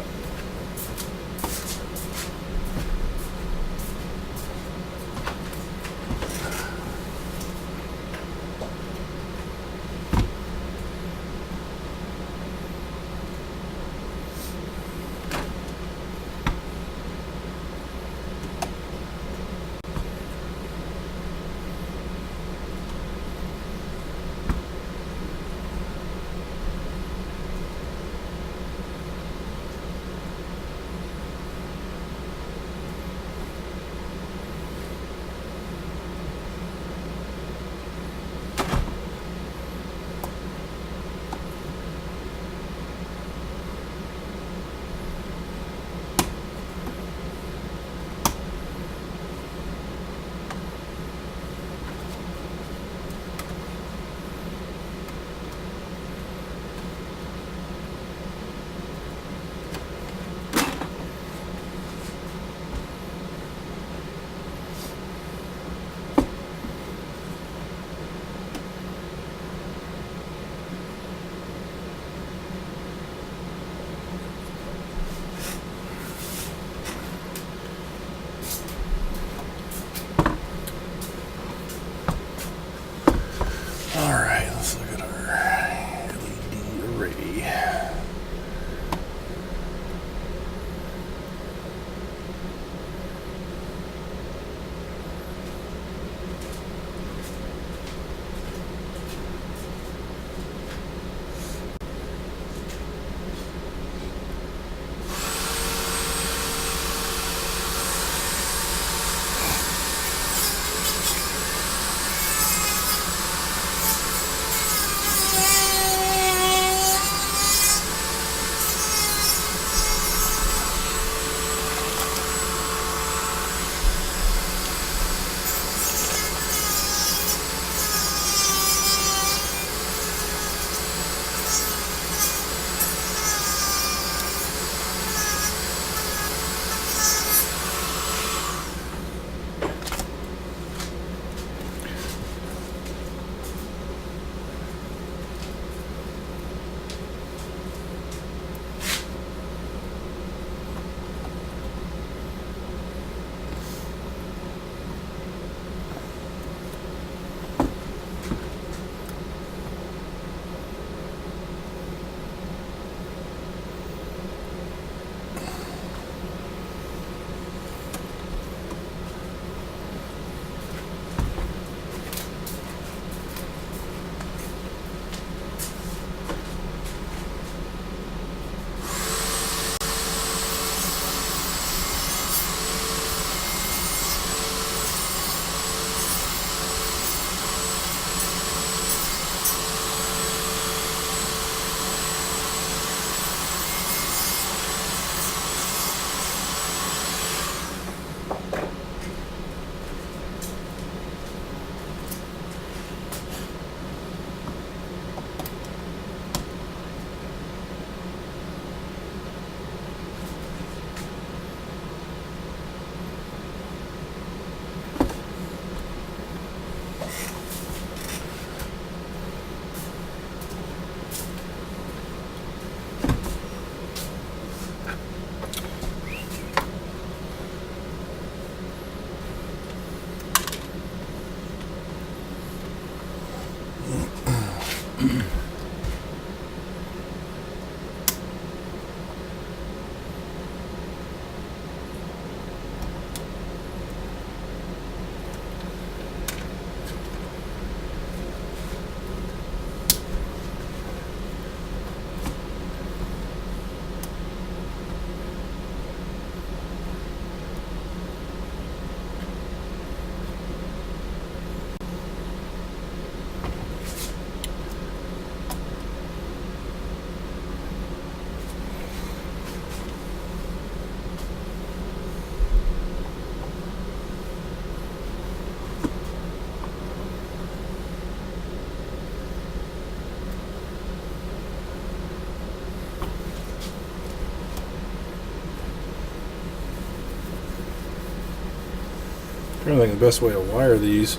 trying to think the best way to wire these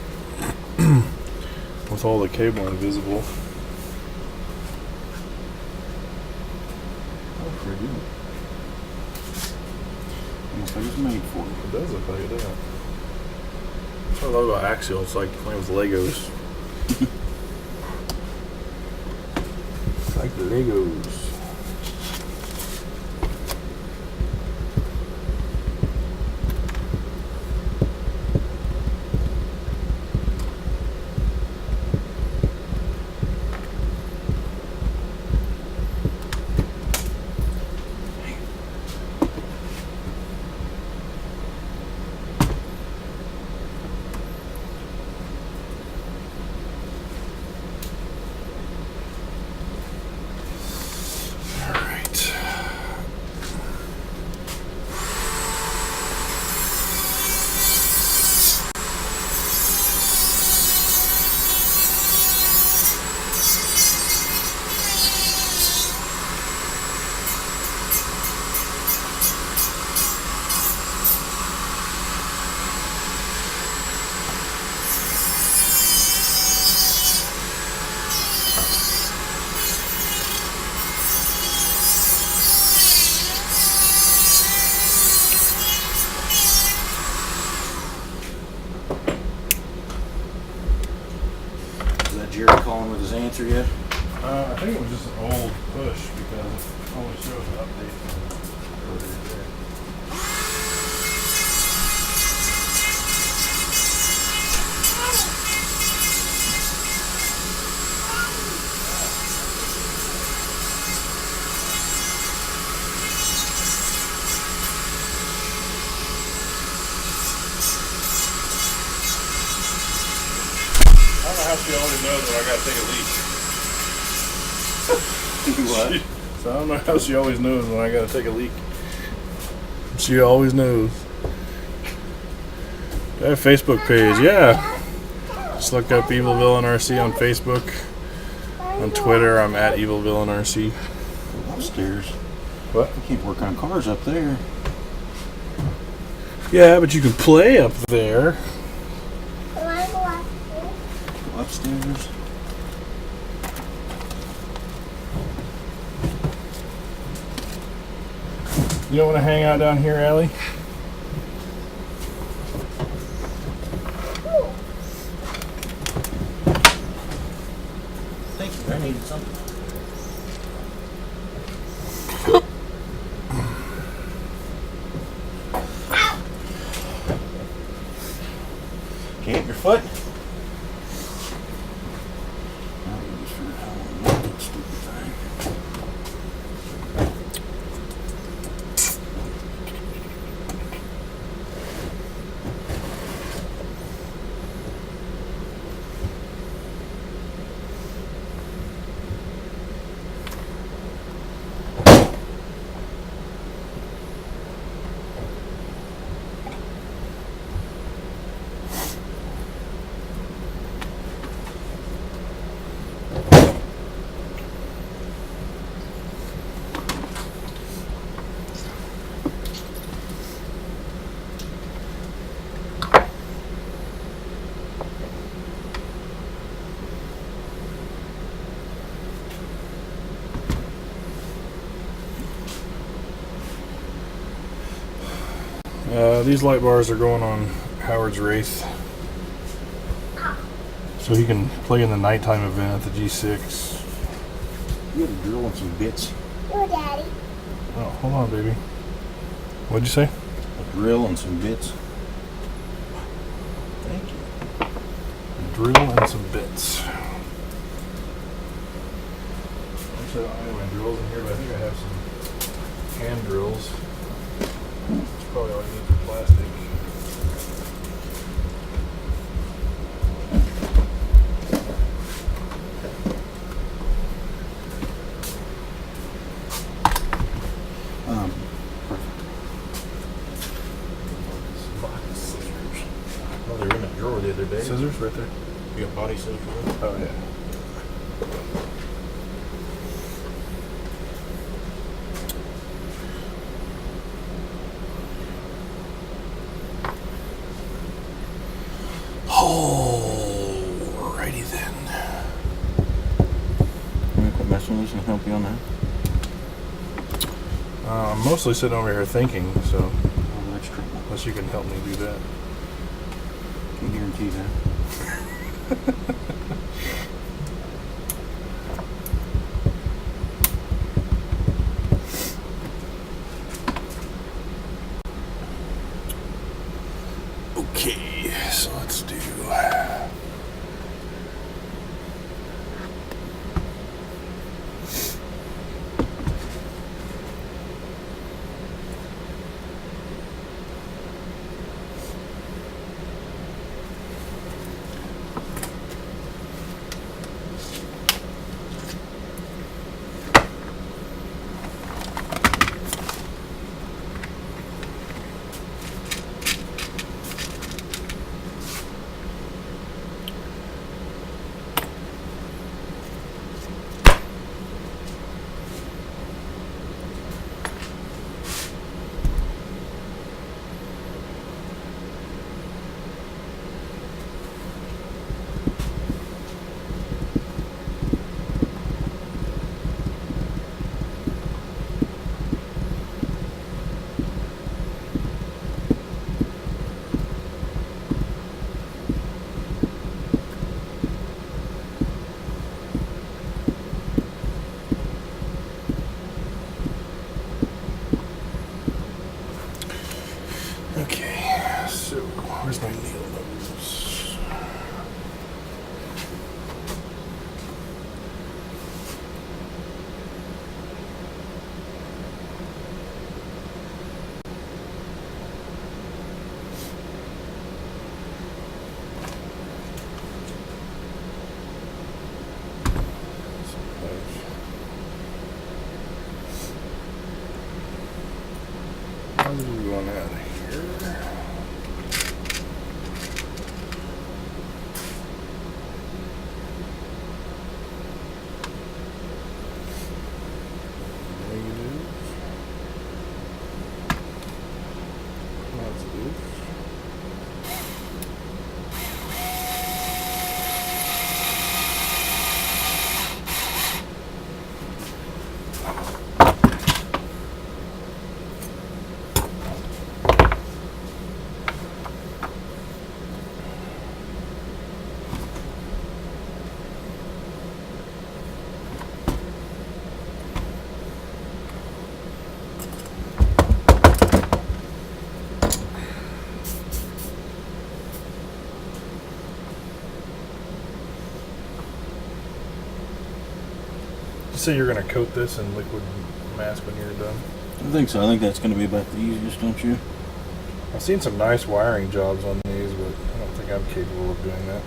with all the cabling visible. Oh, pretty good. Almost like it's made for it. It does look like that. That's what I love about Axial. It's like playing with Legos. Like the Legos. Jerry calling with his answer yet? I think it was just an old push because it only shows an update from earlier today. I don't know how she always knows when I gotta take a leak. What? So I don't know how she always knows when I gotta take a leak. She always knows. I have a Facebook page, yeah. Just look up Evil Villain RC on Facebook. On Twitter, I'm at Evil Villain RC. Upstairs. What? I can't work on cars up there. Yeah, but you can play up there. Upstairs. You don't want to hang out down here, Allie? Thank you. I needed something. Can't your foot? These light bars are going on Howards Wraith. So he can play in the nighttime event at the G6. You got a drill and some bits. Your daddy. Oh, hold on, baby. What'd you say? A drill and some bits. Thank you. A drill and some bits. Actually, I don't have any drills in here, but I think I have some hand drills. That's probably all I need for plastic. Oh, they're in that drawer the other day. Scissors right there. You got body scissors for them? Oh, yeah. messing with this and help you on that? I'm mostly sitting over here thinking, so Oh, that's trouble. unless you can help me do that. Can't guarantee that. Okay, so let's do. Okay, so where's my needle nose? How do we want out of here? Negative. Positive. You say you're going to coat this in liquid mask when you're done? I think so. I think that's going to be about the easiest, don't you? I've seen some nice wiring jobs on these, but I don't think I'm capable of doing that.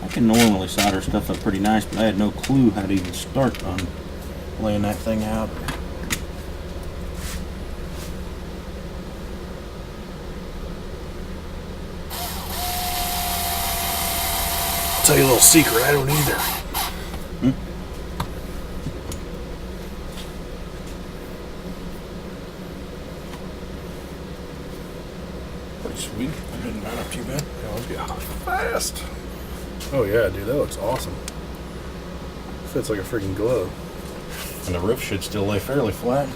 I can normally solder stuff up pretty nice, but I had no clue how to even start on laying that thing out. I'll tell you a little secret, I don't either. Pretty sweet. That didn't burn up too bad. Yeah, let's get hot fast. Oh yeah, dude, that looks awesome. Fits like a freaking glove. And the roof should still lay fairly flat.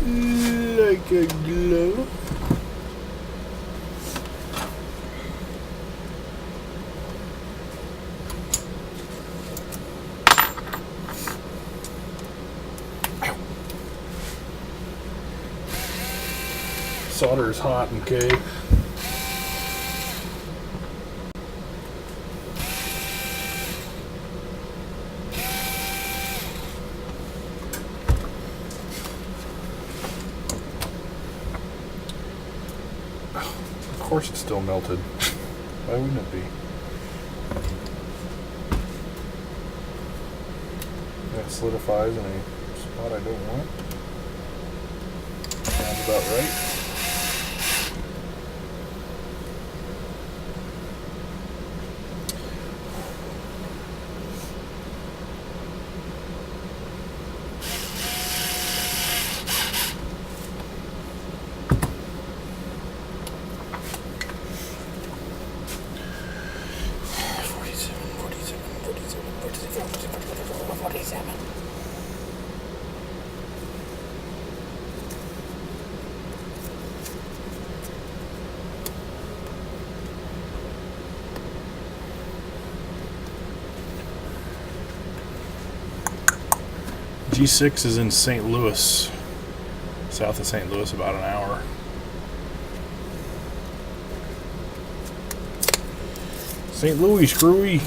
Like a glove. Solder is hot, okay. Of course it's still melted. Why wouldn't it be? That solidifies in a spot I don't want. Sounds about right. G6 is in St. Louis, south of St. Louis, about an hour. St. Louis, screwy.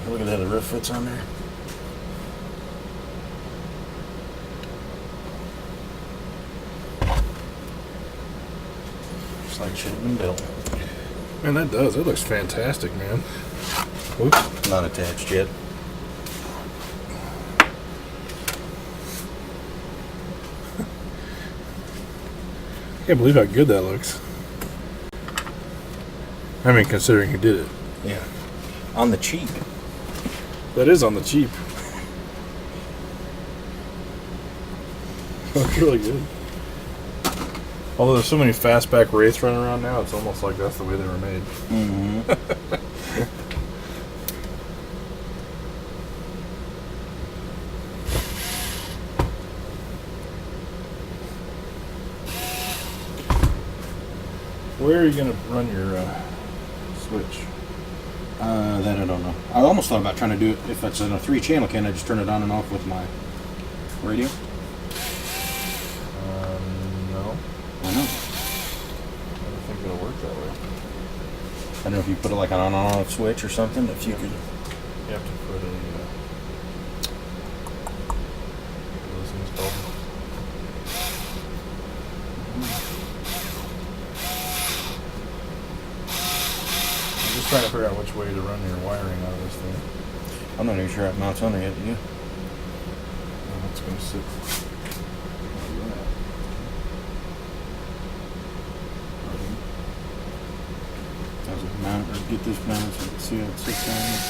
Look at that, the roof fits on there. Just like it should have been built. Man, that does. It looks fantastic, man. Oops. Not attached yet. Can't believe how good that looks. I mean, considering he did it. Yeah. On the cheap. That is on the cheap. Looks really good. Although there's so many fastback Wraiths running around now, it's almost like that's the way they were made. Mm-hmm. Where are you going to run your switch? That I don't know. I almost thought about trying to do it if it's in a 3-channel. Can I just turn it on and off with my radio? No. I know. I don't think it'll work that way. I don't know if you put it like an on and off switch or something. If you could. You have to put a... what are those things called? I'm just trying to figure out which way to run your wiring out of this thing. I'm not even sure it mounts on there yet. Do you? Oh, it's going to sit. Does it mount or get this mounted so you can see how it sits down there?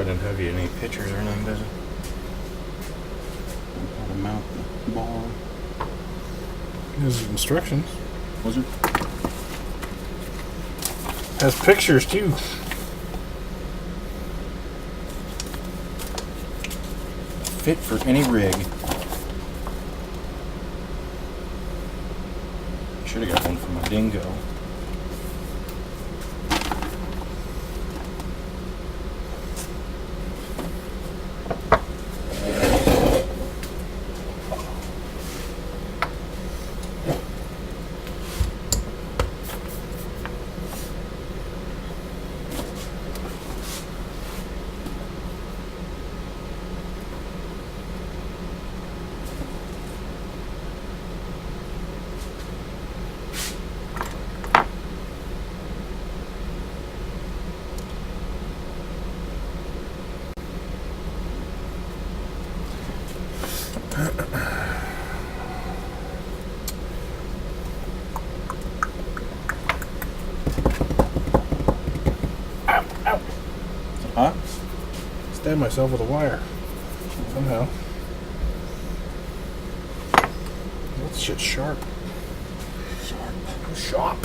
didn't have you any pictures or anything, does it? How to mount the bar. There's instructions. Was it? Has pictures too. Fit for any rig. Should have got one for my dingo. Huh? Stab myself with a wire. Somehow. That shit's sharp. Sharp.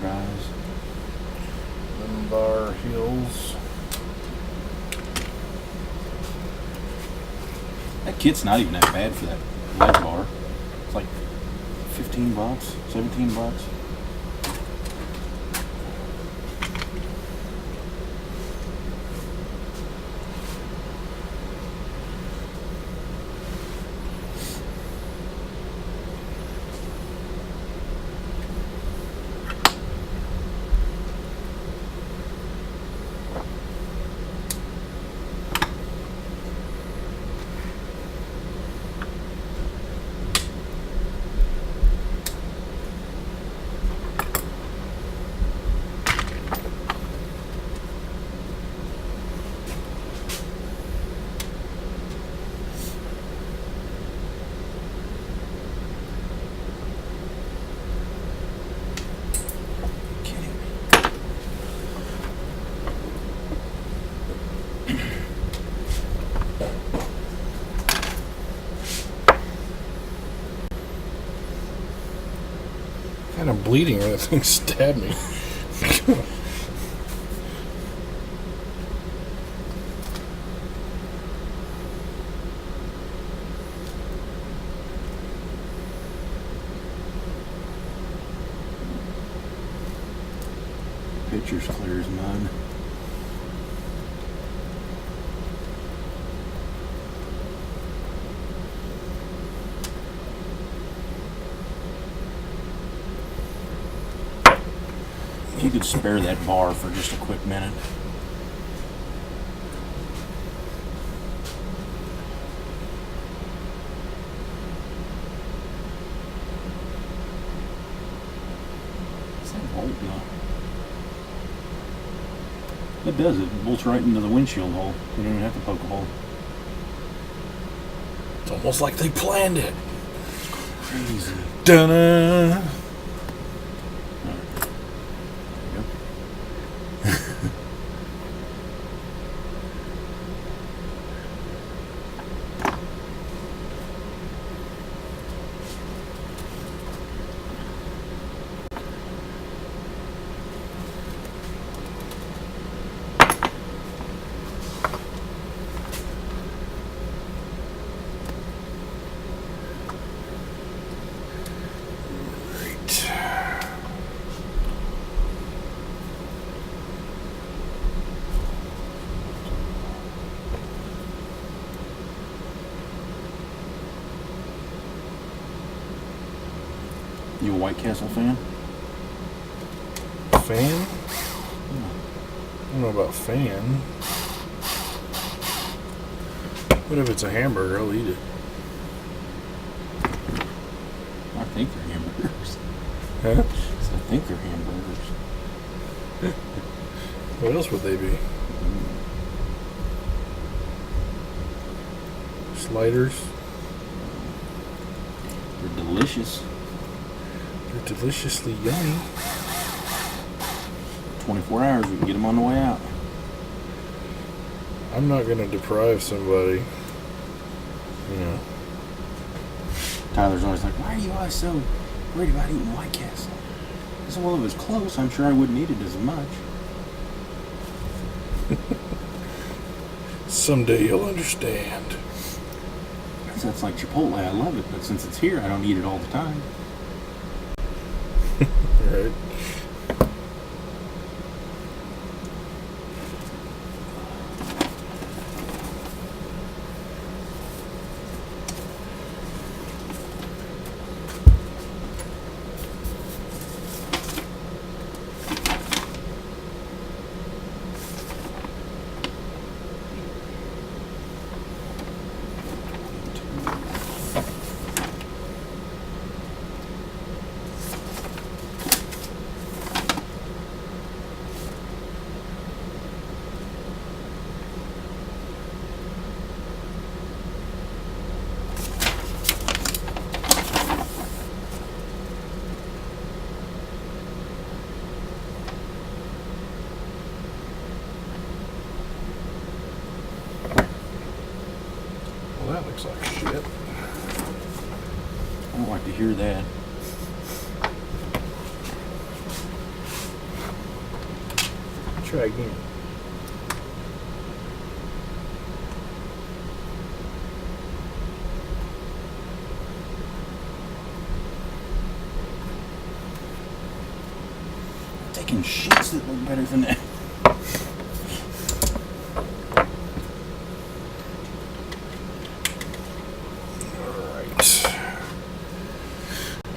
Guys. Lumbar heels. That kit's not even that bad for that leg bar. It's like $15, $17. Kind of bleeding where that thing stabbed me. Picture's clear as mud. If you could spare that bar for just a quick minute. What's that bolt now? It does. It bolts right into the windshield hole. You don't even have to poke a hole. It's almost like they planned it. Crazy. Dun-na. You a White Castle fan? Fan? I don't know about fan. What if it's a hamburger? I'll eat it. I think they're hamburgers. Huh? I think they're hamburgers. What else would they be? Sliders. They're delicious. They're deliciously yummy. 24 hours, we can get them on the way out. I'm not going to deprive somebody. You know. Tyler's always like, why are you always so worried about eating White Castle? I said, well, if it was close, I'm sure I wouldn't eat it as much. Someday you'll understand. So it's like Chipotle, I love it, but since it's here, I don't eat it all the time. Right. Well, that looks like shit. I don't like to hear that. Try again. Taking shits that look better than that. Alright.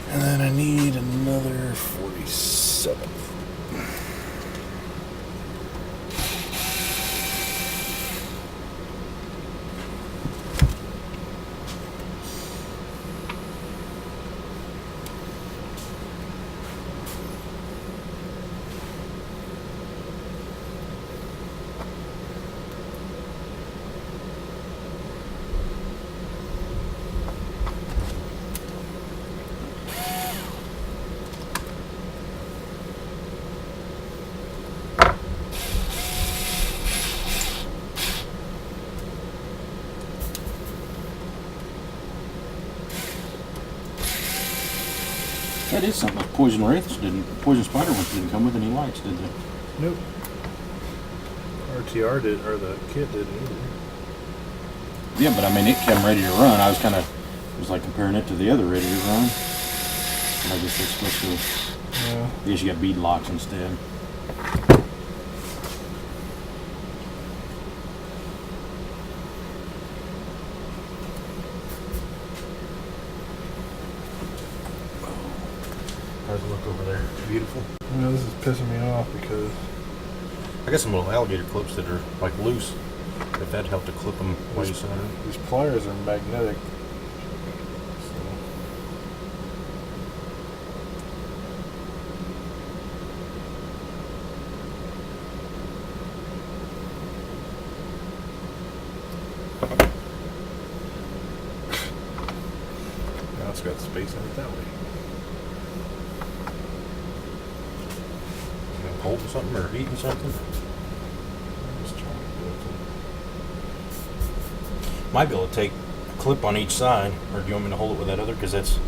And then I need another 47. That is something like Poison Wraiths didn't, Poison Spider ones didn't come with any lights, did they? Nope. RTR did, or the kit didn't either. Yeah, but I mean, it came ready to run. I was kind of, it was like comparing it to the other ready to run. And I guess they're supposed to, Yeah. I guess you got bead locks instead. How's it look over there? Beautiful. You know, this is pissing me off because I got some little alligator clips that are like loose. If that helped to clip them way center. these pliers are magnetic. So. Now it's got space in it that way. You know, holding something or eating something. I'm just trying to do it. Might be able to take a clip on each side, or do you want me to hold it with that other? Because that's.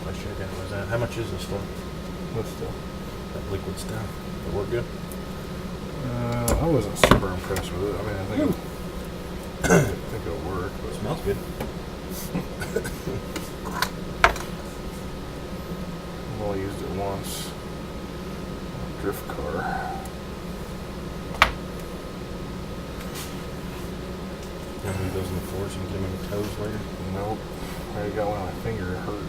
Was that? How much is this stuff? What stuff? That liquid stuff. It work good? I wasn't super impressed with it. I mean, I think it'll work, but It smells good. I've only used it once. drift car. And leave those in the floor so you can get them in the toes later. Nope. I already got one on my finger. It hurt.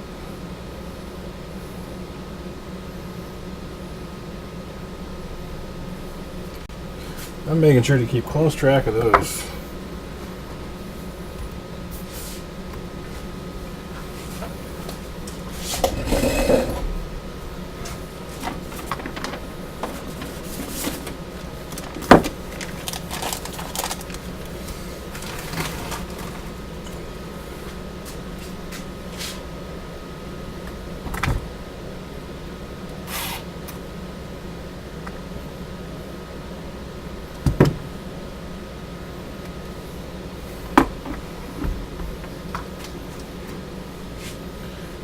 I'm making sure to keep close track of those.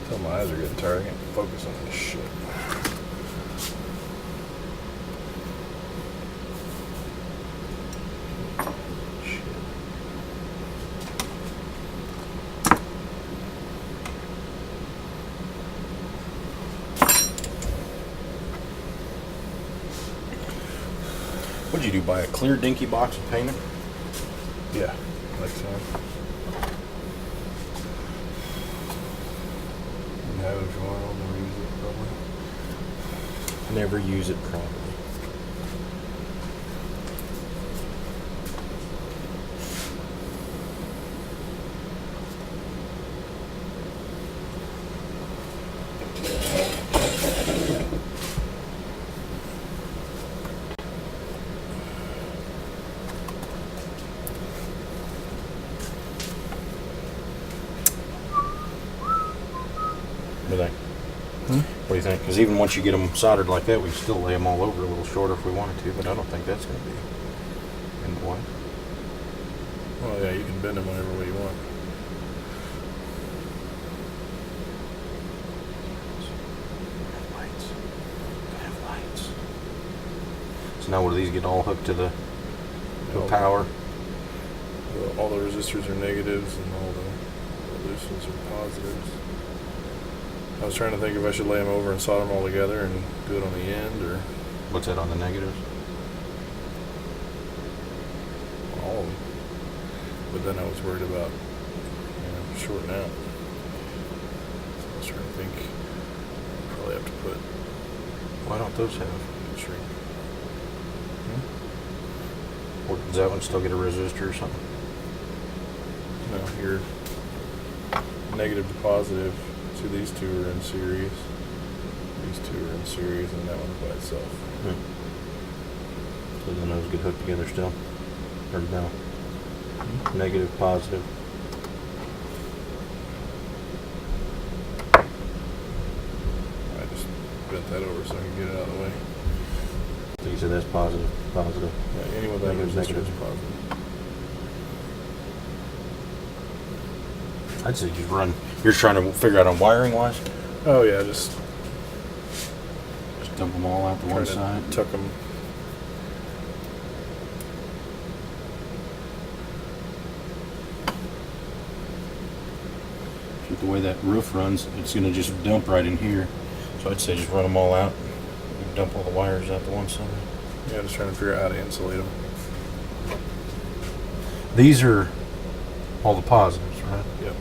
Tell my eyes are getting tired. I can't focus on this shit. What'd you do? Buy a clear dinky box and paint it? Yeah, like so. Have it if you want, I'll never use it probably. Never use it properly. What do you think? Because even once you get them soldered like that, we still lay them all over a little shorter if we wanted to, but I don't think that's going to be in the way. Well, yeah, you can bend them whatever way you want. Have lights. So now what do these get all hooked to the power? All the resistors are negatives and all the resistors are positives. I was trying to think if I should lay them over and solder them all together and do it on the end, or What's that on the negatives? all of them. But then I was worried about, shorting out. So I was trying to think. I'd probably have to put Why don't those have? shrink. Or does that one still get a resistor or something? No, your negative to positive. So these two are in series. These two are in series, and that one's by itself. So then those get hooked together still? Or no? Negative, positive. I just bent that over so I can get it out of the way. So you said that's positive, positive. Yeah, any with that Negative, resistor is negative. positive. I'd say just run. You're trying to figure out on wiring wise? Oh yeah, just Dump them all out to trying one to side. tuck them. With the way that roof runs, it's going to just dump right in here. So I'd say just run them all out. Dump all the wires out to one side. Yeah, just trying to figure out how to insulate them. These are all the positives, right? Yep.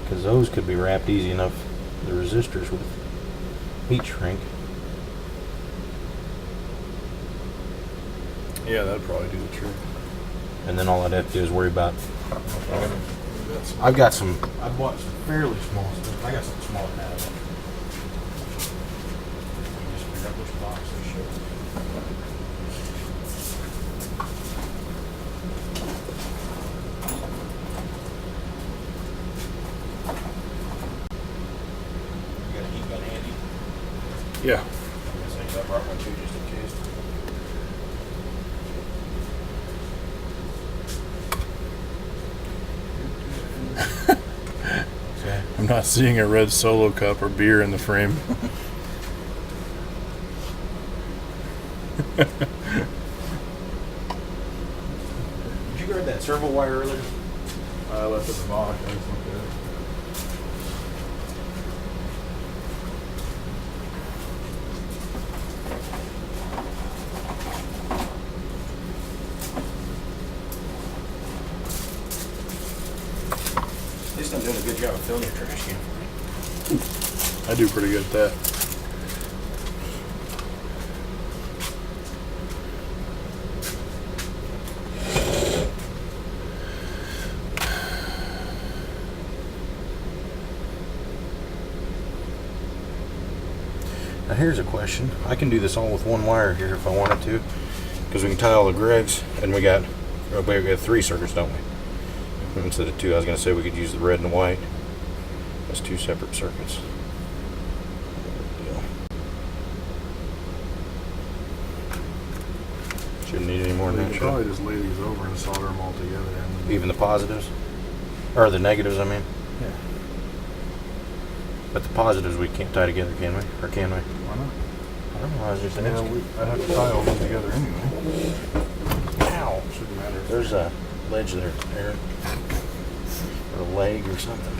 Because those could be wrapped easy enough, the resistors with heat shrink. Yeah, that'd probably do the trick. And then all I'd have to do is worry about. That's I've got some. I bought some fairly small stuff. I got some small now. Just figure out which box they show. You got a heat gun handy? yeah. I guess I brought one too just in case. I'm not seeing a red Solo cup or beer in the frame. servo wire earlier? I left it in the box. I just looked at it. At least I'm doing a good job of filling your trash can. I do pretty good at that. Now here's a question. I can do this all with one wire here if I wanted to, because we can tie all the Gregs, and we got 3 circuits, don't we? Instead of 2, I was going to say we could use the red and the white. That's 2 separate circuits. Shouldn't need any more than You that. could should I? probably just lay these over and solder them all together. And Even the positives? Or the negatives, I mean. yeah, But the positives we can't tie together, can we? Or can we? why not? I don't know. I was just Yeah, asking. I'd have to tie all these together anyway. Ow. Shouldn't matter. There's a ledge there, Aaron. Or a leg or something.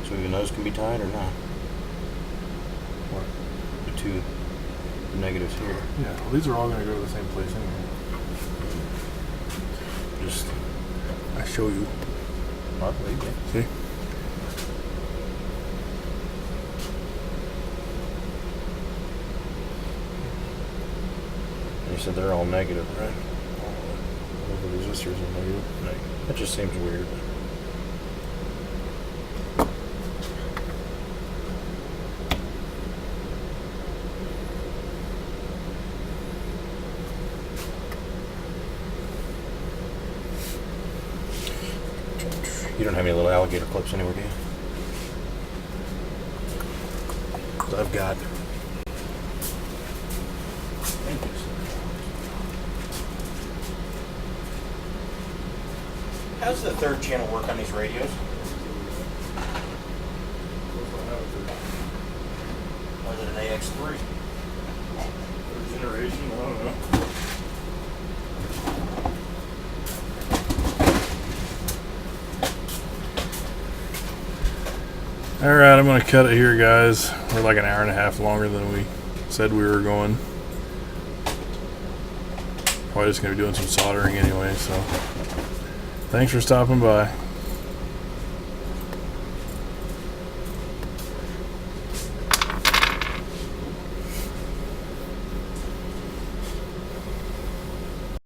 So even those can be tied or not? What? The 2 negatives here. Yeah, well, these are all going to go to the same place anyway. Just, I show you. I believe you. See? You said they're all negative, right? All the resistors are negative. That just seems weird. You don't have any little alligator clips anywhere, do you? 'Cause I've got. How's the 3rd channel work on these radios? Or is it an AX3? Third generation, I don't know. Alright, I'm going to cut it here, guys. We're like an hour and a half longer than we said we were going. Probably just going to be doing some soldering anyway, so thanks for stopping by.